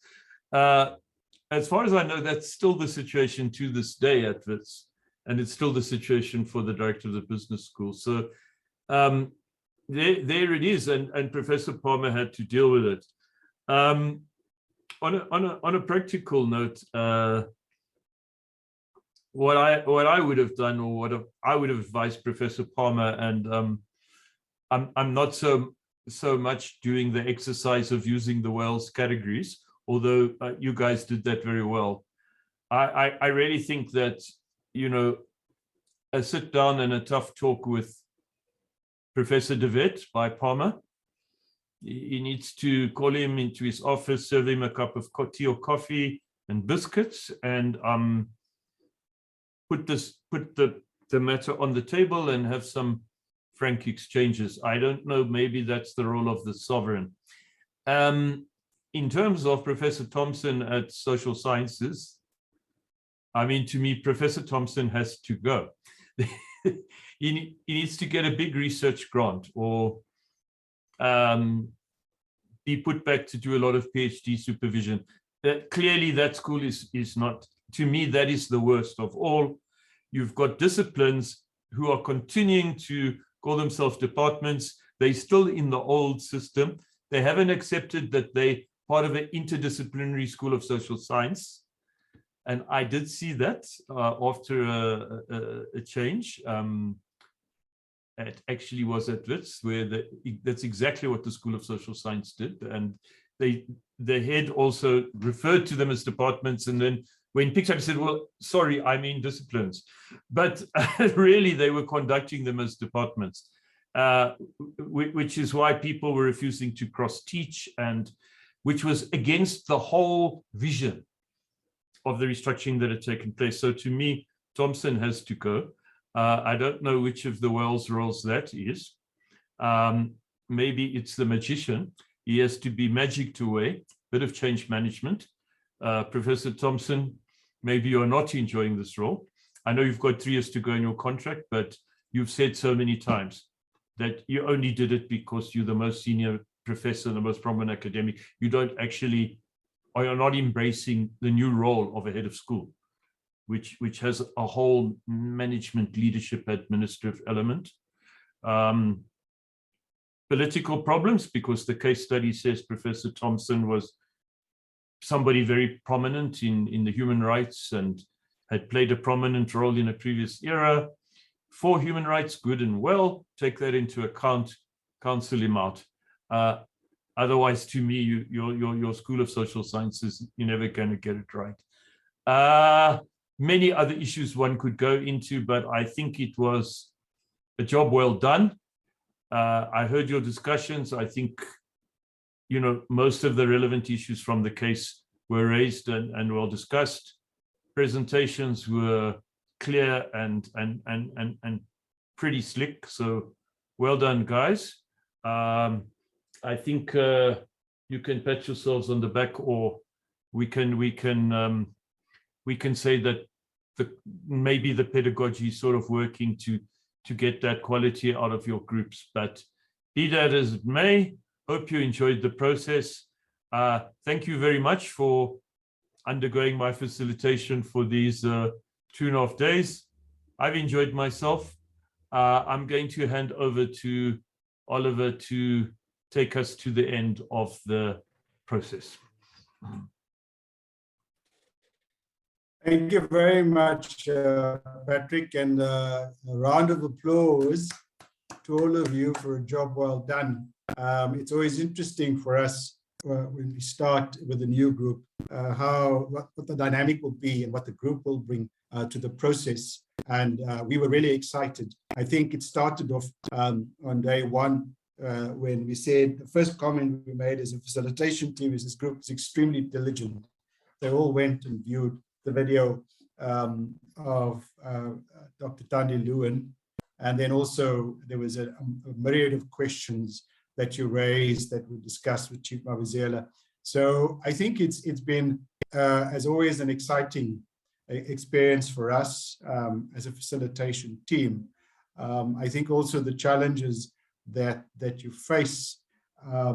As far as I know, that's still the situation to this day at Wits, and it's still the situation for the director of the business school. So there it is, and Professor Palmer had to deal with it. On a practical note, what I would have done, or what I would have advised Professor Palmer, and I'm not so much doing the exercise of using the Wales categories, although you guys did that very well. I really think that, a sit down and a tough talk with Professor de Wet by Palmer. He needs to call him into his office, serve him a cup of tea or coffee and biscuits, and put the matter on the table and have some frank exchanges. I don't know, maybe that's the role of the sovereign. In terms of Professor Thompson at Social Sciences, I mean, to me, Professor Thompson has to go. He needs to get a big research grant, or be put back to do a lot of PhD supervision. Clearly, that school is not, to me, that is the worst of all. You've got disciplines who are continuing to call themselves departments. They're still in the old system. They haven't accepted that they're part of an interdisciplinary school of social science. And I did see that after a change. It actually was at Wits, where that's exactly what the School of Social Science did. And the head also referred to them as departments, and then when picked up, he said, well, sorry, I mean disciplines. But really, they were conducting them as departments, which is why people were refusing to cross-teach, and which was against the whole vision. of the restructuring that had taken place. So to me, Thompson has to go. I don't know which of the Wells roles that is. Maybe it's the magician. He has to be magicked away, bit of change management. Professor Thompson, maybe you're not enjoying this role. I know you've got 3 years to go in your contract, but you've said so many times that you only did it because you're the most senior professor, the most prominent academic. You don't actually, or you're not embracing the new role of a head of school, which has a whole management, leadership, administrative element. Political problems, because the case study says Professor Thompson was somebody very prominent in the human rights and had played a prominent role in a previous era. For human rights, good and well, take that into account, counsel him out. Otherwise, to me, your School of Social Sciences, you're never going to get it right. Many other issues one could go into, but I think it was a job well done. I heard your discussions. I think, most of the relevant issues from the case were raised and well discussed. Presentations were clear and pretty slick. So well done, guys. I think you can pat yourselves on the back, or we can say that maybe the pedagogy is sort of working to get that quality out of your groups. But be that as it may, hope you enjoyed the process. Thank you very much for undergoing my facilitation for these 2.5 days. I've enjoyed myself. I'm going to hand over to Oliver to take us to the end of the process. Thank you very much, Patrick, and a round of applause to all of you for a job well done. It's always interesting for us when we start with a new group, what the dynamic will be and what the group will bring to the process. And we were really excited. I think it started off on day one when we said the first comment we made as a facilitation team is this group is extremely diligent. They all went and viewed the video of Dr. Tandi Lewin. And then also there was a myriad of questions that you raised that we discussed with Chief Mabizela. So I think it's been, as always, an exciting experience for us as a facilitation team. I think also the challenges that you face, I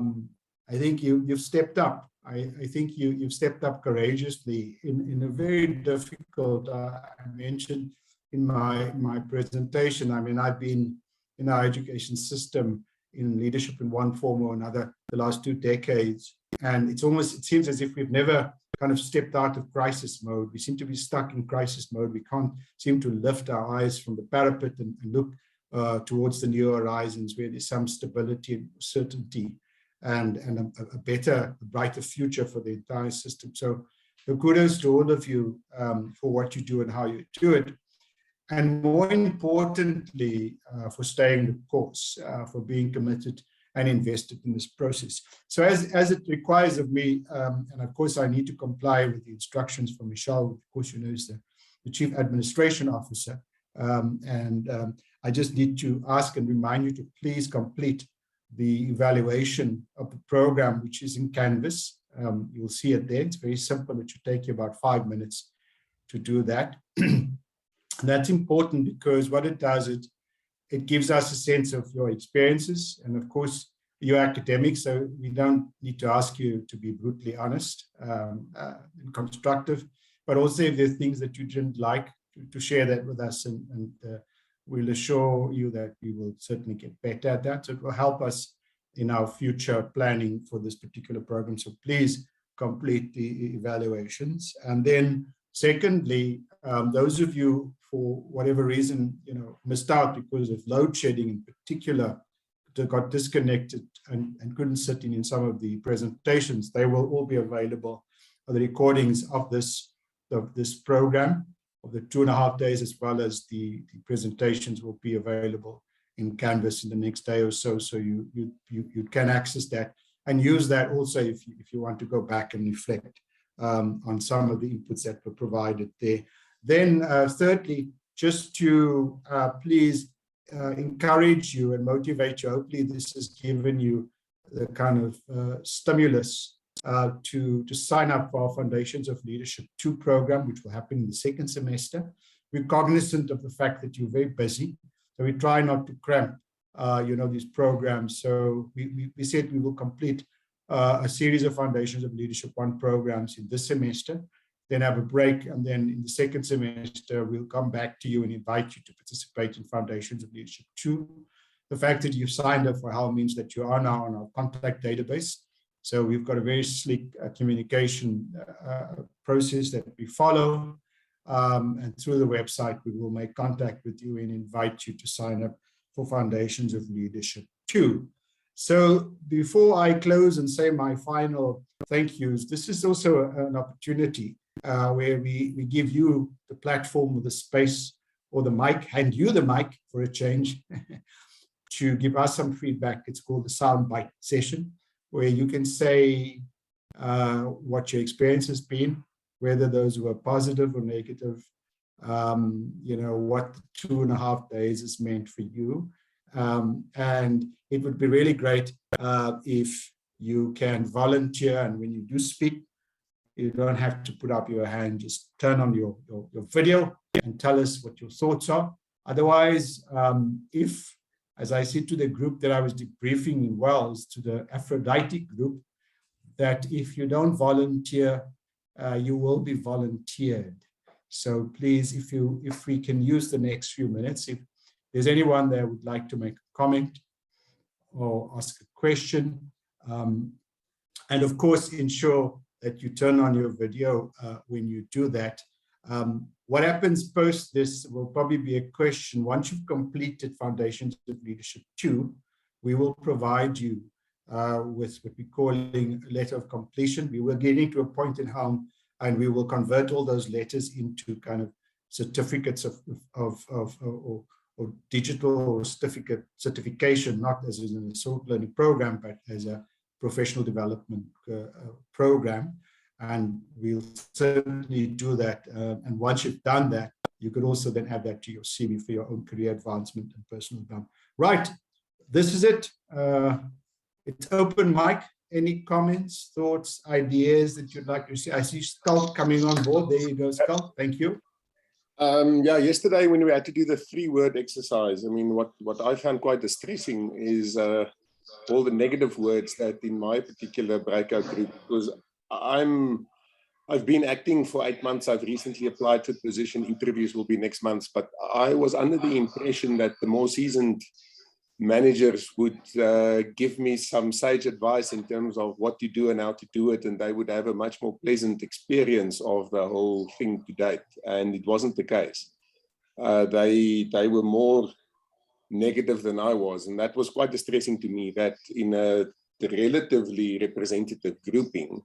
think you've stepped up. I think you've stepped up courageously in a very difficult, I mentioned in my presentation, I mean, I've been in our education system in leadership in one form or another the last 2 decades. And it seems as if we've never kind of stepped out of crisis mode. We seem to be stuck in crisis mode. We can't seem to lift our eyes from the parapet and look towards the new horizons where there's some stability and certainty and a better, brighter future for the entire system. So kudos to all of you for what you do and how you do it. And more importantly, for staying the course, for being committed and invested in this process. So as it requires of me, and of course I need to comply with the instructions from Michelle, of course you know is the Chief Administration Officer, I just need to ask and remind you to please complete the evaluation of the program, which is in Canvas. You'll see it there. It's very simple. It should take you about 5 minutes to do that. That's important because what it does, it gives us a sense of your experiences, and of course you're academics, so we don't need to ask you to be brutally honest and constructive, but also if there's things that you didn't like, to share that with us, and we'll assure you that we will certainly get better at that. So it will help us in our future planning for this particular program. So please complete the evaluations. And then secondly, those of you for whatever reason, missed out because of load shedding in particular, got disconnected and couldn't sit in some of the presentations, they will all be available. The recordings of this program of the 2.5 days, as well as the presentations, will be available in Canvas in the next day or so. So you can access that and use that also if you want to go back and reflect on some of the inputs that were provided there. Then thirdly, just to please encourage you and motivate you. Hopefully this has given you the kind of stimulus to sign up for our Foundations of Leadership 2 program, which will happen in the second semester. We're cognizant of the fact that you're very busy, so we try not to cramp these programs. So we said we will complete a series of Foundations of Leadership 1 programs in this semester, then have a break, and then in the second semester, we'll come back to you and invite you to participate in Foundations of Leadership 2. The fact that you've signed up for HAL means that you are now on our contact database. So we've got a very sleek communication process that we follow. And through the website, we will make contact with you and invite you to sign up for Foundations of Leadership 2. So before I close and say my final thank yous, this is also an opportunity where we give you the platform or the space or the mic, hand you the mic for a change, to give us some feedback. It's called the soundbite session, where you can say what your experience has been, whether those were positive or negative, what 2.5 days has meant for you. And it would be really great if you can volunteer, and when you do speak, you don't have to put up your hand, just turn on your video and tell us what your thoughts are. Otherwise, if, as I said to the group that I was debriefing in Wales, to the Aphrodite group, that if you don't volunteer, you will be volunteered. So please, if we can use the next few minutes, if there's anyone that would like to make a comment or ask a question, and of course, ensure that you turn on your video when you do that. What happens post this will probably be a question. Once you've completed Foundations of Leadership 2, we will provide you with what we're calling a letter of completion. We will get into a point in HAL, and we will convert all those letters into kind of certificates or digital certification, not as in a short learning program, but as a professional development program. And we'll certainly do that. And once you've done that, you could also then add that to your CV for your own career advancement and personal development. Right, this is it. It's open mic. Any comments, thoughts, ideas that you'd like to see? I see Skulk coming on board. There you go, Skulk. Thank you. Yesterday when we had to do the 3-word exercise, I mean, what I found quite distressing is all the negative words that in my particular breakout group, because I've been acting for 8 months. I've recently applied for the position. Interviews will be next month, but I was under the impression that the more seasoned managers would give me some sage advice in terms of what to do and how to do it, and they would have a much more pleasant experience of the whole thing to date. And it wasn't the case. They were more negative than I was, and that was quite distressing to me, that in a relatively representative grouping,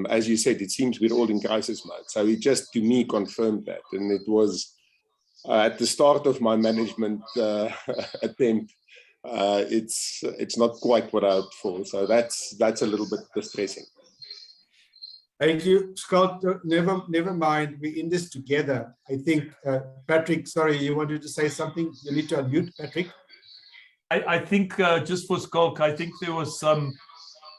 as you said, it seems we're all in crisis mode. So it just, to me, confirmed that. And it was at the start of my management attempt. It's not quite what I hoped for. So that's a little bit distressing. Thank you, Scott. Never mind. We're in this together. I think, Patrick, sorry, you wanted to say something? You need to unmute, Patrick. I think just for Skulk, I think there was some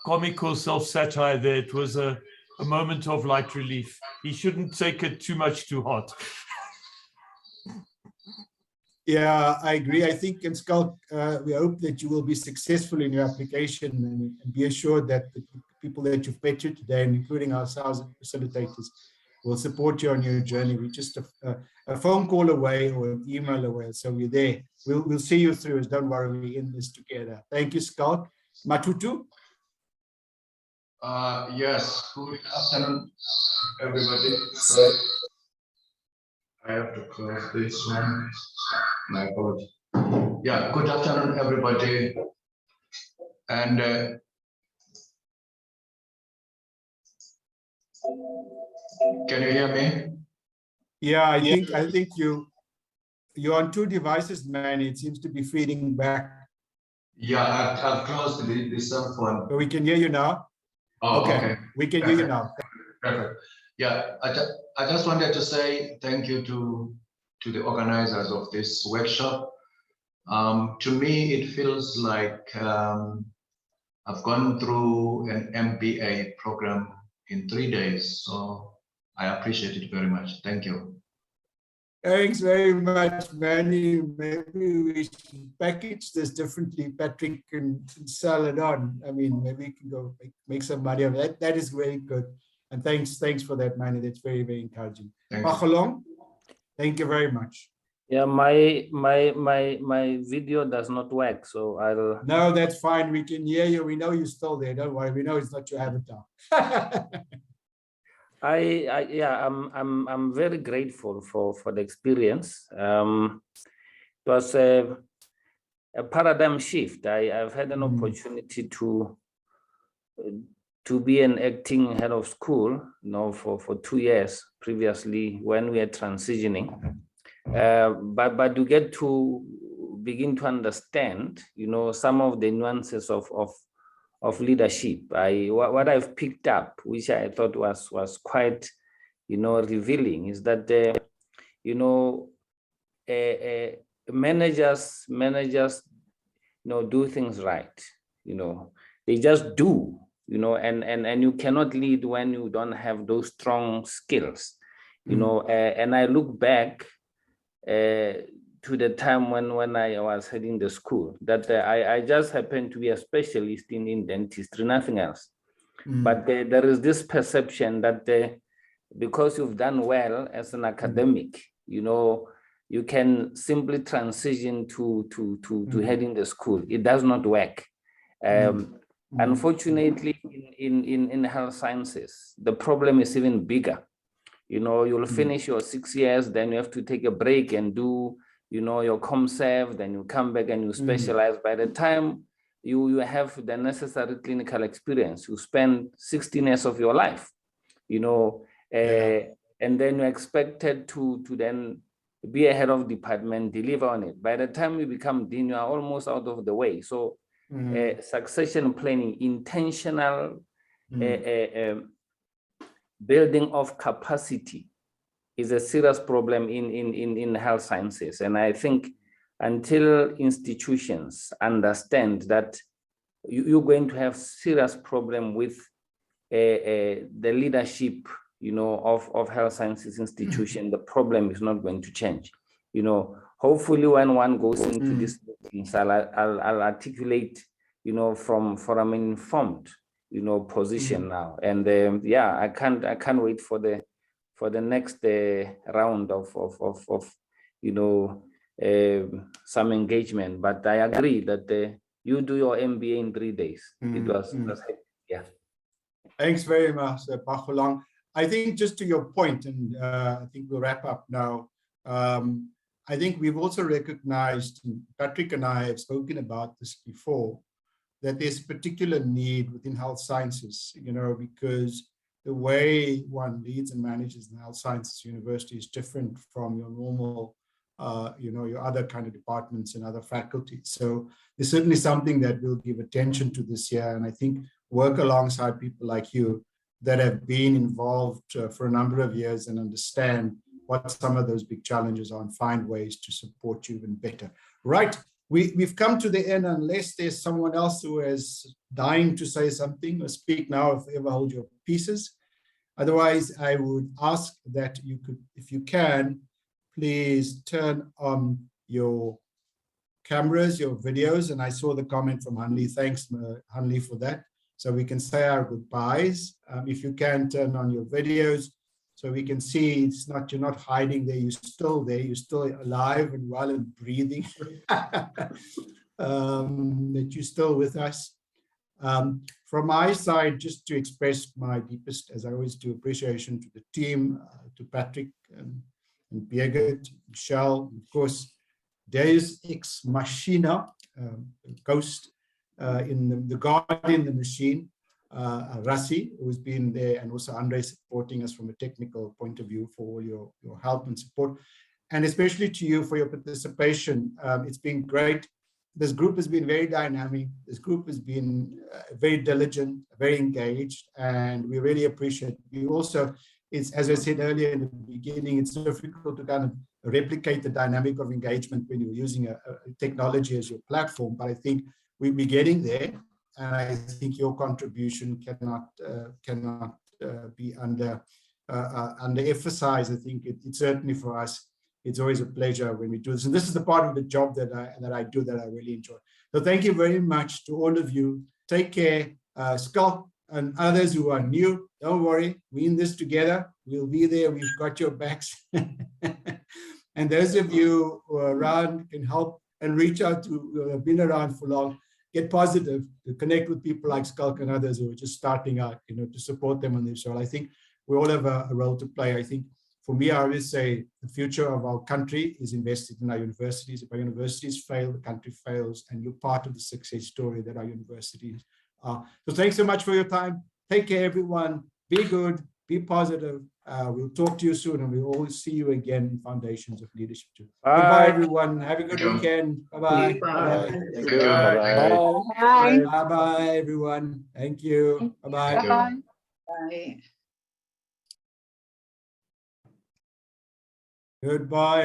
comical self-satire there. It was a moment of light relief. He shouldn't take it too much too hard. Yeah, I agree. I think, and Skulk, we hope that you will be successful in your application, and be assured that the people that you've met here today, including ourselves facilitators, will support you on your journey. We're just a phone call away or an email away, so we're there. We'll see you through. Don't worry, we're in this together. Thank you, Skulk. Matutu? Yes, good afternoon, everybody. So I have to close this one. My apologies. Yeah, good afternoon, everybody. And can you hear me? Yeah, I think you're on 2 devices, man. It seems to be feeding back. Yeah, I've closed this phone. So we can hear you now. Oh, okay. We can hear you now. Perfect. Yeah, I just wanted to say thank you to the organizers of this workshop. To me, it feels like I've gone through an MBA program in 3 days, so I appreciate it very much. Thank you. Thanks very much, Manny. Maybe we should package this differently, Patrick, and sell it on. I mean, maybe we can go make some money of that. That is very good. And thanks for that, Manny. That's very, very encouraging. Pachelong, thank you very much. Yeah, my video does not work, so I'll. No, that's fine. We can hear you. We know you're still there. Don't worry. We know it's not your avatar. I'm very grateful for the experience. It was a paradigm shift. I've had an opportunity to be an acting head of school, for 2 years previously when we are transitioning. But to get to begin to understand, some of the nuances of leadership. What I've picked up, which I thought was quite, revealing, is that managers, do things right. They just do. And you cannot lead when you don't have those strong skills. And I look back to the time when I was heading the school, that I just happened to be a specialist in dentistry, nothing else. But there is this perception that because you've done well as an academic, you can simply transition to heading the school. It does not work. Unfortunately, in health sciences, the problem is even bigger. You'll finish your 6 years, then you have to take a break and do your ComServe, then you come back and you specialize. By the time you have the necessary clinical experience, you spend 16 years of your life, and then you're expected to then be a head of department, deliver on it. By the time you become dean, you are almost out of the way. So succession planning, intentional building of capacity is a serious problem in health sciences. And I think until institutions understand that you're going to have serious problem with the leadership, of health sciences institution, the problem is not going to change. Hopefully when one goes into these meetings, I'll articulate, from an informed, position now. And I can't wait for the next round of some engagement. But I agree that you do your MBA in 3 days. It was yeah. Thanks very much, Pachelong. I think just to your point, and I think we'll wrap up now. I think we've also recognized, and Patrick and I have spoken about this before, that there's particular need within health sciences, because the way one leads and manages in health sciences university is different from your normal, your other kind of departments and other faculties. So there's certainly something that we'll give attention to this year, and I think work alongside people like you that have been involved for a number of years and understand what some of those big challenges are and find ways to support you even better. Right. We've come to the end, unless there's someone else who is dying to say something or speak now, if you ever hold your pieces. Otherwise, I would ask that you could, if you can, please turn on your cameras, your videos. And I saw the comment from Hanli. Thanks, Hanli, for that. So we can say our goodbyes. If you can, turn on your videos so we can see you're not hiding there, you're still there, you're still alive and well and breathing, that you're still with us. From my side, just to express my deepest, as I always do, appreciation to the team, to Patrick and Birgit, Michelle, of course, Deus Ex Machina, Ghost in the Guardian, the Machine, Rassi, who's been there, and also Andre supporting us from a technical point of view for all your help and support, and especially to you for your participation. It's been great. this group has been very dynamic. This group has been very diligent, very engaged, and we really appreciate it. We also, it's, as I said earlier in the beginning, it's difficult to kind of replicate the dynamic of engagement when you're using a technology as your platform, but I think we're getting there, and I think your contribution cannot be underemphasized. I think it's certainly for us, it's always a pleasure when we do this. And this is the part of the job that I do that I really enjoy. So thank you very much to all of you. Take care. Skulk and others who are new, don't worry. We're in this together. We'll be there. We've got your backs. And those of you who are around can help and reach out to who have been around for long. Get positive, to connect with people like Skulk and others who are just starting out, to support them on this role. I think we all have a role to play. I think for me, I always say the future of our country is invested in our universities. If our universities fail, the country fails, and you're part of the success story that our universities are. So thanks so much for your time. Take care, everyone. Be good, be positive. We'll talk to you soon, and we'll always see you again in Foundations of Leadership too. Goodbye, everyone. Have a good weekend. Bye-bye. Bye. Thank you. Bye. Bye-bye, everyone. Thank you. Bye-bye. Thank you. Bye. Goodbye.